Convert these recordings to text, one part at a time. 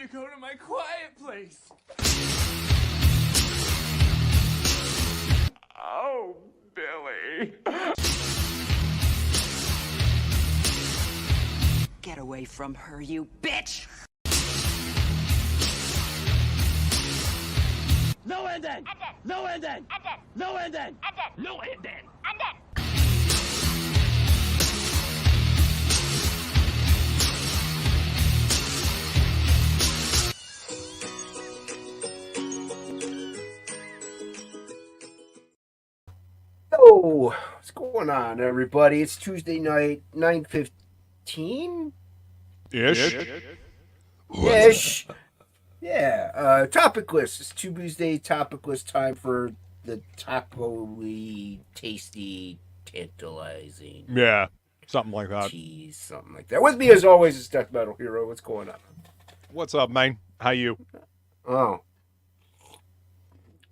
to go to my quiet place. Oh, Billy. Get away from her, you bitch! No ending! No ending! No ending! No ending! Oh, what's going on, everybody? It's Tuesday night, 9:15 Ish. ish. Yeah, TOPicLESS. It's Tuesday TOPicLESS time for the taco-y, tasty, tantalizing Yeah, something like that. cheese, something like that. With me, as always, is Death Metal Hero. What's going on? What's up, man? How you? Oh,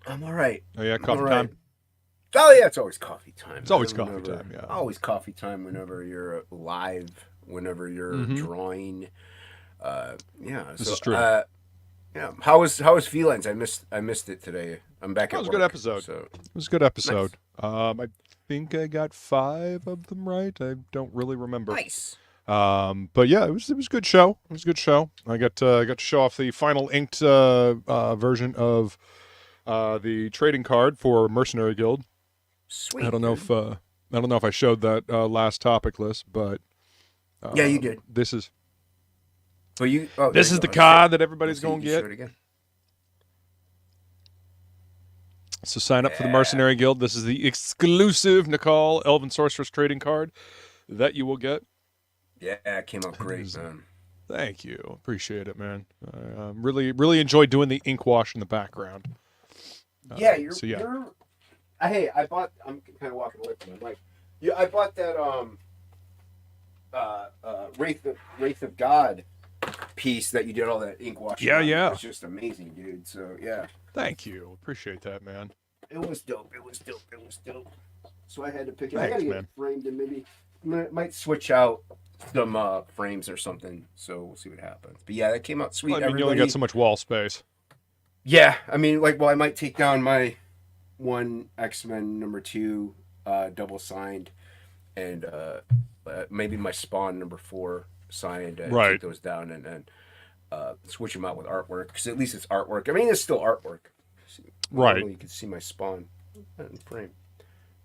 I'm all right. Oh yeah, coffee All right. time. Oh yeah, it's always coffee time. It's always Whenever- coffee time, yeah. Always coffee time whenever you're live, whenever you're drawing. Yeah, This is true. Yeah, how was Felines? I missed it today. I'm back That at was a work. good episode. So It was a good episode. I think I got 5 of them right. I don't really remember. nice. But yeah, it was a good show. It was a good show. I got to show off the final inked version of the trading card for Mercenary Guild. Sweet. I don't know if I showed that last topic list, but Yeah, you did. This is But you. this Oh, there is you the go. card that everybody's So going to you show get. it again. So sign up for the Mercenary Guild. This is the exclusive Nicole Elven Sorceress trading card that you will get. Yeah, it came out great, man. Thank you. Appreciate it, man. I really enjoyed doing the ink wash in the background. Yeah, you're. so yeah. You're, hey, I bought. I'm kind of walking away from my mic. Yeah, I bought that Wraith of God piece that you did all that ink washing. Yeah, on. yeah. It was just amazing, dude. So yeah, Thank you. Appreciate that, man. it was dope. It was dope. So I had to pick it. I Thanks, gotta get man. it framed and maybe might switch out some frames or something. So we'll see what happens. But yeah, that came out sweet. Well, I mean, you only got so much wall space. Yeah, I mean, like, well, I might take down my one X-Men #2 double signed, and maybe my Spawn #4 signed. Right. Take those down and then switch them out with artwork, because at least it's artwork. I mean, it's still artwork. Right. You can see my Spawn in frame.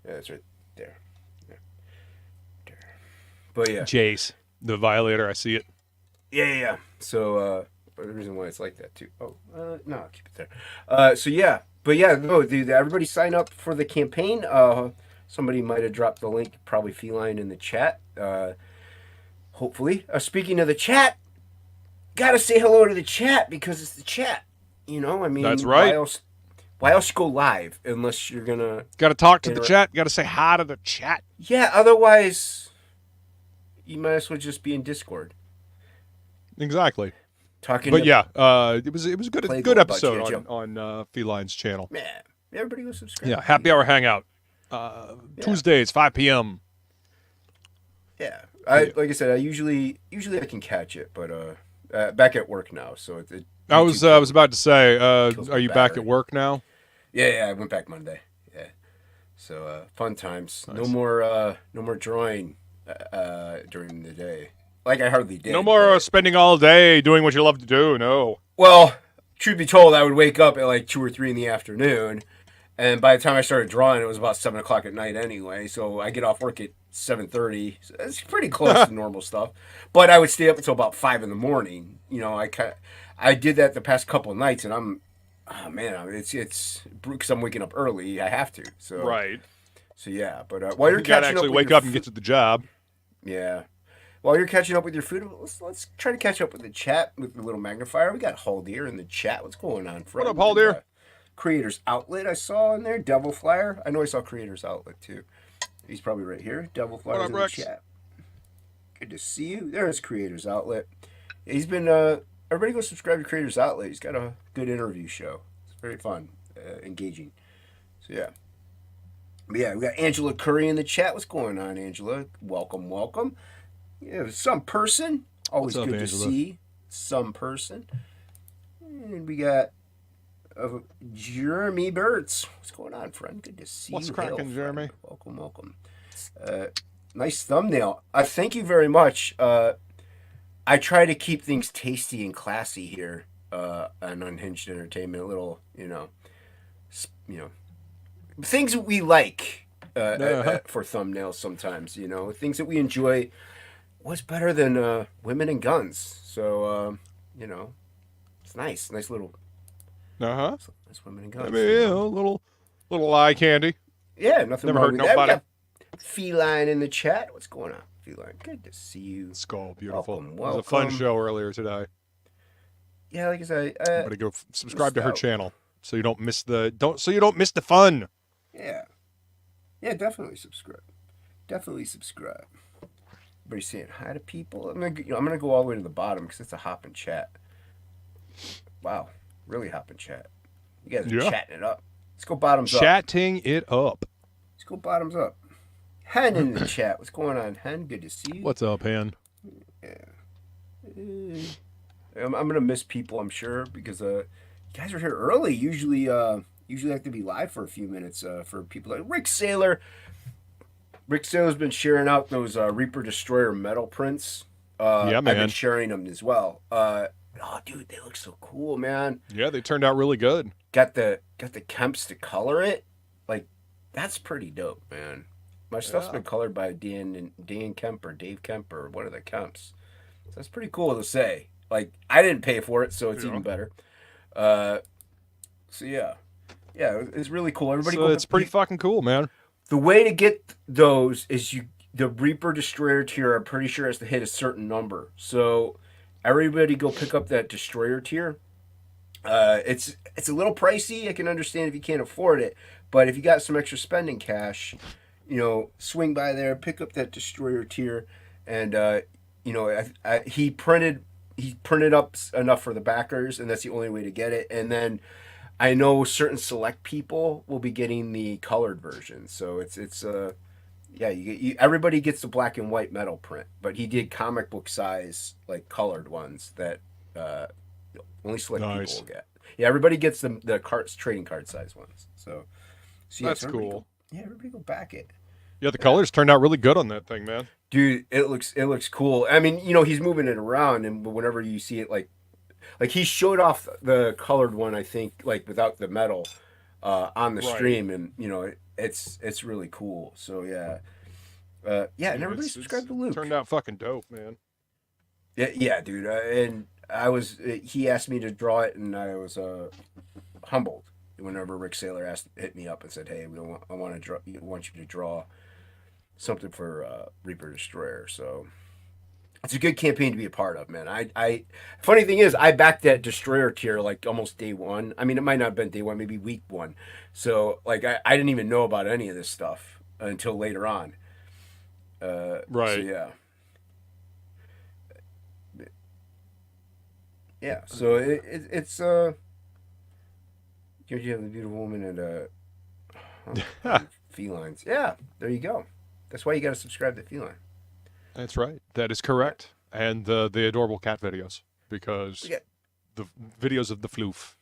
Yeah, it's right there. Yeah. There. But yeah. Jace, the Violator. I see it. Yeah. So, the reason why it's like that too. Oh, no, I'll keep it there. So yeah, but yeah, no, dude, everybody sign up for the campaign. Somebody might have dropped the link, probably Feline, in the chat. Hopefully. Speaking of the chat, gotta say hello to the chat because it's the chat. You know, I mean, That's right. Why else go live unless you're gonna? Got to talk to the chat. Got to say hi to the chat. Yeah, otherwise, you might as well just be in Discord Exactly. talking. But to yeah, it was a good Plegel good about episode J.J. on Feline's channel. Man, everybody go subscribe. Yeah, happy hour hangout. Tuesdays 5 p.m. Yeah, like I said, I usually I can catch it, but back at work now, so I was about to say, kills my are you back battery. at work now? Yeah, I went back Monday. Yeah, so fun times. Nice. No more drawing during the day. Like I hardly did. No more but- spending all day doing what you love to do. No. Well, truth be told, I would wake up at like 2 or 3 in the afternoon, and by the time I started drawing, it was about 7 o'clock at night anyway. So I get off work at 7:30. So it's pretty close to normal stuff. But I would stay up until about 5 in the morning. You know, I did that the past couple of nights, and oh man, it's because I'm waking up early. I have to. So Right. So yeah, but while you're You gotta catching actually up with wake your up and get to the job. yeah. While you're catching up with your food, let's try to catch up with the chat with the little magnifier. We got Haldir in the chat. What's going on, friend? up, Haldir? Creators Outlet I saw in there. Devil Flyer. I know I saw Creators Outlet too. He's probably right here. Devil Flyer's up, in Rex? the chat. Good to see you. There's Creators Outlet. He's been everybody go subscribe to Creators Outlet. He's got a good interview show. It's very fun, engaging. So yeah. But yeah, we got Angela Curry in the chat. What's going on, Angela? Welcome. Yeah, some person. Always What's up, good Angela? to see some person. And we got Jeremy Burtz. What's going on, friend? Good to see What's you. cracking, Jeremy? Welcome, welcome. Nice thumbnail. Thank you very much. I try to keep things tasty and classy here on Unhinged Entertainment. A little, things that we like for thumbnails sometimes. Things that we enjoy. What's better than women and guns? So, it's nice. Nice little. Nice women and guns. I mean, little eye candy. Yeah, nothing Never wrong hurt with nobody. that. We got Feline in the chat. What's going on, Feline? Good to see you. Skull, beautiful. Welcome, It was a fun welcome. show earlier today. Yeah, like I said, Everybody go subscribe to her out. channel so you don't miss the fun. yeah, definitely subscribe. Definitely subscribe. Everybody saying hi to people. I'm gonna go all the way to the bottom because it's a hopping chat. Wow, really hopping chat. You guys are Yeah. chatting it up. Let's go bottoms up. Chatting it up. Let's go bottoms up. Hen in the chat. What's going on, Hen? Good to see you. What's up, Han? I'm gonna miss people, I'm sure, because you guys are here early. Usually I have to be live for a few minutes for people like Rick Saylor. Rick Saylor's been sharing out those Reaper Destroyer metal prints. Yeah, man. I've been sharing them as well. Oh, dude, they look so cool, man. Yeah, they turned out really good. Got the Kemps to color it. Like, that's pretty dope, man. My stuff's been colored by Dan Kemp or Dave Kemp or one of the Kemps. So that's pretty cool to say. Like, I didn't pay for it, so it's even better. So yeah, it's really cool. Everybody, So it's pretty fucking cool, man. The way to get those is the Reaper Destroyer tier. I'm pretty sure has to hit a certain number. So everybody go pick up that Destroyer tier. It's a little pricey. I can understand if you can't afford it, but if you got some extra spending cash, swing by there, pick up that Destroyer tier, and he printed up enough for the backers, and that's the only way to get it. And then I know certain select people will be getting the colored version, so everybody gets the black and white metal print, but he did comic book size colored ones that only select people will get. Yeah, everybody gets the trading card size ones. So yeah, That's cool. Everybody go back it. Yeah, the colors turned out really good on that thing, man. Dude, it looks cool. I mean, he's moving it around, and whenever you see it, like he showed off the colored one, I think, without the metal on the stream, and it's really cool. So yeah, and everybody subscribe to Luke. Turned out fucking dope, man. Yeah, dude. And he asked me to draw it, and I was humbled whenever Rick Saylor hit me up and said, "Hey, I want you to draw something for Reaper Destroyer." So it's a good campaign to be a part of, man. Funny thing is, I backed that Destroyer tier almost day one. I mean, it might not have been day one, maybe week one. So I didn't even know about any of this stuff until later on. Right. So yeah. Yeah. So it's you have the beautiful woman and felines. Yeah. There you go. That's why you got to subscribe to Feline. That's right. That is correct. And the adorable cat videos, because the videos of the floof,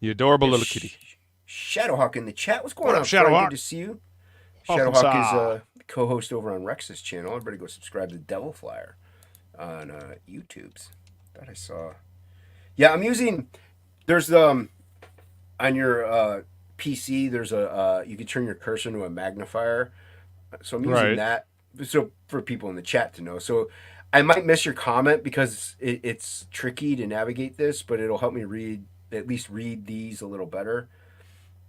the adorable little kitty. Shadowhawk in the chat. What's going What on, up, Shadowhawk? Good to see you. Welcome, Shadowhawk is the co-host over on Rex's channel. Everybody go subscribe to Devil Flyer on YouTube's. That I saw. Yeah, I'm using. There's on your PC. There's you can turn your cursor into a magnifier. So I'm using that. So for people in the chat to know. So I might miss your comment because it's tricky to navigate this, but it'll help me at least read these a little better.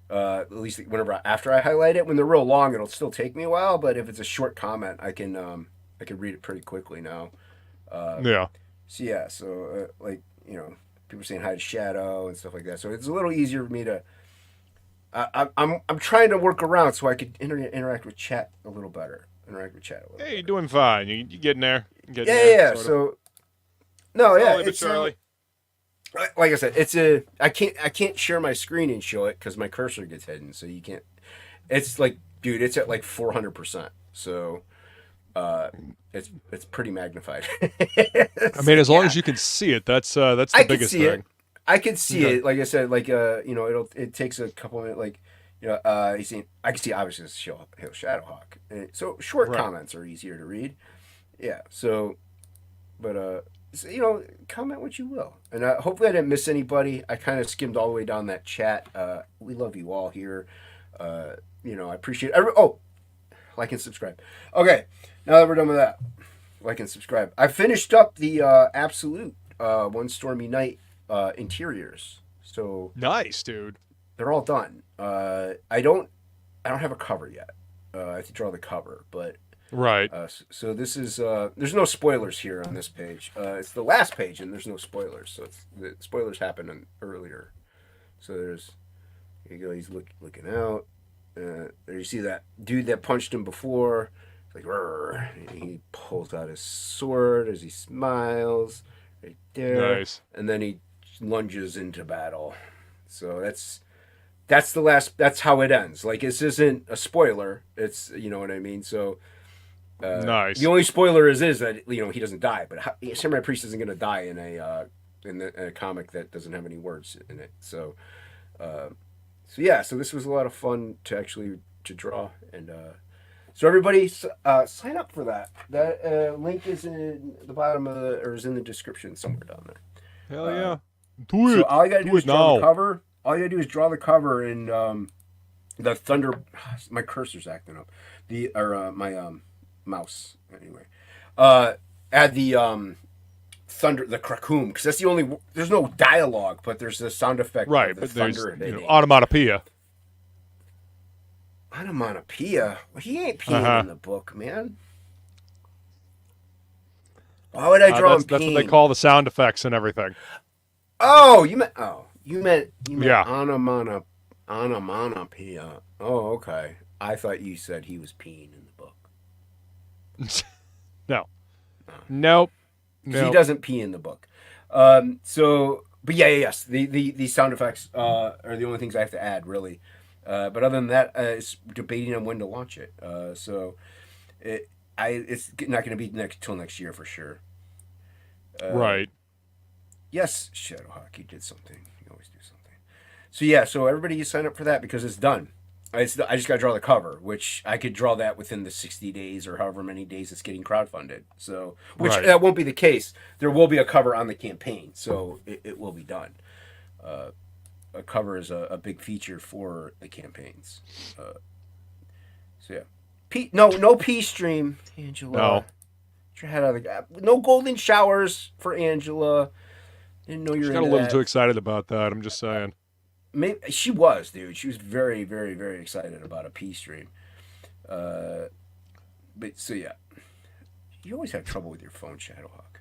At least whenever after I highlight it. When they're real long, it'll still take me a while. But if it's a short comment, I can read it pretty quickly now. Yeah. So yeah. So people saying hi to Shadow and stuff like that. So it's a little easier for me to. I'm trying to work around so I could interact with chat a little better. Hey, you're doing fine. You getting there? Yeah. So, no, yeah, Slowly but it's surely. like I said, I can't share my screen and show it because my cursor gets hidden. So you can't. It's dude, it's at 400%. So, it's pretty magnified. I mean, as long as you can see it, that's the biggest thing. I could see Okay. it. Like I said, like it takes a couple minutes. Like I can see obviously it's Hail Shadowhawk. So short Right. comments are easier to read. Yeah. So, but comment what you will, and hopefully I didn't miss anybody. I kind of skimmed all the way down that chat. We love you all here. I appreciate like and subscribe. Okay, now that we're done with that, like and subscribe. I finished up the Absolute One Stormy Night interiors, so Nice, dude. they're all done. I don't have a cover yet. I have to draw the cover, but Right. so this is there's no spoilers here on this page. It's the last page, and there's no spoilers. So the spoilers happen earlier. So there you go. He's looking out. There you see that dude that punched him before. Like, "Rrr." He pulls out his sword as he smiles right there. Nice. And then he lunges into battle. So that's the last. That's how it ends. Like, this isn't a spoiler. It's, you know what I mean. So Nice. the only spoiler is that he doesn't die. But Samurai Priest isn't going to die in a comic that doesn't have any words in it. So so this was a lot of fun to draw, and so everybody sign up for that. That link is in the bottom or is in the description somewhere down there. Hell yeah. Do So it. all I gotta do Do is it draw the now. cover. All you gotta do is draw the cover, and the thunder. My cursor's acting up. My mouse anyway. Add the thunder, the krakoom, because that's the only. There's no dialogue, but there's the sound effect. Right, of the but there's thunder hitting. onomatopoeia. Onomatopoeia. Well, he ain't peeing in the book, man. Why would I draw him That's peeing? what they call the sound effects and everything. Oh, you meant Yeah. onomatopoeia. Oh, okay. I thought you said he was peeing in the book. No. Nope. He Nope. doesn't pee in the book. But yes. The sound effects are the only things I have to add, really. But other than that, it's debating on when to launch it. It's not going to be till next year for sure. Right. Yes, Shadowhawk, you did something. You always do something. So everybody, you sign up for that because it's done. I just got to draw the cover, which I could draw that within the 60 days or however many days it's getting crowdfunded. So, Right. that won't be the case. There will be a cover on the campaign, so it will be done. A cover is a big feature for the campaigns. No pee stream, Angela. No. Get your head out of the no golden showers for Angela. Didn't know you She were got a into little that. too excited about that. I'm just saying. Maybe she was, dude. She was very, very, very excited about a pee stream. But so yeah, you always have trouble with your phone, Shadowhawk.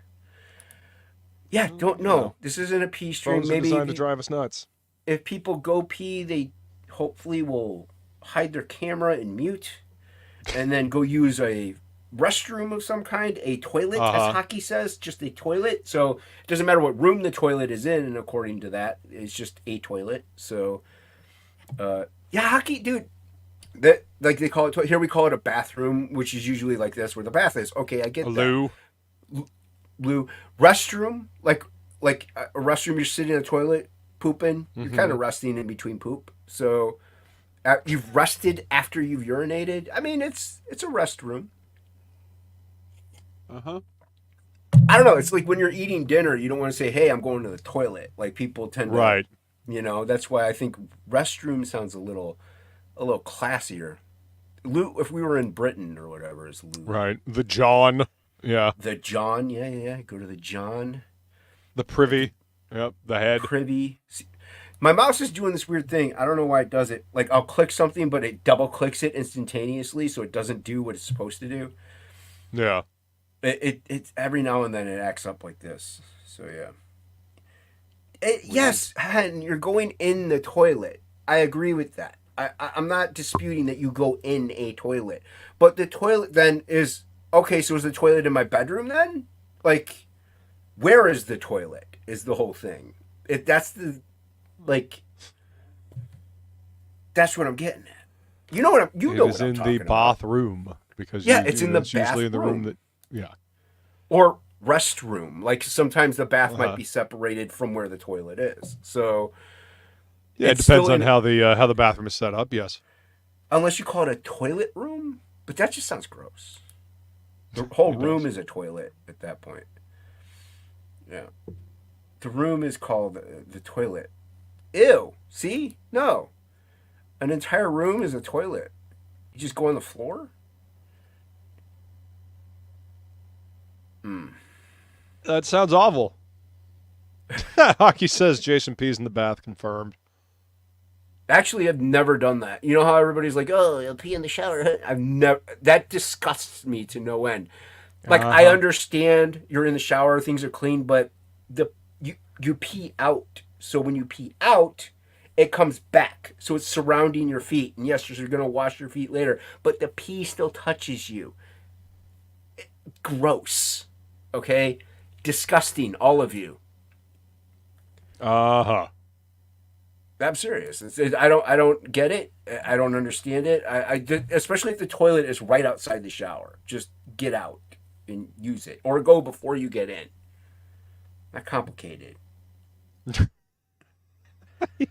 Yeah, don't know. This isn't a pee stream. Phones are Maybe designed to drive us nuts. if people go pee, they hopefully will hide their camera and mute, and then go use a restroom of some kind, a toilet, as Hocky says, just a toilet. So it doesn't matter what room the toilet is in, and according to that, it's just a toilet. So, yeah, Hocky, dude, that like they call it here, we call it a bathroom, which is usually like this, where the bath is. Okay, I get A that. loo. Restroom, like a restroom, you're sitting in a toilet pooping. You're kind of resting in between poop. So you've rested after you've urinated. I mean, it's a restroom. I don't know. It's like when you're eating dinner, you don't want to say, "Hey, I'm going to the toilet." Like people tend to, Right. That's why I think restroom sounds a little classier. Loo, if we were in Britain or whatever, is loo. Right. The John. Yeah. The John, yeah. Go to the John. The privy. Yep. The head. Privy. See, my mouse is doing this weird thing. I don't know why it does it. Like I'll click something, but it double clicks it instantaneously, so it doesn't do what it's supposed to do. Yeah. It's every now and then it acts up like this. So yeah. Yes, and you're going in the toilet. I agree with that. I'm not disputing that you go in a toilet, but the toilet then is okay. So is the toilet in my bedroom then? Like, where is the toilet? Is the whole thing? That's what I'm getting at. You know what I'm. You know It is what I'm in talking the about. bathroom because Yeah, it's in the it's usually in the room bathroom. that. Yeah. Or restroom. Like sometimes the bath Uh-huh. might be separated from where the toilet is. So Yeah, it it's depends still on how the bathroom is set up. Yes. unless you call it a toilet room, but that just sounds gross. The whole It room does. is a toilet at that point. Yeah. The room is called the toilet. Ew. See? No. An entire room is a toilet. You just go on the floor? That sounds awful. Hockey says Jason P's in the bath, confirmed. Actually, I've never done that. You know how everybody's like, "Oh, you'll pee in the shower." I've never. That disgusts me to no end. Like I Uh-huh. understand you're in the shower, things are clean, but you pee out. So when you pee out, it comes back. So it's surrounding your feet. And yes, you're gonna wash your feet later, but the pee still touches you. Gross. Okay, disgusting, all of you. Uh-huh. I'm serious. I don't get it. I don't understand it. Especially if the toilet is right outside the shower. Just get out and use it, or go before you get in. Not complicated.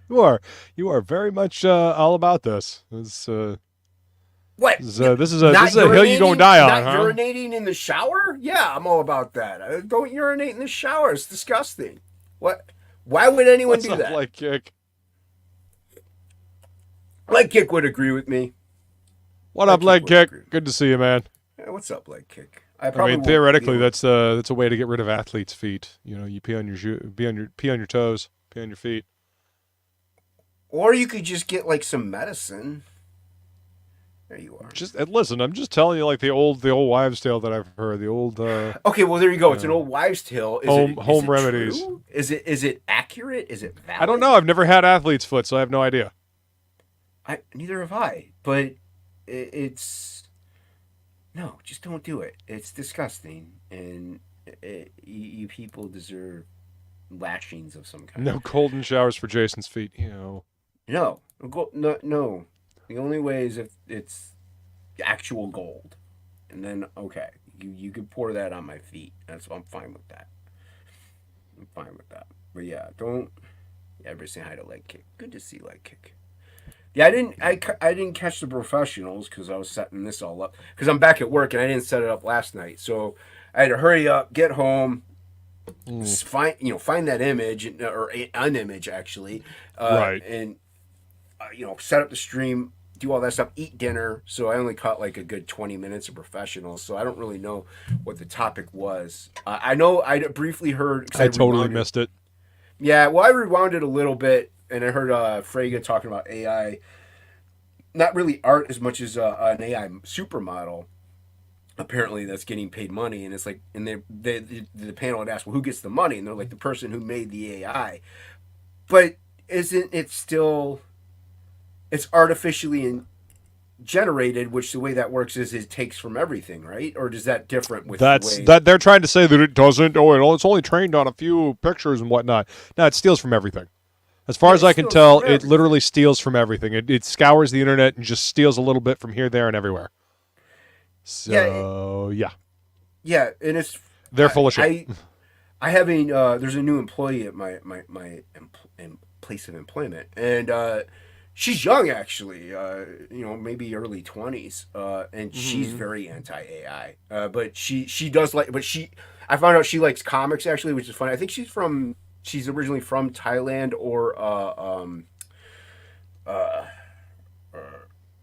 You are very much all about this. This What? is a Not hill you don't urinating- die on, not huh? urinating in the shower? Yeah, I'm all about that. Don't urinate in the shower. It's disgusting. What? Why would anyone What's do up, that? Leg Kick? Leg Kick would agree with me. What Leg up, Kick Leg would Kick? agree. Good to see you, man. Yeah, what's up, Leg Kick? I probably mean, won't theoretically, be able- that's a way to get rid of athletes' feet. You know, you pee on your pee on your toes, pee on your feet. Or you could just get like some medicine. There you are. Just listen, I'm just telling you, like the old wives' tale that I've heard. The old Okay, well there you go. It's an old wives' tale. Is Home it remedies. True? Is it accurate? Is it valid? I don't know. I've never had athlete's foot, so I have no idea. Neither have I. But it's no, just don't do it. It's disgusting, and you people deserve lashings of some kind. No golden showers for Jason's feet. You know. No. No. The only way is if it's actual gold, and then okay, you could pour that on my feet. I'm fine with that. I'm fine with that. But yeah, don't. Yeah, everybody say hi to Leg Kick. Good to see Leg Kick. Yeah, I didn't catch the professionals because I was setting this all up because I'm back at work and I didn't set it up last night, so I had to hurry up, get home. Find that image or an image actually, Right. and set up the stream, do all that stuff, eat dinner. So I only caught like a good 20 minutes of professionals. So I don't really know what the topic was. I know I briefly heard. 'Cause I totally rewound it. missed it. Yeah, well, I rewound it a little bit, and I heard Frege talking about AI. Not really art as much as an AI supermodel. Apparently, that's getting paid money, and it's like, and the panel had asked, well, who gets the money? And they're like, the person who made the AI. But isn't it still? It's artificially generated, which the way that works is it takes from everything, right? Or does that different with That's the way... that they're trying to say that it doesn't. Oh, it's only trained on a few pictures and whatnot. No, it steals from everything. As far Yeah, as it I can steals tell, from it everything. literally steals from everything. It scours the internet and just steals a little bit from here, there, and everywhere. So Yeah, and it's they're full of shit. I have a there's a new employee at my place of employment, and she's young actually, maybe early 20s, and she's very anti AI. But she does like, I found out she likes comics actually, which is funny. I think she's originally from Thailand or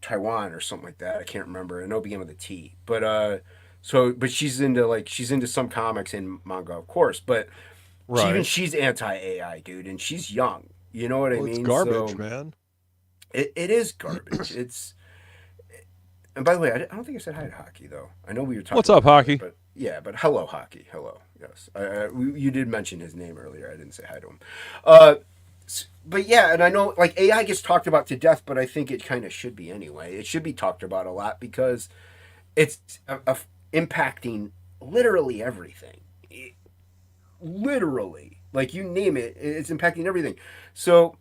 Taiwan or something like that. I can't remember. I know it began with a T. But but she's into some comics and manga, of course. But Right. she's anti AI, dude, and she's young. You know what I Well, mean? it's garbage, So, man. it is garbage. And by the way, I don't think I said hi to Hocky though. I know we were talking. What's up, about Hocky? it, but yeah, but hello, Hocky. Hello. Yes, you did mention his name earlier. I didn't say hi to him. But yeah, and I know like AI gets talked about to death, but I think it kind of should be anyway. It should be talked about a lot because it's impacting literally everything. Literally, like you name it, it's impacting everything. So,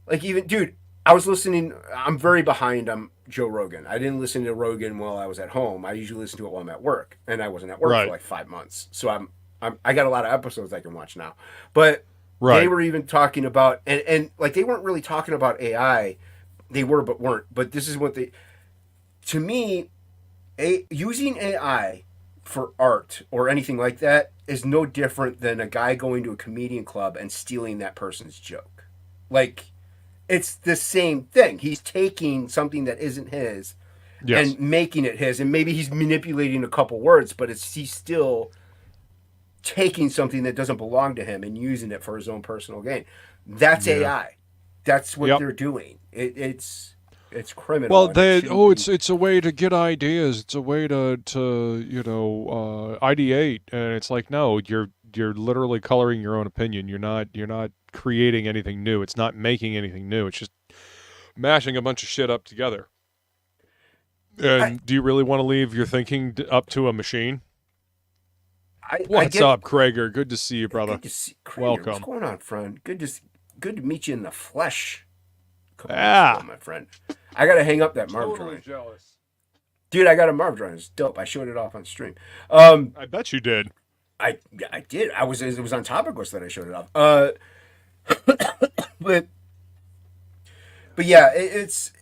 like even dude, I was listening. I'm very behind on Joe Rogan. I didn't listen to Rogan while I was at home. I usually listen to it while I'm at work, and I wasn't at work for like 5 months. So I got a lot of episodes I can watch now. But they were even talking about, and like they weren't really talking about AI. They were, but weren't. But this is what they, to me, using AI for art or anything like that is no different than a guy going to a comedian club and stealing that person's joke. Like, it's the same thing. He's taking something that isn't his and making it his, and maybe he's manipulating a couple words, but he's still taking something that doesn't belong to him and using it for his own personal gain. That's AI. That's what they're doing. It's criminal. Well, it's a way to get ideas. It's a way to ideate, and it's like, no, you're literally coloring your own opinion. You're not creating anything new. It's not making anything new. It's just mashing a bunch of shit up together. And do you really want to leave your thinking up to a machine? What's up, Krager? Good to see you, brother. Good to see Krager. Welcome. What's going on, friend? Good to meet you in the flesh. My friend. I gotta hang up that Marv drawing. Jealous. Dude, I got a Marv drawing. It's dope. I showed it off on stream. I bet you did. I did. It was on TOPicLESS that I showed it off. But yeah, it's.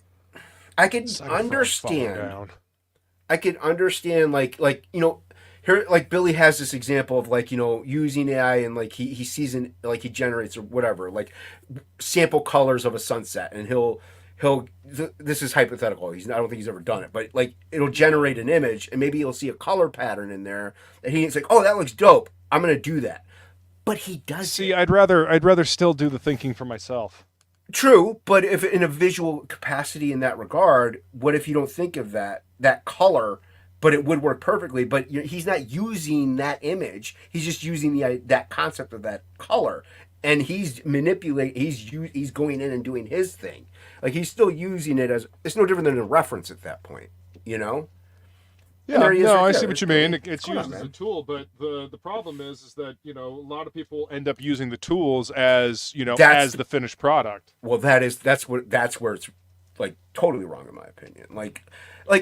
I could understand. I could understand, like here, like Billy has this example of like using AI and like he sees he generates or whatever, like sample colors of a sunset, and he'll this is hypothetical. I don't think he's ever done it, but like it'll generate an image, and maybe he'll see a color pattern in there, and he's like, oh, that looks dope. I'm gonna do that. But he does. See, I'd rather still do the thinking for myself. True, but if in a visual capacity in that regard, what if you don't think of that color, but it would work perfectly? But he's not using that image; he's just using that concept of that color, and he's manipulating. He's going in and doing his thing. Like he's still using it as it's no different than a reference at that point, Yeah, no, I see what you mean. It's used as a tool, but the problem is that a lot of people end up using the tools as as the finished product. Well, that's where it's like totally wrong in my opinion. Like,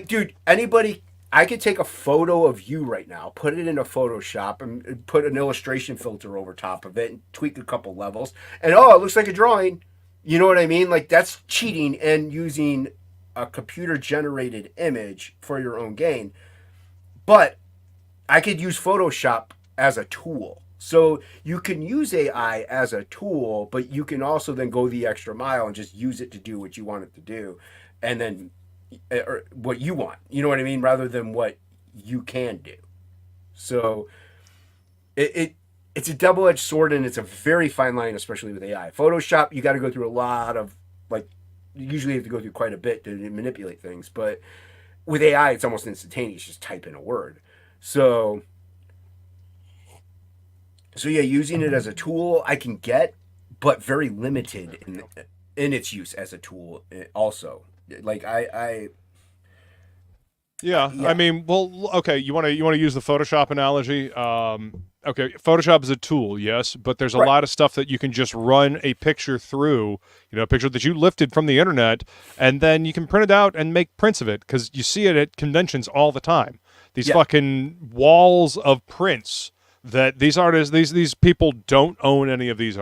dude, anybody, I could take a photo of you right now, put it into Photoshop, and put an illustration filter over top of it, and tweak a couple levels, and it looks like a drawing. You know what I mean? Like that's cheating and using a computer generated image for your own gain. But I could use Photoshop as a tool. So you can use AI as a tool, but you can also then go the extra mile and just use it to do what you want it to do. And then or what you want, you know what I mean? Rather than what you can do. So it's a double-edged sword, and it's a very fine line, especially with AI. Photoshop, you got to go through a lot of, usually you have to go through quite a bit to manipulate things, but with AI, it's almost instantaneous. Just type in a word. So yeah, using it as a tool, I can get, but very limited in its use as a tool. Also, like Yeah, I mean, well, okay. You want to use the Photoshop analogy? Okay, Photoshop is a tool, yes, but there's a lot of stuff that you can just run a picture through, a picture that you lifted from the internet, and then you can print it out and make prints of it, because you see it at conventions all the time. These fucking walls of prints that these artists, these people don't own any of these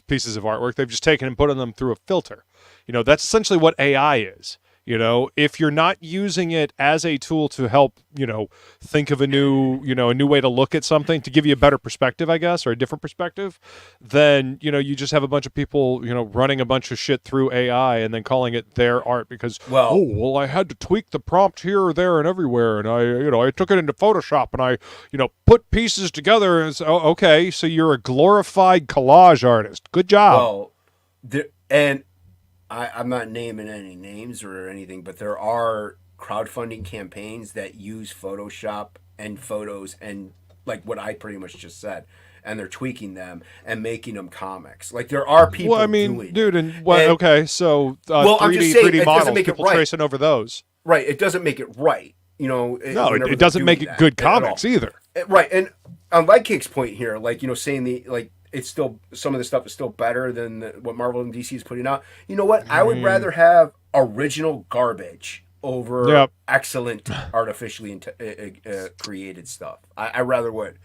pieces of artwork. They've just taken and put them through a filter. That's essentially what AI is. If you're not using it as a tool to help, think of a new way to look at something, to give you a better perspective, I guess, or a different perspective, then, you just have a bunch of people, running a bunch of shit through AI and then calling it their art because, I had to tweak the prompt here or there and everywhere. And I took it into Photoshop and I, put pieces together. And okay, so you're a glorified collage artist. Good job. Well, I'm not naming any names or anything, but there are crowdfunding campaigns that use Photoshop and photos and like what I pretty much just said, and they're tweaking them and making them comics. Like there are people. Well, I mean, doing dude, okay, so 3D models, people tracing over those. Right, it doesn't make it right. It doesn't make it good comics either. Right, and on Lightcake's point here, saying it's still, some of the stuff is still better than what Marvel and DC is putting out. You know what? I would rather have original garbage over excellent artificially created stuff. I rather would.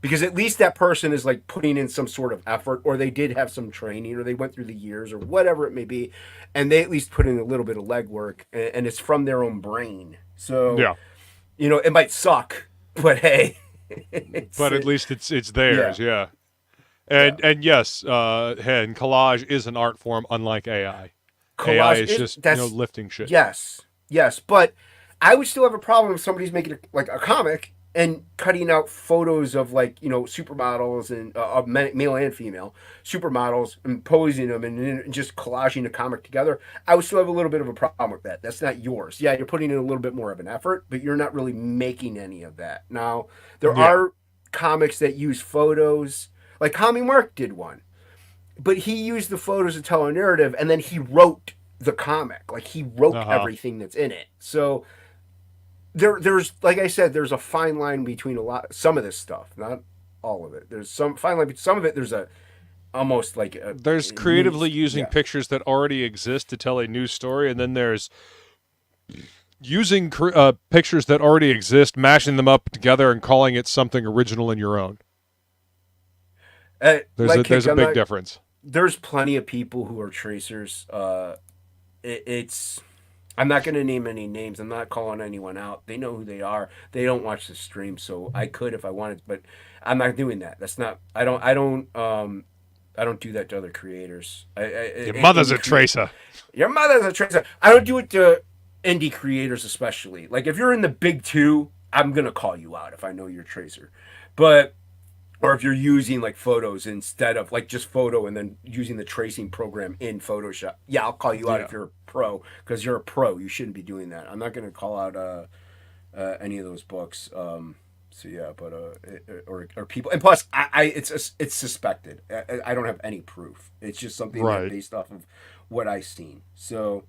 Because at least that person is like putting in some sort of effort, or they did have some training, or they went through the years, or whatever it may be, and they at least put in a little bit of legwork, and it's from their own brain. So, you know, it might suck, but hey, but at least it's theirs, And yes, and collage is an art form, unlike AI. Collage AI is just lifting shit. Yes, but I would still have a problem if somebody's making a comic and cutting out photos of, like, you know, supermodels and of male and female supermodels and posing them and just collaging a comic together. I would still have a little bit of a problem with that. That's not yours. Yeah, you're putting in a little bit more of an effort, but you're not really making any of that. Now, there are comics that use photos. Like Comic Mark did one, but he used the photos to tell a narrative, and then he wrote the comic. Like, he wrote everything that's in it. So there's, like I said, there's a fine line between some of this stuff, not all of it. There's some fine line. Some of it, there's almost like there's creatively using pictures that already exist to tell a new story, and then there's using pictures that already exist, mashing them up together, and calling it something original in your own. There's a big difference. There's plenty of people who are tracers. I'm not going to name any names. I'm not calling anyone out. They know who they are. They don't watch the stream, so I could if I wanted, but I'm not doing that. That's not. I don't do that to other creators. Your mother's a tracer. Your mother's a tracer. I don't do it to indie creators, especially. Like, if you're in the big two, I'm gonna call you out if I know you're a tracer, or if you're using like photos instead of like just photo and then using the tracing program in Photoshop. Yeah, I'll call you out if you're a pro, because you're a pro. You shouldn't be doing that. I'm not going to call out any of those books. So yeah, but or people, and plus it's suspected. I don't have any proof. It's just something based off of what I've seen. So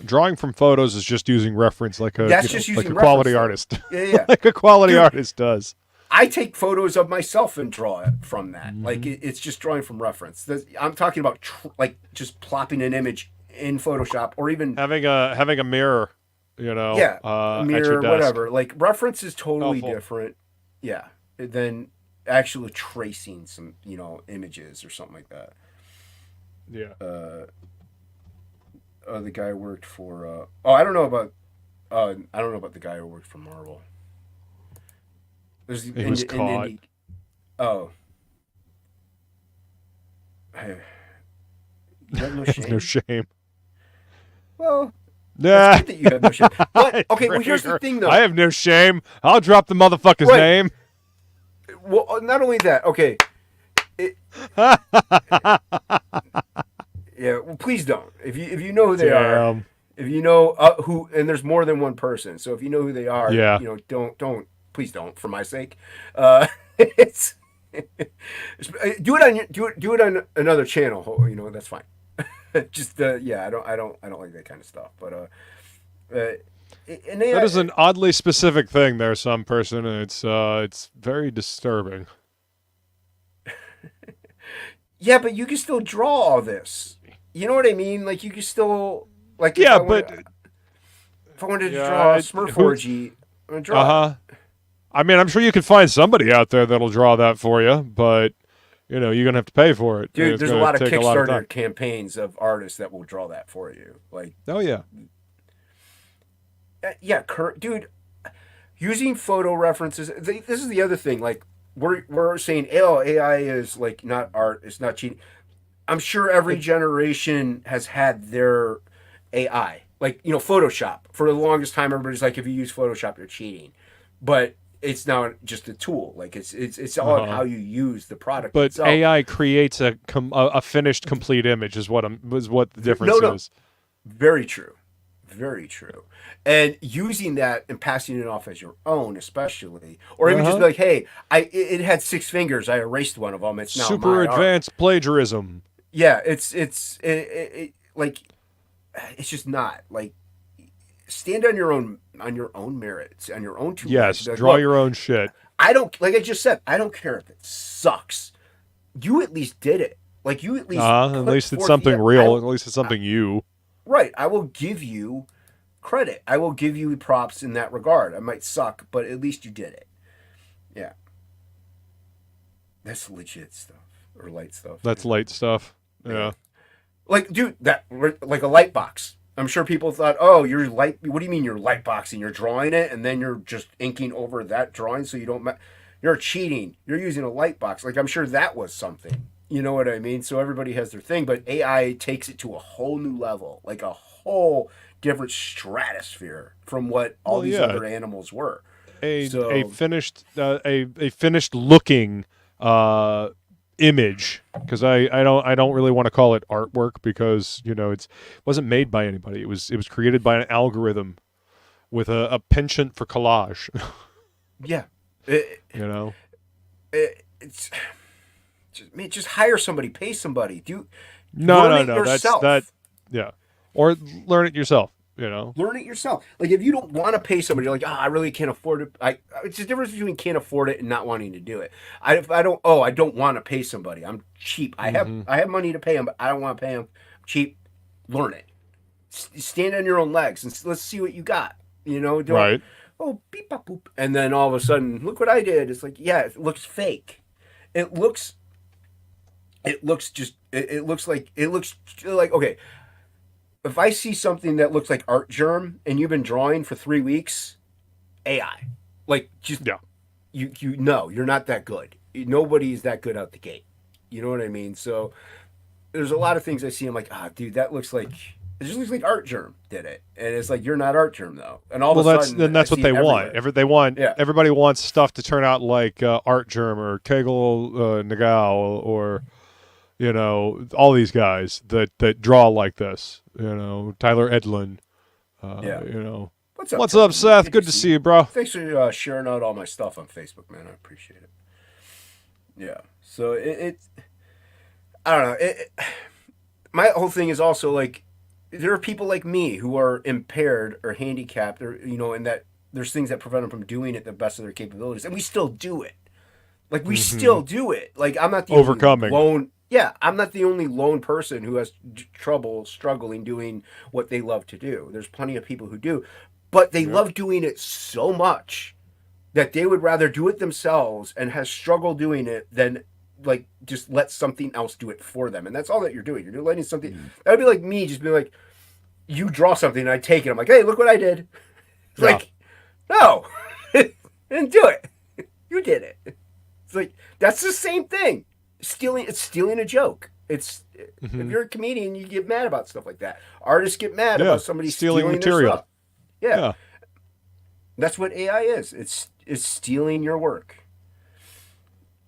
drawing from photos is just using reference, like a quality artist. Yeah. Like a quality artist does. I take photos of myself and draw it from that. Like, it's just drawing from reference. I'm talking about like just plopping an image in Photoshop, or even having a mirror, you know. Yeah, a mirror, whatever. Like, reference is totally different. Yeah, than actually tracing some, you know, images or something like that. Yeah. The guy worked for. I don't know about the guy who worked for Marvel. He was caught. Oh. Hey. You have no shame. No shame. Well, nah. It's good that you have no shame. But, okay, well, here's the thing, though. I have no shame. I'll drop the motherfucker's name. Well, not only that. Okay. Yeah. Well, please don't. If you know who they are, if you know who, and there's more than one person, so if you know who they are, you know, don't. Please don't, for my sake. It's do it on another channel. You know, that's fine. Just I don't like that kind of stuff. But that is an oddly specific thing there, some person, and it's very disturbing. Yeah, but you can still draw all this. You know what I mean? Like, you can still, like, if I wanted to draw a Smurf orgy, I'm gonna draw it. I mean, I'm sure you could find somebody out there that'll draw that for you, but, you know, you're going to have to pay for it. Dude, there's a lot of Kickstarter campaigns of artists that will draw that for you. Like, oh, yeah. Yeah, dude, using photo references, this is the other thing. Like, we're saying, oh, AI is, like, not art, it's not cheating. I'm sure every generation has had their AI. Like, you know, Photoshop. For the longest time, everybody's like, if you use Photoshop, you're cheating. But it's now just a tool. Like, it's all on how you use the product. But itself. AI creates a finished, complete image. Is what the difference is. Very true, very true. And using that and passing it off as your own, especially, or even just be like, hey, it had 6 fingers. I erased one of them. It's now super advanced plagiarism. Yeah, it's like, it's just not like. Stand on your own merits, on your own two. Yes, like, draw your own shit. I don't, like I just said, I don't care if it sucks. you at least did it. Like, you at least At put least it's forth something the- real. At least it's something you. Right. I will give you credit. I will give you props in that regard. I might suck, but at least you did it. Yeah. That's legit stuff. Or light stuff. That's light stuff. Yeah. Like, dude, like a light box. I'm sure people thought, oh, you're light. What do you mean you're light boxing? You're drawing it, and then you're just inking over that drawing so you don't. You're cheating. You're using a light box. Like, I'm sure that was something. You know what I mean? So everybody has their thing, but AI takes it to a whole new level, like a whole different stratosphere from what all these other animals were. A finished looking image, because I don't really want to call it artwork, because it wasn't made by anybody. It was created by an algorithm with a penchant for collage. Yeah. It's just hire somebody, pay somebody. No. Yourself. Or learn it yourself. Learn it yourself. Like, if you don't want to pay somebody, you're like, I really can't afford it. It's the difference between can't afford it and not wanting to do it. I don't want to pay somebody. I'm cheap. I have money to pay them, but I don't want to pay them. I'm cheap. Learn it. Stand on your own legs and let's see what you got. Right. Beep bop boop, and then all of a sudden, look what I did. It's like, yeah, it looks fake. It looks like okay. If I see something that looks like art germ and you've been drawing for 3 weeks, AI, you know you're not that good. Nobody's that good out the gate. You know what I mean? So there's a lot of things I see. I'm like, dude, it just looks like art germ did it, and it's like, you're not art germ though. And all of a sudden, that's what they want. Everybody wants stuff to turn out like art germ or Kegel Nagao or all these guys that draw like this. Tyler Edlin. What's up, Seth? Good to see you, bro. Thanks for sharing out all my stuff on Facebook, man. I appreciate it. Yeah. So I don't know. My whole thing is also like, there are people like me who are impaired or handicapped, or and that there's things that prevent them from doing it the best of their capabilities, and we still do it. Like, we still do it. Like, I'm not the overcoming lone. Yeah, I'm not the only lone person who has struggling doing what they love to do. There's plenty of people who do, but they love doing it so much that they would rather do it themselves and has struggle doing it than like just let something else do it for them. And that's all that you're doing. You're letting something. That would be like me just being like, you draw something and I take it. I'm like, hey, look what I did. It's like, no, I didn't do it. You did it. It's like, that's the same thing. It's stealing a joke. If you're a comedian, you get mad about stuff like that. Artists get mad about somebody stealing material. Their stuff. Yeah. That's what AI is. It's stealing your work.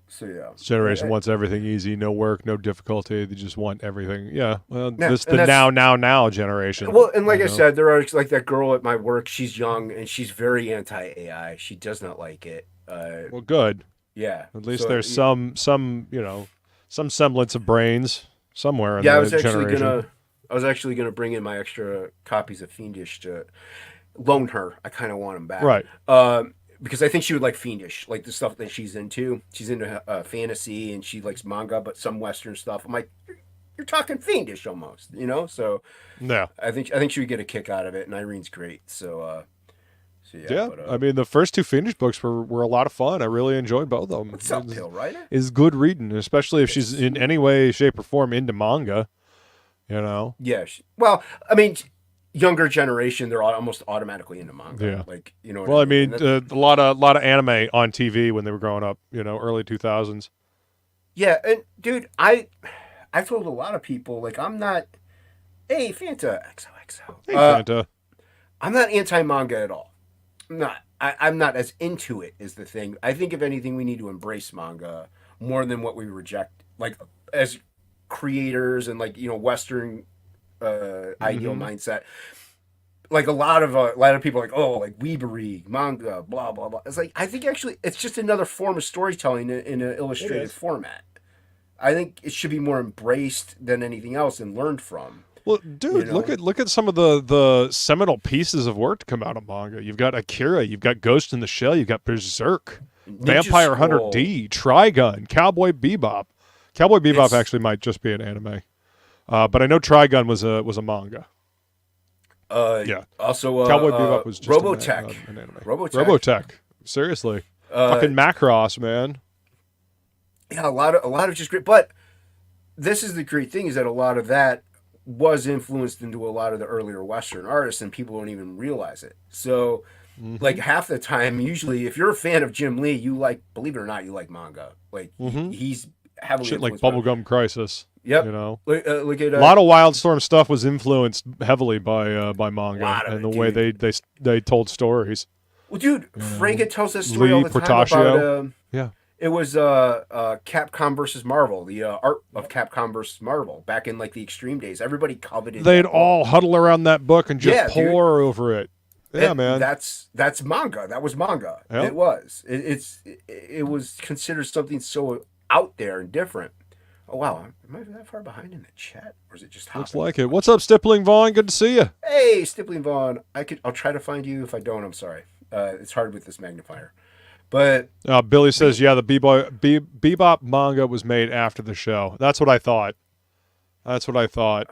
So yeah. This generation wants everything easy, no work, no difficulty. They just want everything. Yeah. Well, now generation. Well, and like I said, there are like that girl at my work. She's young and she's very anti-AI. She does not like it. Well, good. Yeah. At least there's some semblance of brains somewhere in the generation. I was actually gonna bring in my extra copies of Fiendish to loan her. I kind of want them back. Right. Because I think she would like Fiendish, like the stuff that she's into. She's into fantasy and she likes manga, but some Western stuff. I'm like, you're talking Fiendish almost, So yeah, I think she would get a kick out of it, and Irene's great. So yeah. But, I mean, the first two Fiendish books were a lot of fun. I really enjoyed both of them. What's up, Pill Rider? Is good reading, especially if she's in any way, shape, or form into manga. Yeah. Well, I mean, younger generation, they're almost automatically into manga. Yeah. Like, Well, I mean, a lot of anime on TV when they were growing up. Early 2000s. Yeah, and dude, I've told a lot of people, like, I'm not. Hey, Fanta XOXO. Hey, Fanta. I'm not anti-manga at all. I'm not. I'm not as into it is the thing. I think if anything, we need to embrace manga more than what we reject. Like, as creators and like Western ideal mindset. Like a lot of people are like, oh, like weebery manga, blah blah blah. It's like, I think actually it's just another form of storytelling in an illustrated format. I think it should be more embraced than anything else and learned from. Well, dude, look at some of the seminal pieces of work to come out of manga. You've got Akira, you've got Ghost in the Shell, you've got Berserk, Vampire Hunter D, Trigun, Cowboy Bebop, Cowboy Bebop actually might just be an anime, but I know Trigun was a manga. Yeah. Also, Cowboy Bebop was just Robotech. an anime. Robotech. Seriously, fucking Macross, man. Yeah, a lot of just great. But this is the great thing, is that a lot of that was influenced into a lot of the earlier Western artists, and people don't even realize it. So, like, half the time, usually, if you're a fan of Jim Lee, you like, believe it or not, you like manga. Like, he's heavily Shit like influenced by- Bubblegum Crisis. Yep. You know, look at a lot of Wildstorm stuff was influenced heavily by manga and the way they told stories. Well, dude, Frank tells that story all the time about. Yeah. It was Capcom versus Marvel, the art of Capcom versus Marvel back in like the Extreme days. Everybody coveted. They'd all huddle around that book and just pour over it. Yeah, man. That's manga. That was manga. Yep. It was. It was considered something so out there and different. Oh wow, am I that far behind in the chat, or is it just looks like it? What's up, Stippling Vaughn? Good to see you. Hey, Stippling Vaughn. I'll try to find you. If I don't, I'm sorry. It's hard with this magnifier. But Billy says, yeah, the Bebop manga was made after the show. That's what I thought. That's fine.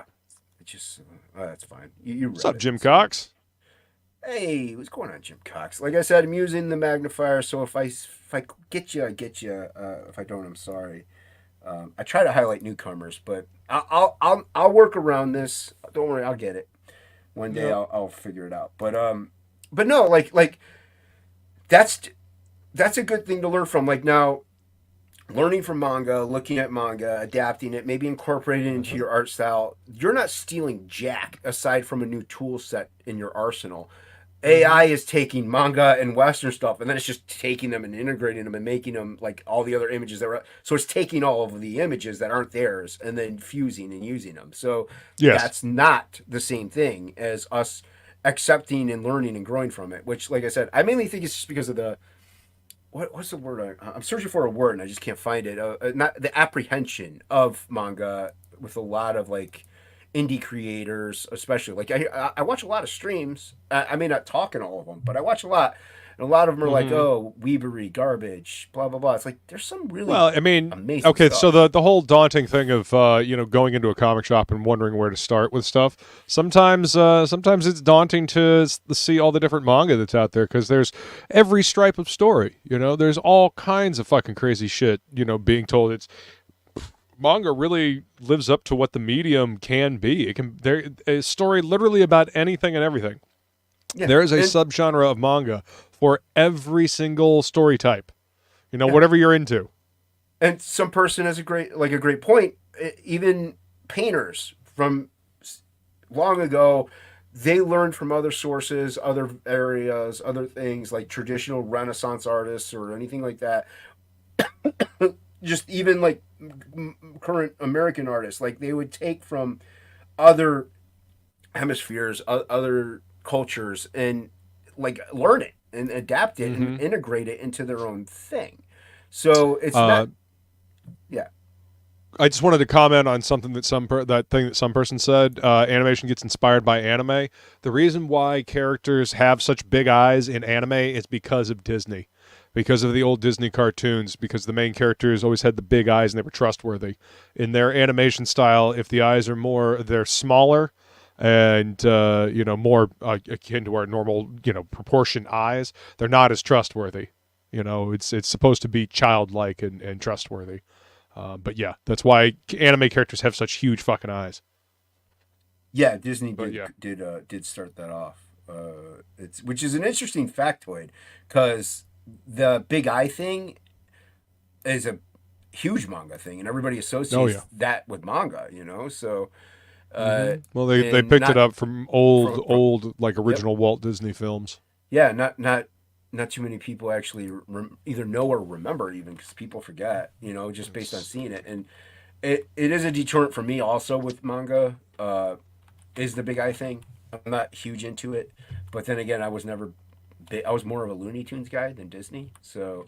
You what's up, Jim Cox? Hey, what's going on, Jim Cox? Like I said, I'm using the magnifier, so if I get you, I get you. If I don't, I'm sorry. I try to highlight newcomers, but I'll work around this. Don't worry, I'll get it. One day I'll figure it out. But no, like that's a good thing to learn from. Like now, learning from manga, looking at manga, adapting it, maybe incorporating it into your art style. You're not stealing jack aside from a new tool set in your arsenal. AI is taking manga and Western stuff, and then it's just taking them and integrating them and making them like all the other images that were. So it's taking all of the images that aren't theirs and then fusing and using them. So that's not the same thing as us accepting and learning and growing from it. Which, like I said, I mainly think it's just because of the what's the word? I'm searching for a word and I just can't find it. Not the apprehension of manga with a lot of like indie creators, especially. Like I watch a lot of streams. I may not talk in all of them, but I watch a lot. And a lot of them are like, oh, weebery, garbage, blah, blah, blah. It's like, there's some really amazing stuff. So the whole daunting thing of, going into a comic shop and wondering where to start with stuff, sometimes it's daunting to see all the different manga that's out there because there's every stripe of story, there's all kinds of fucking crazy shit, being told. Manga really lives up to what the medium can be. There's a story literally about anything and everything. Yeah. There is a subgenre of manga for every single story type, whatever you're into. And some person has a great point. Even painters from long ago, they learned from other sources, other areas, other things like traditional Renaissance artists or anything like that. Just even like current American artists, like they would take from other hemispheres, other cultures, and like learn it and adapt it and integrate it into their own thing. So it's not. Yeah. I just wanted to comment on something that some person said. Animation gets inspired by anime. The reason why characters have such big eyes in anime is because of Disney. Because of the old Disney cartoons, because the main characters always had the big eyes and they were trustworthy. In their animation style, if the eyes are they're smaller and, more akin to our normal, proportion eyes, they're not as trustworthy. It's supposed to be childlike and trustworthy. But yeah, that's why anime characters have such huge fucking eyes. Yeah, Disney did start that off. Which is an interesting factoid because the big eye thing is a huge manga thing, and everybody associates that with manga, So, well, they picked it up from old like original Walt Disney films. Yeah, not too many people actually either know or remember, even because people forget, just based on seeing it. And it is a deterrent for me also with manga. Is the big eye thing? I'm not huge into it, but then again, I was more of a Looney Tunes guy than Disney, so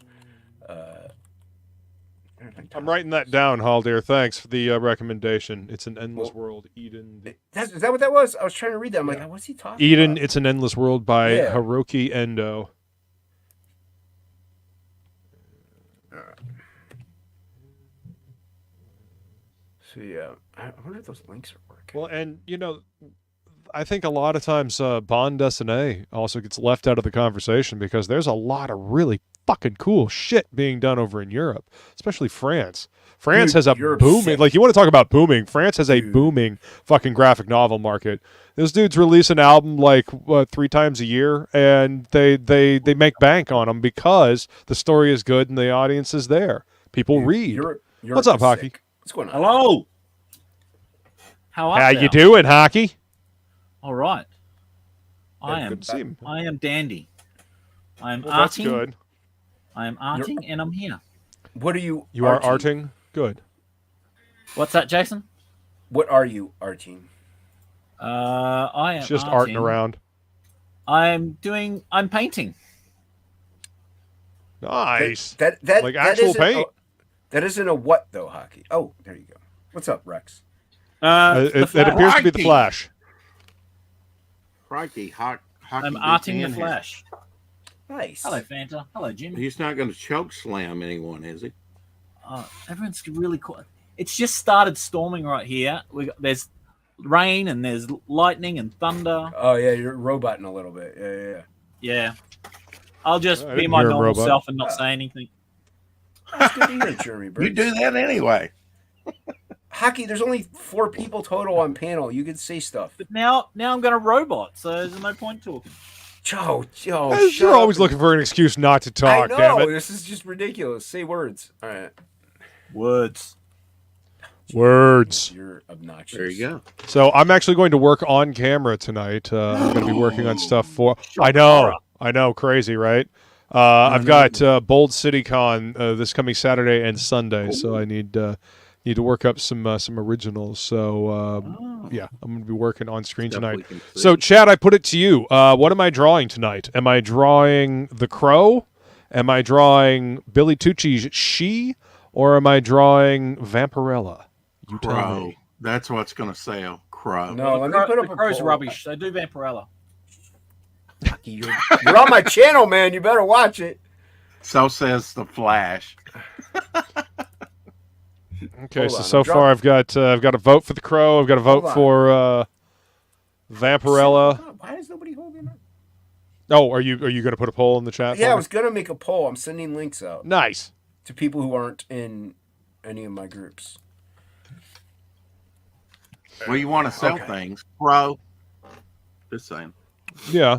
I'm writing that down, Haldir. Thanks for the recommendation. It's an endless world, Eden. Is that what that was? I was trying to read that. I'm like, what's he talking Eden, about? It's an Endless World by Hiroki Endo. So yeah, I wonder if those links are working. Well, and I think a lot of times bande dessinée also gets left out of the conversation because there's a lot of really fucking cool shit being done over in Europe, especially France. France has a booming, like you want to talk about booming, France has a booming fucking graphic novel market. Those dudes release an album like 3 times a year, and they make bank on them because the story is good and the audience is there. People read. What's up, Hocky? What's going on? Hello. How you doing, Hocky? All right. Good to see him. I am dandy. I'm That's arting. good. I am arting, and I'm here. What are you? You are arting? Good. What's that, Jason? What are you arting? I am Just arting around. I'm painting. Nice. That like actual paint. That isn't a what though, Hockey. Oh, there you go. What's up, Rex? It appears to be the Flash. Crikey, I'm arting the Flash. Nice. Hello, Fanta. Hello, Jimmy. He's not going to choke slam anyone, is he? Everyone's really cool. It's just started storming right here. There's rain and there's lightning and thunder. Oh yeah, you're roboting a little bit. Yeah. Yeah. I'll just I be didn't my hear a normal robot. self and not say anything. It's good to hear, Jeremy. You do that anyway. Hockey, there's only 4 people total on panel. You can say stuff. But now I'm going to robot, so there's no point talking. Joe, You're always looking for an excuse not to talk, I damn know. it. This is just ridiculous. Say words. All right. Words. Words. You're obnoxious. There you go. So I'm actually going to work on camera tonight. I'm going to be working on stuff for... I know. Crazy, right? I've got Bold City Con this coming Saturday and Sunday, so I need to work up some originals. So yeah, I'm going to be working on screen tonight. So Chad, I put it to you. What am I drawing tonight? Am I drawing The Crow? Am I drawing Billy Tucci's She? Or am I drawing Vampirella? You tell Crow. me. That's what's going to sell. Crow. No, let me put up the a Crow's poll. rubbish. So do Vampirella. You're on my channel, man. You better watch it. So says the Flash. Okay, Hold on, so I'm far I've got a vote for The Crow. I've got a vote for Vampirella. Why is nobody holding up? Oh, are you going to put a poll in the chat? Yeah, for I me? was gonna make a poll. I'm sending links out Nice. to people who aren't in any of my groups. Well, you want to sell things. Crow. Just saying. Yeah.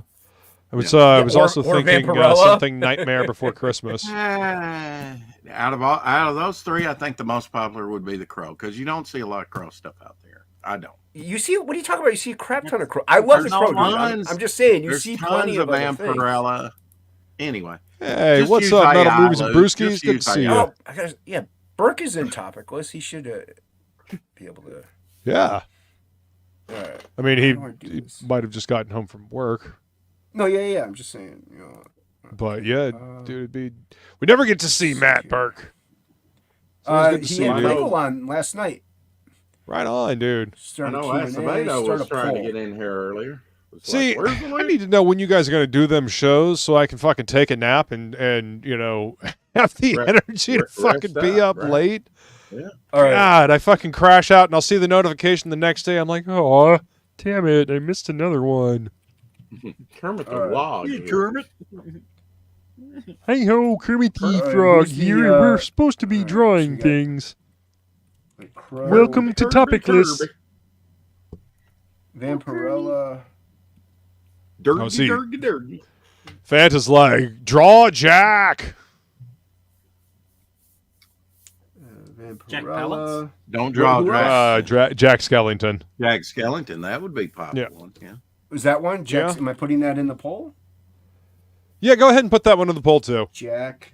I was Or also thinking Vampirella. something Nightmare Before Christmas. Out of those 3, I think the most popular would be the Crow because you don't see a lot of Crow stuff out there. I don't. You see, what are you talking about? You see a crap ton of crow. I love the There's crow, dude. tons- I'm just saying, you There's see tons plenty of of other things. Vampirella. Anyway. Hey, Just what's use up, Metal AI, Movies and Luke. Brewskis? Just Good use to see AI. you. Yeah, Burke is in TOPicLESS. He should be able to. Yeah. All right. I mean, How do I do he this? might have just gotten home from work. No, yeah. I'm just saying, you know. But yeah, dude, we never get to see Matt Burke. It's always good to He see had you. Plegel on last night. Right on, dude. I Started know Q&A, Acevedo started was a trying to poll. get in here earlier. It's See, like, where's the I link? need to know when you guys are going to do them shows so I can fucking take a nap and have the energy to rest fucking be up, up right. late. Yeah. All right. God, I fucking crash out and I'll see the notification the next day. I'm like, oh, damn it, I missed another one. Kermit the All right. Log. Hey, Kermit. Hey ho, Kermit the All right, Frog who's the, here. We're supposed to be all right, drawing so we got- things. The Crow, Welcome to Kirby, TOPicLESS. Kirby. Vampirella. Dirty, Oh, see. dirty. Fanta's like, draw Jack. Jack Vampirella. Palance? Don't draw Jack Skellington. Jack Skellington. That would be popular. Yeah. Was that one? Jack, Yeah. Am I putting that in the poll? Yeah, go ahead and put that one in the poll too. Jack.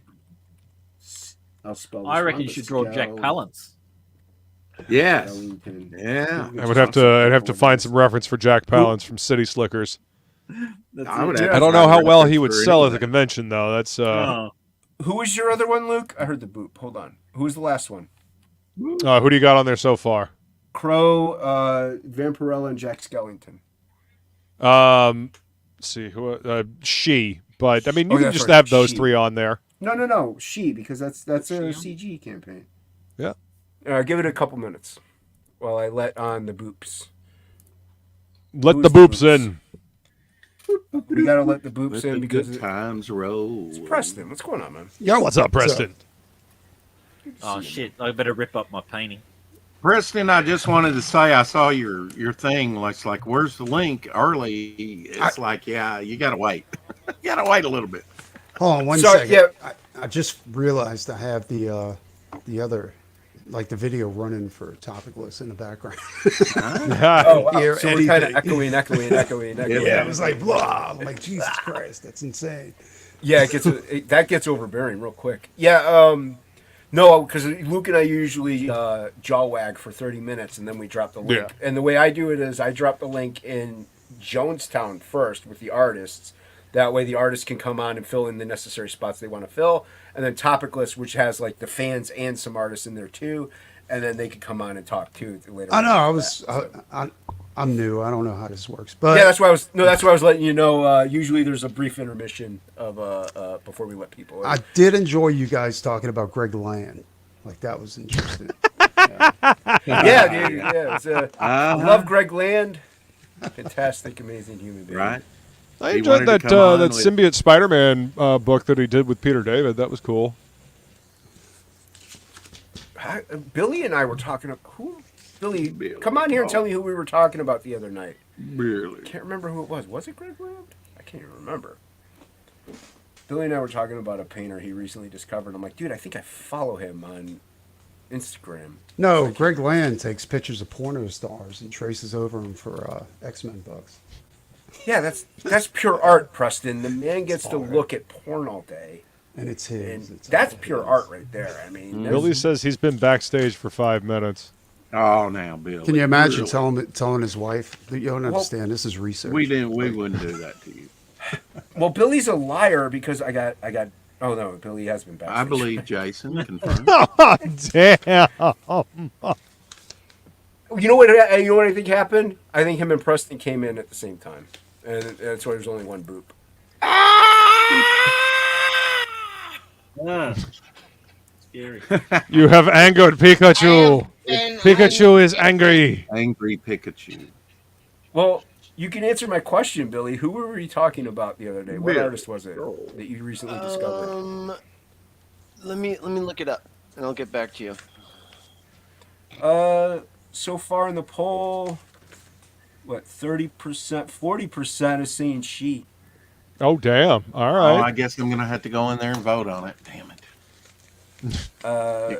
I'll spell this I reckon wrong, you but should draw Jack Palance. Yes. Skellington. Yeah. I'd have to find some reference for Jack Palance from City Slickers. I would Yeah. have I don't to know how find well reference he would for sell at the anything. convention though. That's Who was your other one, Luke? I heard the boop. Hold on. Who was the last one? who do you got on there so far? Crow, Vampirella, and Jack Skellington. Let's see who she, but I mean you Oh, can that's just right, have those she. 3 on there. No. She, because that's a She? CG campaign. Yeah. Give it a couple minutes. while I let on the boops. Let Who's the the boops boops? in. We gotta let the boops Let in the because good times roll. it's Preston. What's going on, man? Yo, what's up, Preston? Oh shit! I better rip up my painting. Preston, I just wanted to say I saw your thing. It's like, where's the link? Early. It's like, yeah, you gotta wait. You gotta wait a little bit. Hold on one Sorry, second. yeah. I just realized I have the other, like the video running for TOPicLESS in the background. Oh, wow. Hear So we're kind of anything. echoing. Yeah, it was like blah. I'm like, Jesus Christ, that's insane. Yeah, that gets overbearing real quick. Yeah, no, because Luke and I usually jaw wag for 30 minutes and then we drop the link. Yeah. And the way I do it is I drop the link in Jonestown first with the artists. That way the artists can come on and fill in the necessary spots they want to fill. And then TOPicLESS, which has like the fans and some artists in there too. And then they can come on and talk too later. I know. on. I'm new. I don't know how this works, but Yeah, that's why I was letting you know. Usually there's a brief intermission of before we let people in. I did enjoy you guys talking about Greg Land. Like that was interesting. Yeah, dude. Yeah, I love Greg Land. Fantastic, amazing human being. Right? I He enjoyed wanted that to come on that with- symbiote Spider-Man book that he did with Peter David. That was cool. Billy and I were talking. Billy, Billy. come on here and tell me who we were talking about the other night. Really? Can't remember who it was. Was it Greg Land? I can't even remember. Billy and I were talking about a painter he recently discovered. I'm like, dude, I think I follow him on Instagram. No, Greg Land takes pictures of porno stars and traces over them for X-Men books. Yeah, that's pure art, Preston. The man gets to look at porn all day. And it's his. And It's that's all pure his. art right there. I mean, Billy says he's been backstage for 5 minutes. Oh, now, Bill. Can you imagine Really? telling his wife? You don't understand. This is research. We wouldn't do that to you. well, Billy's a liar because I got. Oh no, Billy has been back. I believe Jason confirmed. Oh, damn. You know what? You know what I think happened? I think him and Preston came in at the same time, and that's why there's only one boop. Scary. You have angered Pikachu. Pikachu is angry. Angry Pikachu. Well, you can answer my question, Billy. Who were we talking about the other day? What Billy. artist was it that you recently discovered? Let me look it up, and I'll get back to you. So far in the poll, what 30%, 40% is saying she. Oh, damn. All Oh, I right. guess I'm gonna have to go in there and vote on it. Damn it. Yeah,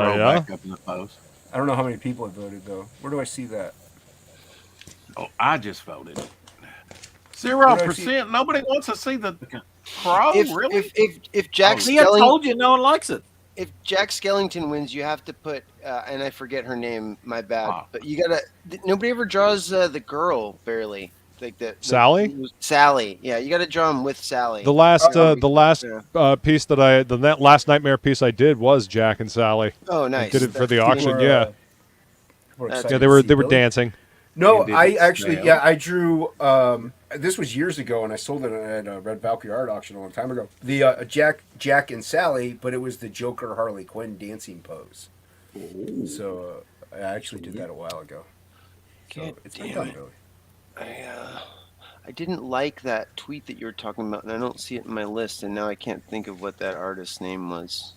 Roll yeah. back up in the post. I don't know how many people have voted though. Where do I see that? Oh, I just voted. What 0%. Nobody wants to see the crow. Really? If Jack See, I Skellington, told you, no one likes it. if Jack Skellington wins, you have to put and I forget her name. My bad. Ah. But you gotta. Nobody ever draws the girl barely. Like Sally? Sally. Yeah, you got to draw him with Sally. The last Yeah. piece that last nightmare piece I did was Jack and Sally. Oh, I nice. did it for the People auction. are, Yeah. people are Yeah, excited Yeah, to they were see they were Billy. dancing. No, You did I it actually, snail. yeah, I drew. This was years ago, and I sold it at a Red Valkyrie art auction a long time ago. The Jack and Sally, but it was the Joker Harley Quinn dancing pose. So I actually did that a while ago. So God it's been damn done, it. Billy. I didn't like that tweet that you were talking about, and I don't see it in my list, and now I can't think of what that artist's name was.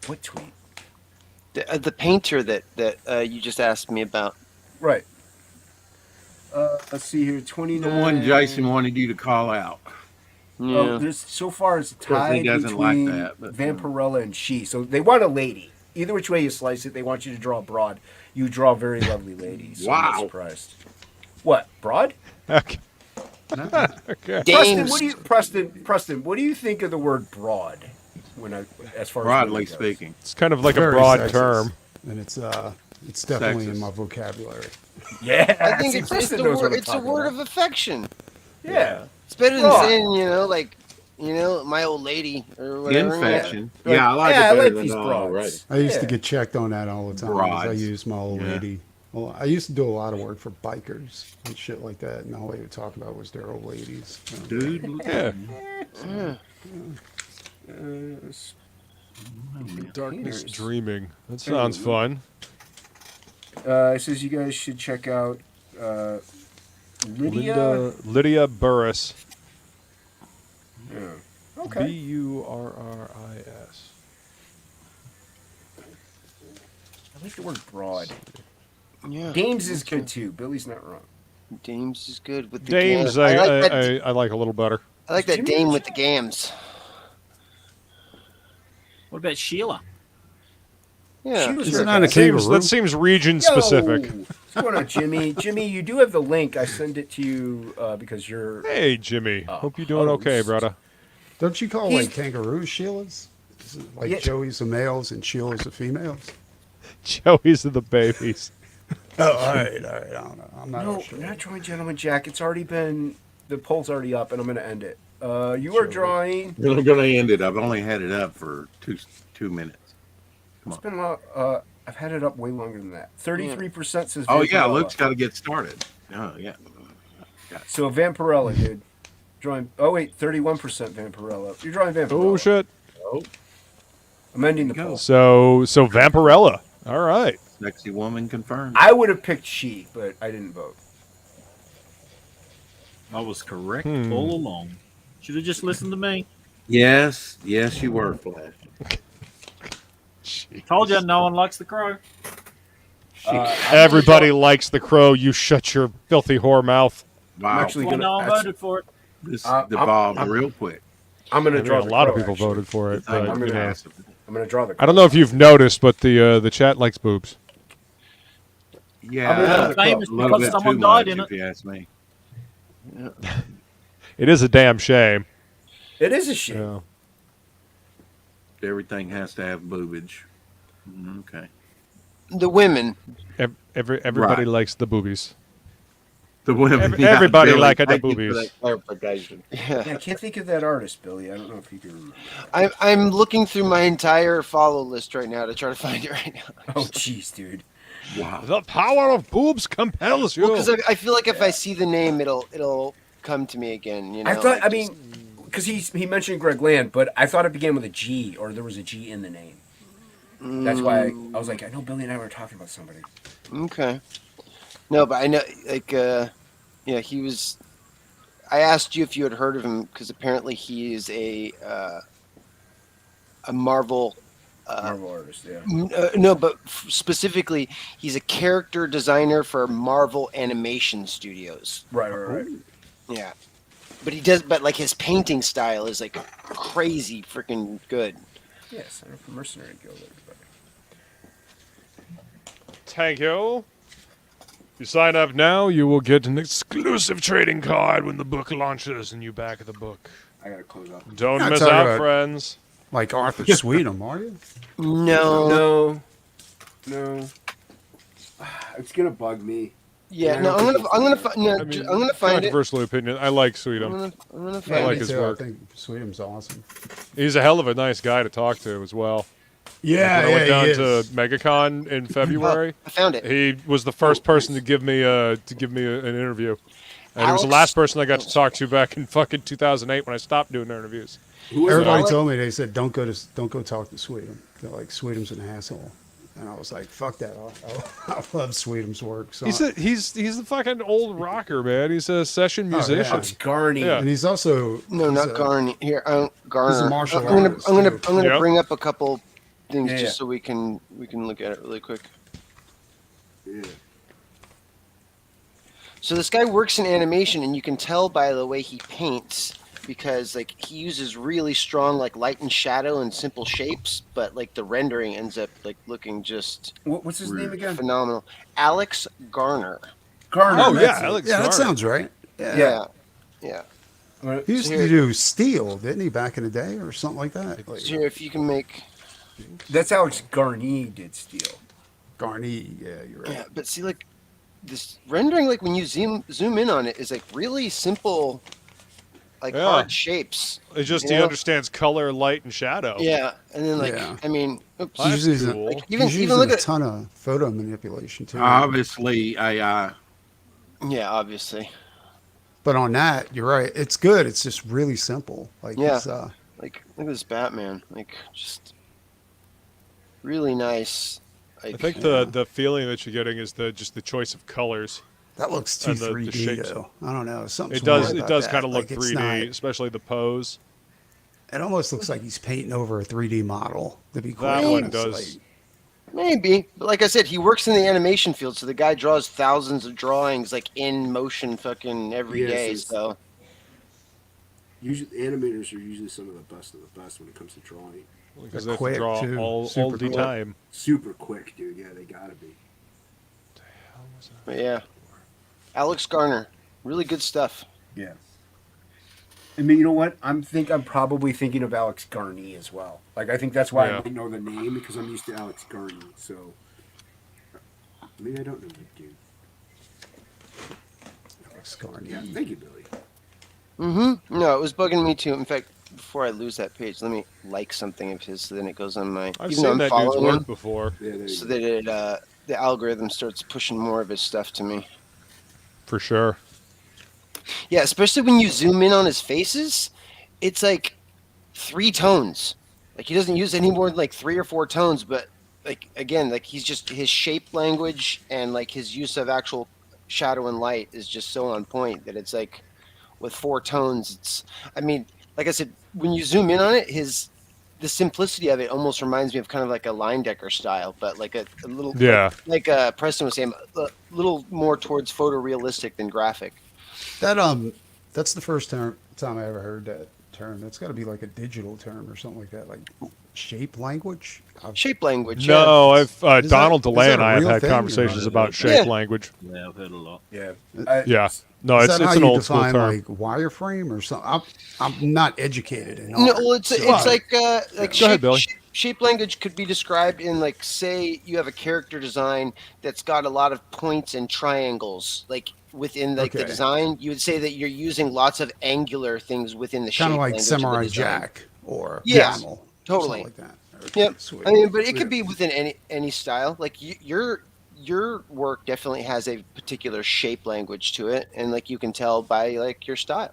What tweet? The painter that you just asked me about. Right. Let's see here. 29. The one Jason wanted you to call out. Yeah. Oh, there's so far it's course, he tied doesn't like between that, but, Vampirella and she. So they want a lady. Either which way you slice it, they want you to draw a broad. You draw very lovely ladies. So I'm not Wow. surprised. What broad? Okay. Okay. Preston, what do you Preston? What do you think of the word broad? As far as Broadly women goes? speaking. It's kind of like a Very broad sexist. term. And it's definitely in Sexist. my vocabulary. Yeah, I think see, it's Preston the knows what word. I'm It's a talking word about. of affection. Yeah. It's better than Right. saying, my old lady or whatever. Infection. Like, Yeah, I like yeah, it I better like than these all broads. right. I used to Yeah. get checked on that all the time. 'Cause I Broads. used my old Yeah. lady. Well, I used to do a lot of work for bikers and shit like that, and all they would talk about was their old ladies. Dude, look Yeah. at Darkness Painters. Dreaming. That sounds fun. It says you guys should check out Lydia Burris. Yeah. Okay. Burris. I like the word broad. Yeah. Dames is good too. Billy's not wrong. Dames is good with the Dames, gams. I like a little better. I like that dame with the gams. What about Sheila? Yeah. Isn't that a kangaroo? That seems region specific. What's going on, Jimmy? Jimmy, you do have the link. I send it to you because you're. Hey, Jimmy. Hope you're doing okay, brother. Don't you call like kangaroos Sheilas? Like Yeah. Joey's the males and Sheila's the females? Joey's of the babies. Oh, all right. I don't know. I'm not No, sure. you're not drawing Gentleman Jack. It's already been. The poll's already up, and I'm going to end it. You are drawing. We're going to end it. I've only had it up for two minutes. It's been a lot. I've had it up way longer than that. 33% says. Oh, yeah. Vampirella. Luke's got to get started. Oh, yeah. So Vampirella, dude. Drawing. Oh wait, 31% Vampirella. You're drawing Vampirella. Oh shit. I'm ending the poll. So Vampirella. All right. Sexy woman confirmed. I would have picked she, but I didn't vote. I was correct all along. Should have just listened to me. Yes. Yes, you were, Flash. Told you no one likes the crow. Everybody likes the crow. You shut your filthy whore mouth. Wow. I'm actually Well, gonna. no one voted for it. This devolved real quick. I'm gonna draw. A the lot of crow, people actually. voted for it. But, I'm you know. gonna draw the. I don't know if you've noticed, but the chat likes boobs. Yeah, famous a little because bit someone too died much, in if you ask me. It is a damn shame. It is a shame. Yeah. Everything has to have boobage. Okay. The women. Everybody likes the boobies. The women. Everybody Billy, like the thank you for boobies. that clarification. Yeah, I can't think of that artist, Billy. I don't know if you can remember. I'm looking through my entire follow list right now to try to find it right now. Oh, jeez, dude. Wow. The power of boobs compels you. Because I feel like if I see the name, it'll come to me again. You know. I thought. I mean, because he mentioned Greg Land, but I thought it began with a G, or there was a G in the name. That's why I was like, I know Billy and I were talking about somebody. Okay. No, but I know, like, yeah, he was. I asked you if you had heard of him because apparently he is a Marvel. Marvel artist, yeah. No, but specifically, he's a character designer for Marvel Animation Studios. Right. Yeah, but he does. But like his painting style is like crazy, freaking good. Yes, I'm from Mercenary Guild. Everybody. Thank you. If you sign up now, you will get an exclusive trading card when the book launches and you back the book. I gotta close up. Don't Yeah, miss talk out, about- friends. Like Arthur Sweetum, are you? No. No. It's gonna bug me. Yeah, Yeah, no, I don't think I'm gonna find. No, I mean, I'm gonna find it. controversial opinion. I like Sweetum. I'm gonna I find like it. his too. work. I think Sweetum's awesome. He's a hell of a nice guy to talk to as well. Yeah, When I went down he to is. MegaCon in February. I found it. He was the first person to give me an interview, and he was the Alex- last person I got to talk to back in fucking 2008 when I stopped doing interviews. Everybody Alex? told me, they said, don't go talk to Sweetum. They're like, Sweetum's an asshole. And I was like, fuck that. I love Sweetum's work. So He's the fucking old rocker, man. He's a session yeah. musician. It's Garney. Yeah. and he's also No, he's not a- Garney. Here, Garner. He's a martial I'm gonna, artist, I'm gonna, too. I'm gonna Yep. bring up a couple things Yeah, just yeah. so we can look at it really quick. Yeah. So this guy works in animation, and you can tell by the way he paints because like he uses really strong like light and shadow and simple shapes, but like the rendering ends up like looking just What's his name again? phenomenal. Alex Garner. Garner. Oh, that's yeah, it. Alex Yeah, that Garner. sounds right. Yeah. Yeah. Yeah. He used So to here- do Steel, didn't he, back in the day or something like that? Like, So here, if you can make That's Alex Garney did Steel. Garney, yeah, you're right. yeah, but see like this rendering like when you zoom in on it is like really simple like Yeah. hard shapes. It's just You he know? understands color, light, and shadow. Yeah, and then like Yeah. I mean, oops. That's He's using, cool. Like, even he's even using look a at ton of photo manipulation too. Obviously, AI. yeah, obviously. But on that, you're right. It's good. It's just really simple. Like Yeah. it's, Like look at this Batman. Like just really nice. I think the feeling that you're getting is just the choice of colors. That looks too And the 3D shapes. though. I don't know. Something's It does. weird It about does that. kind of look Like, it's 3D, not- especially the pose. It almost looks like he's painting over a 3D model. To be That quite one honest. does. Maybe, but like I said, he works in the animation field, so the guy draws thousands of drawings like in motion, fucking every Yes, day. it's- So Usually, animators are usually some of the best when it comes to drawing. Because They're they have to quick, draw too. all Super the quick. time. Super quick, dude. Yeah, they gotta be. but yeah, Alex Garner, really good stuff. Yeah. I mean, you know what? I'm probably thinking of Alex Garney as well. Like, I think that's why Yeah. I might know the name, because I'm used to Alex Garney. So maybe I don't know that dude. Alex Garney. Yeah, thank you, Billy. Mm-hmm. No, it was bugging me too. In fact, before I lose that page, let me like something of his, so then it goes on my. I've even though seen I'm that dude's following work him, before, Yeah, there you so go. that the algorithm starts pushing more of his stuff to me. for sure. Yeah, especially when you zoom in on his faces, it's like 3 tones. Like he doesn't use any more than like 3 or 4 tones, but like again, like he's just his shape language and like his use of actual shadow and light is just so on point that it's like with 4 tones. It's, I mean, like I said, when you zoom in on it, the simplicity of it almost reminds me of kind of like a Leyendecker style, but like a little Yeah. like Preston was saying, a little more towards photorealistic than graphic. That's the first time I ever heard that term. That's got to be like a digital term or something like that, like shape language. Shape language. No, I've Is Donald that- is DeLay that and a I have real had thing? conversations about shape Yeah. language. Yeah, I've heard a lot. Yeah. Yeah. No, Is it's that how an you old school define term. like wireframe or something? I'm not educated in No, art, well, it's so- like Go shape, ahead, Billy. shape language could be described in like, say you have a character design that's got a lot of points and triangles, like within like the Okay. design. You would say that you're using lots of angular things within the shape kind of like language of the Samurai design. Jack or Yes, Camel, totally. something like that. Okay, Yep. sweet. I mean, but it could be within any style. Like your work definitely has a particular shape language to it, and like you can tell by like your style.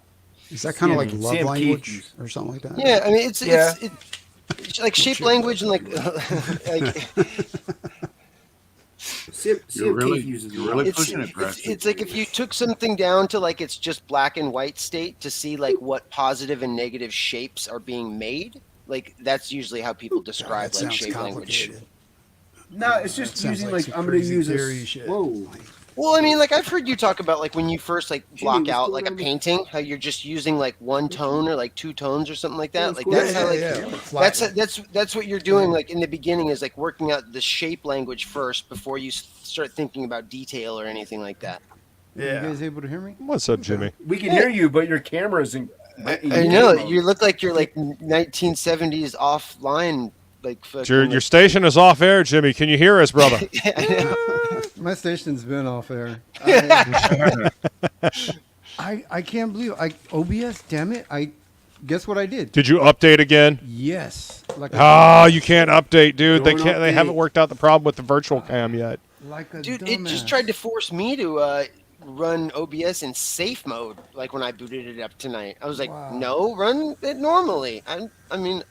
Is that kind of like Sam love Keith language used- or something like that? Yeah, I mean it's Yeah. it's like shape language and like like Sam really- Keith uses you're really it. pushing it, Preston. it's like if you took something down to like it's just black and white state to see like what positive and negative shapes are being made. Like that's usually how people God, describe that like sounds shape language. complicated. No, it's just That sounds using like like, some I'm gonna crazy use theory this. shit. Whoa. Like, Well, I mean, like I've heard you talk about like when you first like block what's out going like a on? painting, how you're just using like 1 tone or like 2 tones or something like that. of Like course. that's how like yeah. that's what you're doing like in the beginning is like working out the shape language first before you start thinking about detail or anything like that. Yeah. You guys able to hear me? What's up, Jimmy? We can hear you, but your camera's in. I know you look like you're like 1970s offline like fucking, Your station is off air, Jimmy. Can you hear us, brother? My station's been off air. I can't believe OBS. Damn it! Guess what I did? Did you update again? Yes, like Ah, you can't update, dude. They Don't can't. They update. haven't worked out the problem with the virtual cam yet. like a dude, dumbass. it just tried to force me to run OBS in safe mode like when I booted it up tonight. I was like, Wow. no, run it normally. I mean,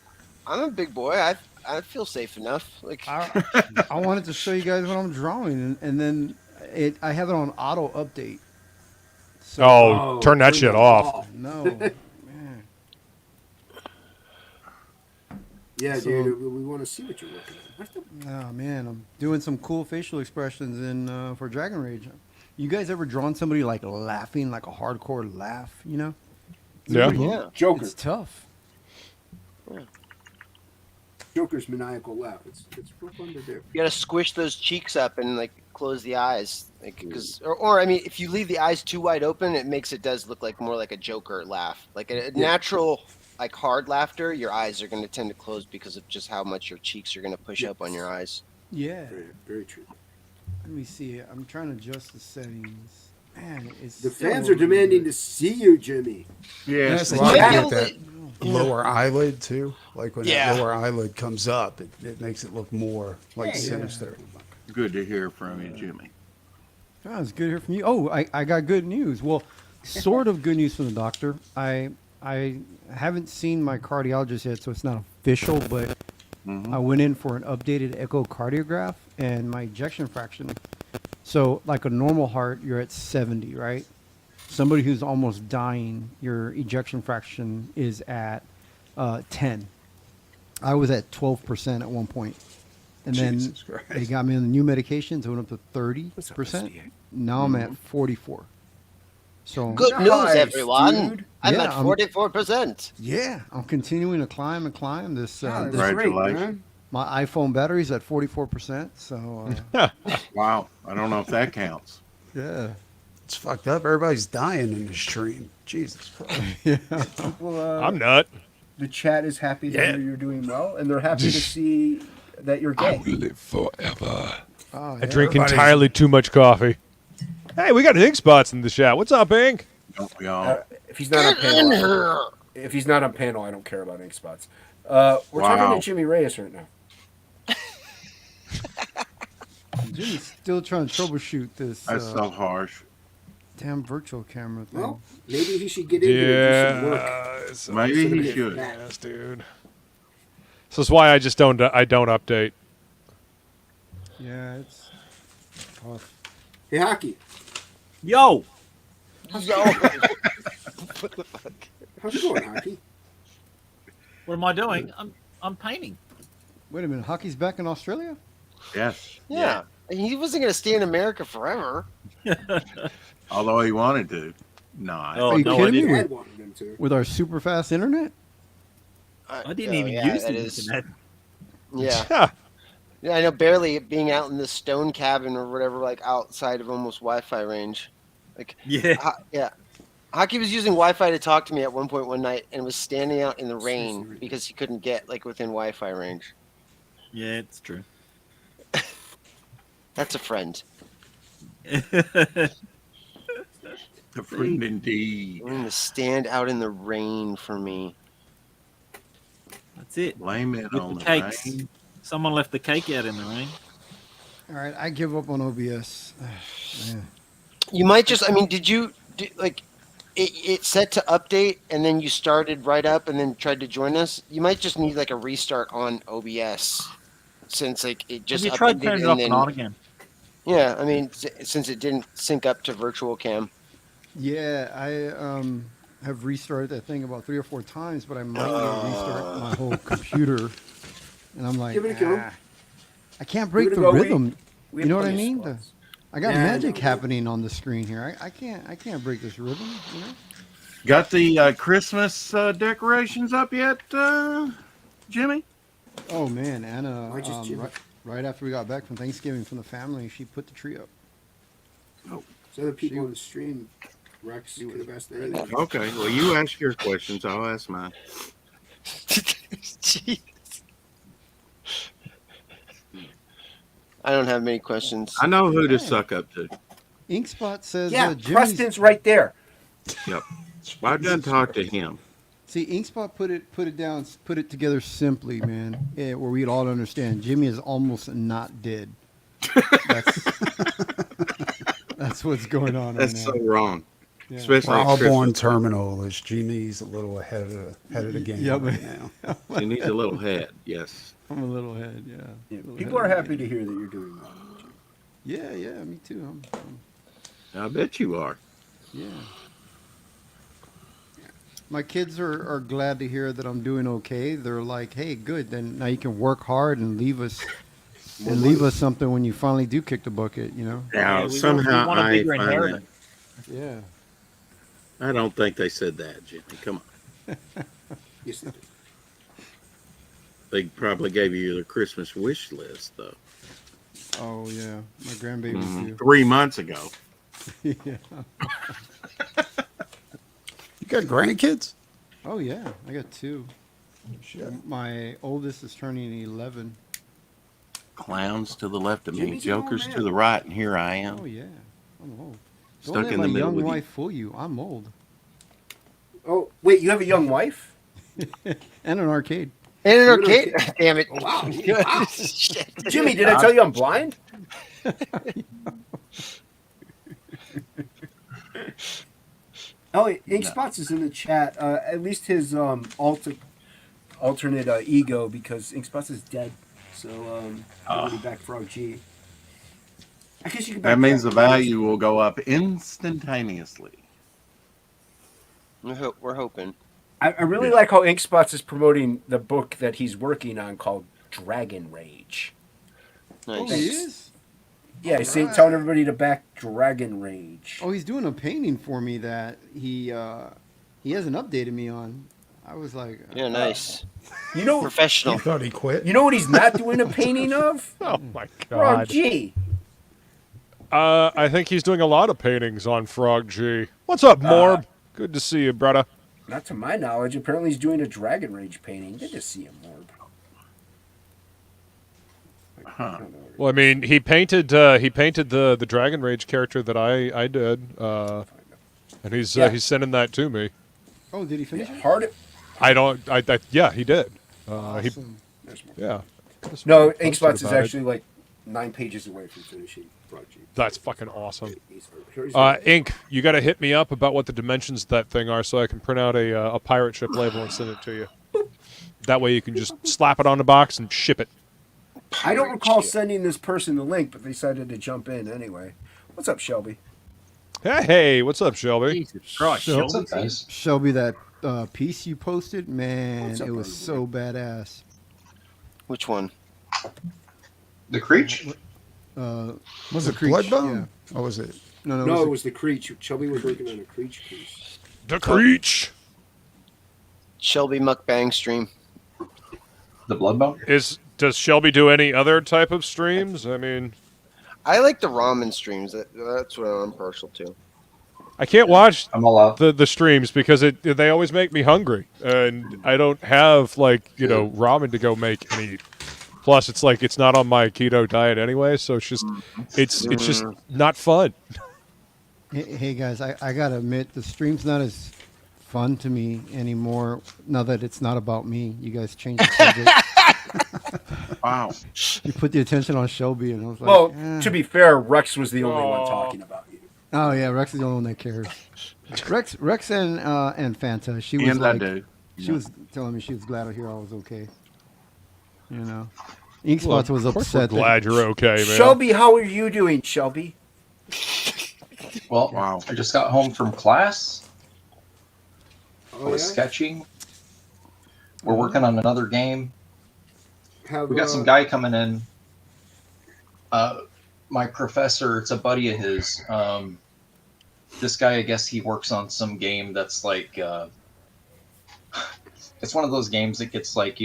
I'm a big boy. I feel safe enough. Like I wanted to show you guys what I'm drawing, and then I have it on auto update. So, Oh, turn that shit off. no, man. Yeah, So- dude, we want to see what you're working on. What's the- Oh man, I'm doing some cool facial expressions in for Dragon Rage. You guys ever drawn somebody like laughing, like a hardcore laugh? You know, Yeah. yeah. Joker. it's tough. Joker's maniacal laugh. It's real fun to do. You gotta squish those cheeks up and like close the eyes, like because or I mean, if you leave the eyes too wide open, it does look like more like a Joker laugh, like a natural like hard laughter. Your eyes are gonna tend to close because of just how much your cheeks are gonna push up on your eyes. Yeah. Very, very true. Let me see. I'm trying to adjust the settings. Man, it's The still fans are demanding to see you, Jimmy. Yes, Yes, You a lot might be of able that to- lower eyelid too. Like when Yeah. that lower eyelid comes up, it makes it look more like sinister. good to hear from you, Jimmy. Oh, it's good to hear from you. Oh, I got good news. Well, sort of good news from the doctor. I haven't seen my cardiologist yet, so it's not official, but I went in for an updated echocardiograph, and my ejection fraction. So, like a normal heart, you're at 70, right? Somebody who's almost dying, your ejection fraction is at 10. I was at 12% at one point. And Jesus then Christ. they got me on the new medications. I went up to 30%. Now I'm at 44. So Good news, Nice, everyone. dude. I'm Yeah, at I'm- 44%. yeah, I'm continuing to climb and climb. This, That's this great, Congratulations. man. my iPhone battery's at 44%. So Wow. I don't know if that counts. yeah. It's fucked up. Everybody's dying in this stream. Jesus Christ. Well, I'm not. the chat is happy to hear you're doing well, and they're happy to see that you're gay. live forever. Oh, I drink everybody's- entirely too much coffee. Hey, we got Ink Spots in the chat. What's up, Ink? Don't we all? If he's not on Get in panel, here. if he's not on panel, I don't care about ink spots. We're talking Wow. to Jimmy Reyes right now. Jimmy's still trying to troubleshoot this That's so harsh. damn virtual camera thing. Well, maybe he should get in here and do some work. Yeah, it's Maybe he Somebody- should. yes, dude. So that's why I just don't. I don't update. Yeah, it's tough. Hey, Hocky, Yo, Yo. how's it going, Hocky? what am I doing? I'm painting. Wait a minute, Hockey's back in Australia? Yes. Yeah. He wasn't going to stay in America forever. Although he wanted to. Not. Oh, Are you no, I kidding me? didn't. Dad wanted him to. With our super fast internet? I didn't Oh, even yeah, use that the is- internet. Yeah. Yeah, I know barely being out in the stone cabin or whatever, like outside of almost Wi-Fi range. Like, Yeah. yeah. Hockey was using Wi-Fi to talk to me at one point one night and was standing out in the rain because he couldn't get like within Wi-Fi range. Yeah, it's true. That's a friend. A friend indeed. We're going to stand out in the rain for me. That's it. Blame it With on the the cakes. rain. Someone left the cake out in the rain. All right, I give up on OBS. Man. You might just, I mean, like, it set to update and then you started right up and then tried to join us? You might just need like a restart on OBS since like it just Have you tried updated turning it and off then, and on again? yeah, I mean, since it didn't sync up to virtual cam. Yeah, I have restarted that thing about 3 or 4 times, but I might need to restart my whole computer. And I'm like, Give it a go. I can't break Give the it a go. rhythm. We You know have what I plenty of mean? spots. I got Yeah, I magic know. happening on the screen here. I can't break this rhythm. You know? Got the Christmas decorations up yet, Jimmy? Oh man, Anna. Why just Jimmy? Right after we got back from Thanksgiving from the family, she put the tree up. So the people on the stream, Rex, you would have asked anything. Okay. Well, you ask your questions. I'll ask mine. Jeez. I don't have many questions. I know who to suck up to. Inkspot says, Yeah, Jimmy's... Preston's right there. Yep. Well, I've done talk to him. See, Inkspot put it together simply, man, where we'd all understand. Jimmy is almost not dead. That's what's going on right That's now. so wrong. Yeah. Especially at Browborn Christmas. Terminal is Jimmy's a little ahead of the game Yep. right now. He needs a little head. Yes. I'm a little head, yeah. Little People head are of happy the to hear that you're doing well. game. Yeah, me too. I bet you are. Yeah. My kids are glad to hear that I'm doing okay. They're like, hey, good. Then now you can work hard and leave us something when you finally do kick the bucket, you know? Now, Yeah, we somehow want a I bigger find that. inheritance. Yeah. I don't think they said that, Jimmy. Come on. Yes, they do. They probably gave you the Christmas wish list, though. Oh, yeah. My grandbabies do. 3 months ago. Yeah. You got grandkids? Oh, yeah. I got 2. My oldest is turning 11. Clowns to the left of me, Jimmy's an old jokers man. to the right, and here I am. Oh, yeah. I'm old. Stuck Don't let in my the middle young with you. wife fool you. I'm old. Oh, wait, you have a young wife? And an arcade. And an You're an arcade. Damn it. Wow. Wow. Shit. Jimmy, did I tell you I'm blind? Oh, Ink Spots is in the chat. At least his alt alternate ego because Inkspots is dead. So nobody back Frog G. I guess you can back That means the Frog G. value will go up instantaneously. We're hoping. I really like how Inkspots is promoting the book that he's working on called Dragon Rage. Nice. Oh, he is? Yeah, he's telling everybody to back Dragon Rage. Oh, he's doing a painting for me that he hasn't updated me on. I was like, Yeah, nice. You know, Professional. I thought he quit. you know what he's not doing a painting of? Oh my Frog god. G. I think he's doing a lot of paintings on Frog G. What's up, Morb? Good to see you, brother. Not to my knowledge. Apparently, he's doing a Dragon Rage painting. Good to see him, Morb. Well, I mean, he painted the Dragon Rage character that I did, and he's sending that to me. oh, did he finish it? Hard. Yeah, he did. Awesome. Yeah. No, Posted Inkspots is about it. actually like 9 pages away from finishing Frog G. That's fucking awesome. Here's Ink, you got to hit me up about what the dimensions of that thing are, so I can print out a pirate ship label and send it to you. That way, you can just slap it on the box and ship it. I don't recall sending this person the link, but they decided to jump in anyway. What's up, Shelby? Hey, what's up, Shelby? Jesus Christ, What's Shelby. guys? Shelby, that piece you posted, man, What's up, it was everybody? so badass. Which one? The Creech? Was it Creech, Bloodbone? Or was it? No, No, it it was was the Creech. Shelby was working on a Creech piece. The Creech. Shelby mukbang stream. The Bloodbone? Does Shelby do any other type of streams? I mean, I like the ramen streams. That's what I'm partial to. I can't watch I'm all out. the streams because they always make me hungry, and I don't have ramen to go make and eat. Plus, it's like it's not on my keto diet anyway, so it's just not fun. Hey guys, I gotta admit the stream's not as fun to me anymore now that it's not about me. You guys changed the subject. Wow. You put the attention on Shelby, and I was like, Well, eh. to be fair, Rex was the only one talking about you. Oh yeah, Rex is the only one that cares. Rex and Fanta, she was And I like, do. she was telling me she was glad to hear I was okay. You know, Inkspots was Of course we're upset. glad you're okay, man. Shelby, how are you doing, Shelby? Well, Wow. I just got home from class. I Oh, was sketching. We're working on another game. Have, We got some guy coming in. My professor, it's a buddy of his. This guy, I guess he works on some game that's like, it's one of those games that gets like,